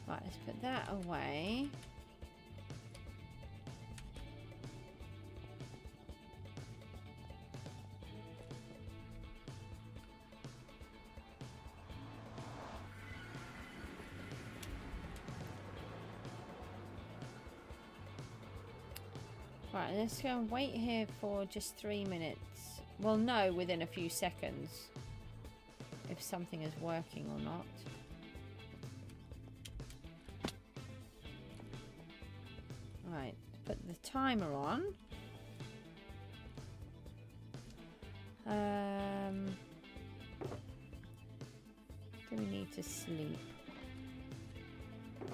Right, let's put that away. Right, let's go and wait here for just 3 minutes. We'll know within a few seconds if something is working or not. Right, put the timer on. Do we need to sleep? I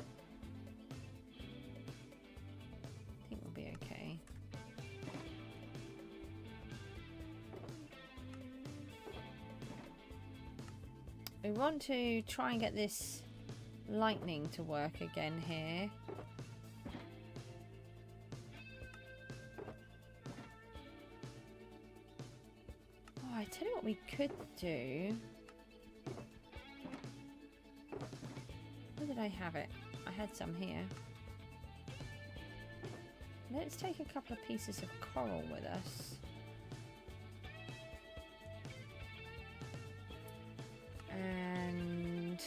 think we'll be okay. We want to try and get this lightning to work again here. I tell you what we could do. Where did I have it? I had some here. Let's take a couple of pieces of coral with us. And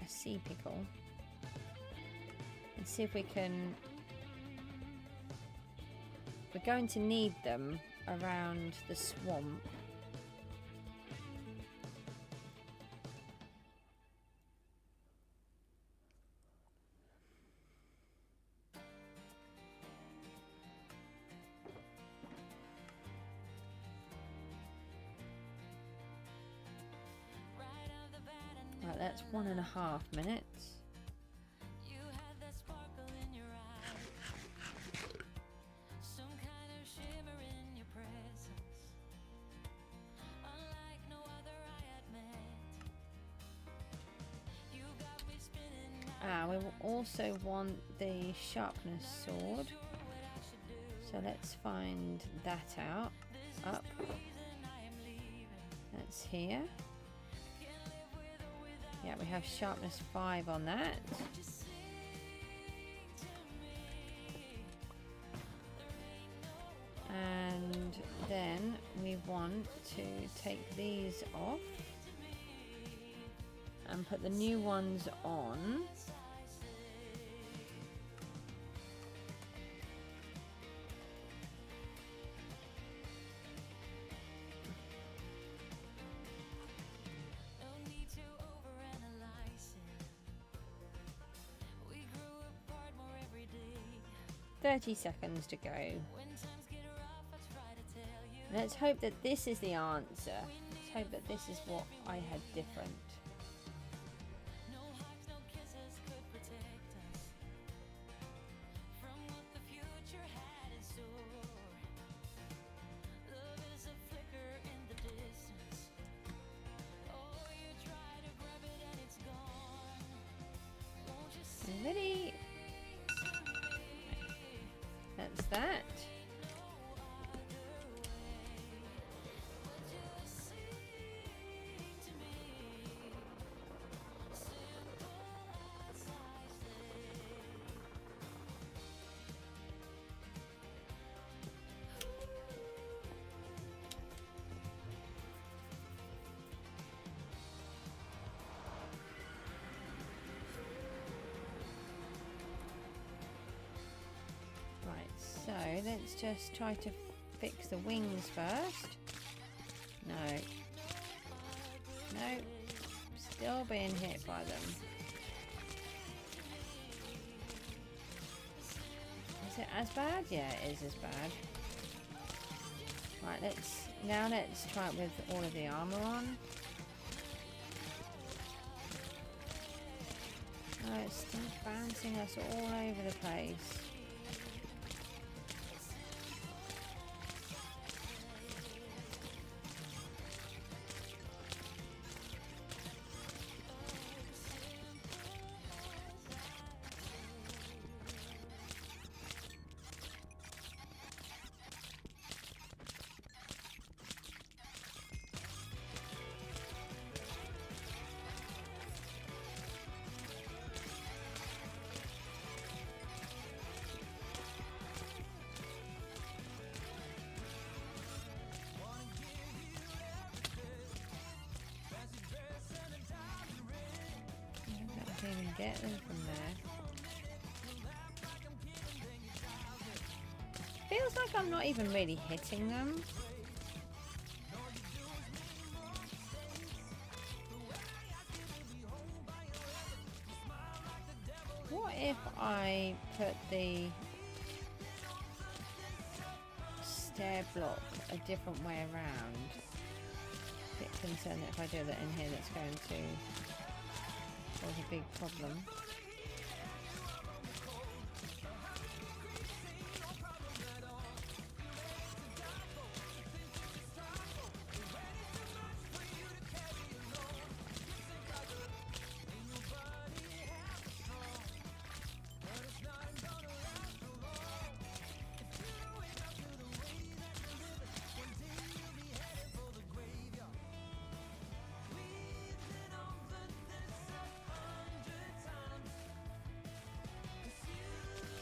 a sea pickle. And see if we can... We're going to need them around the swamp. Right, that's 1.5 minutes. We will also want the sharpness sword, so let's find that out. Up, that's here. Yeah, we have sharpness 5 on that. And then we want to take these off and put the new ones on. .30 seconds to go. Let's hope that this is the answer. Let's hope that this is what I had different. Ready? That's that. So let's just try to fix the wings first. No. No. Still being hit by them. Is it as bad? Yeah, it is as bad. Right, let's try it with all of the armor on. Oh, it's still bouncing us all over the place. Even get them from there. Feels like I'm not even really hitting them. What if I put the stair block a different way around? A bit concerned that if I do that in here, that's going to cause a big problem.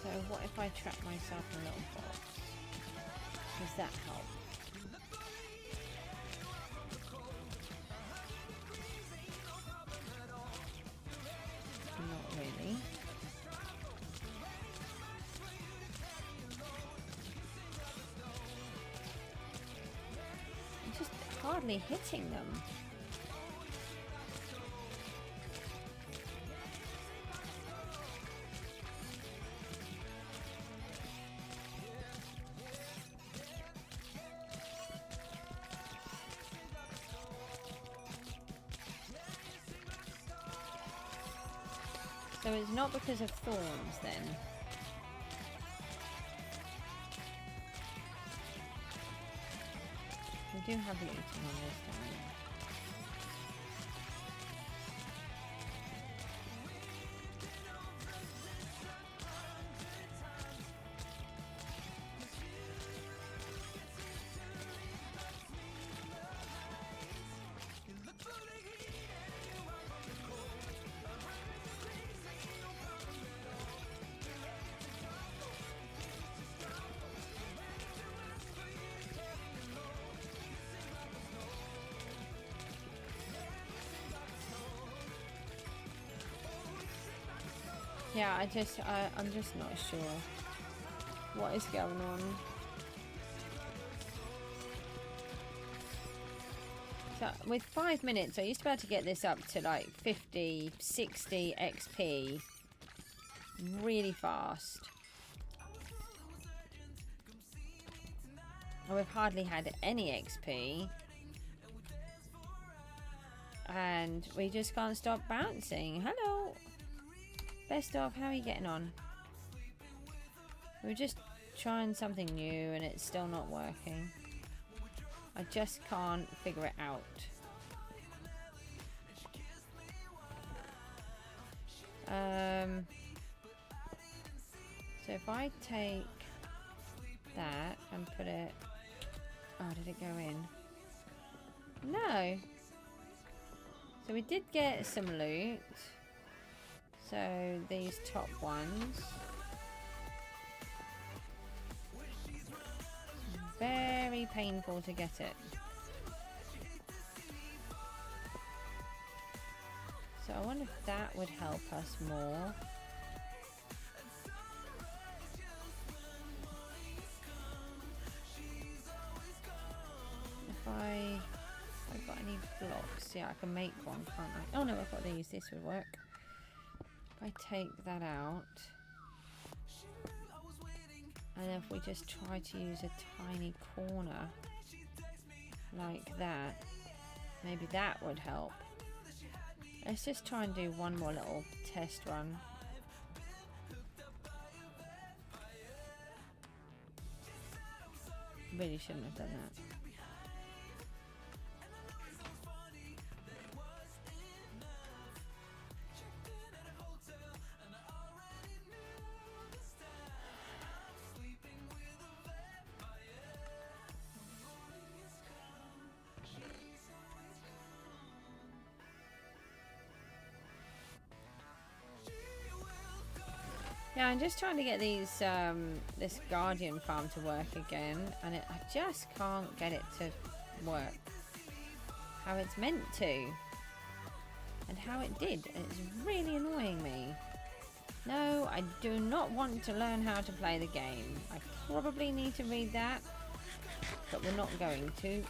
So what if I trap myself in a little box? Does that help? Not really. I'm just hardly hitting them. So it's not because of thorns then. We do have looting on this time. Yeah, I'm just not sure what is going on. So with 5 minutes, I used to be able to get this up to like 50, 60 XP really fast. And we've hardly had any XP. And we just can't stop bouncing. Hello! Best of, how are you getting on? We're just trying something new and it's still not working. I just can't figure it out. So if I take that and put it... Oh, did it go in? No. So we did get some loot. So these top ones. Very painful to get it. So I wonder if that would help us more. got any blocks? Yeah, I can make one, can't I? Oh no, I've got these. This would work. If I take that out, and if we just try to use a tiny corner like that, maybe that would help. Let's just try and do one more little test run. Really shouldn't have done that. Yeah, I'm just trying to get these this guardian farm to work again, and I just can't get it to work how it's meant to, and how it did. It's really annoying me. No, I do not want to learn how to play the game. I probably need to read that, but we're not going to.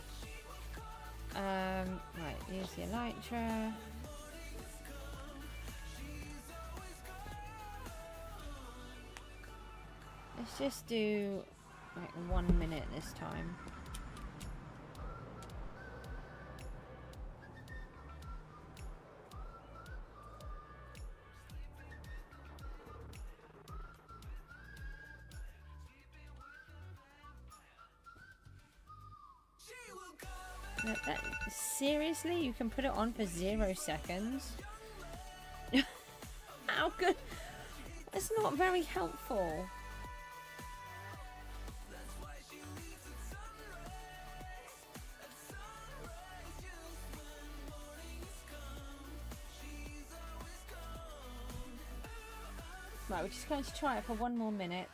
Right, use the elytra. Let's just do like 1 minute this time. Seriously? You can put it on for 0 seconds? How good? It's not very helpful. Right, we're just going to try it for 1 more minute.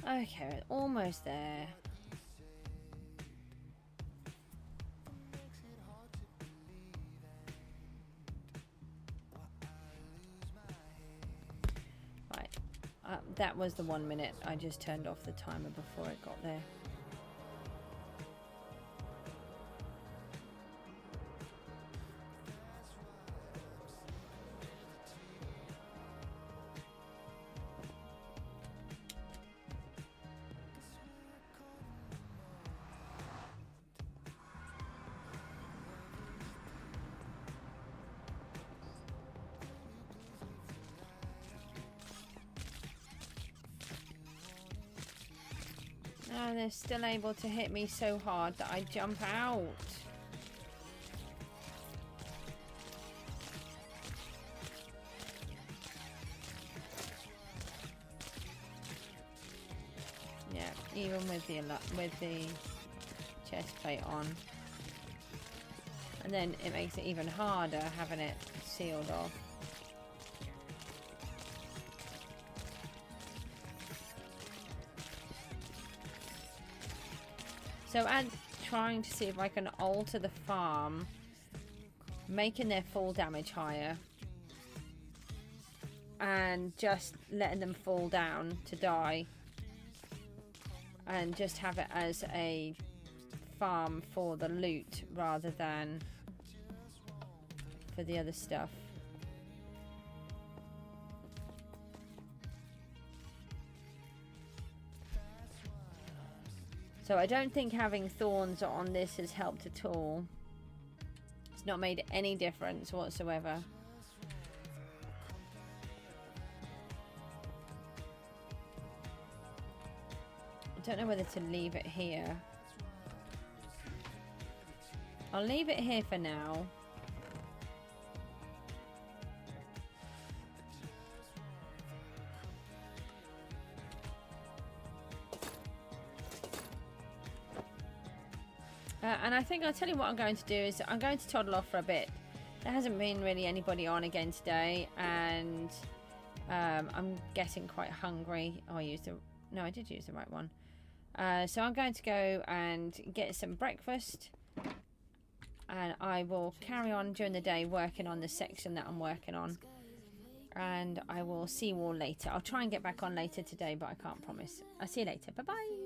Okay, we're almost there. Right, that was the 1 minute. I just turned off the timer before it got there. Oh, they're still able to hit me so hard that I jump out. Yeah, even with the chest plate on. And then it makes it even harder having it sealed off. So I'm trying to see if I can alter the farm, making their fall damage higher, and just letting them fall down to die, and just have it as a farm for the loot rather than for the other stuff. So I don't think having thorns on this has helped at all. It's not made any difference whatsoever. I don't know whether to leave it here. I'll leave it here for now. And I think I'll tell you what I'm going to do is I'm going to toddle off for a bit there hasn't been really anybody on again today, and I'm getting quite hungry. Oh, I used the... No, I did use the right one. So I'm going to go and get some breakfast, and I will carry on during the day working on the section that I'm working on, and I will see you all later. I'll try and get back on later today, but I can't promise. I'll see you later. Bye bye.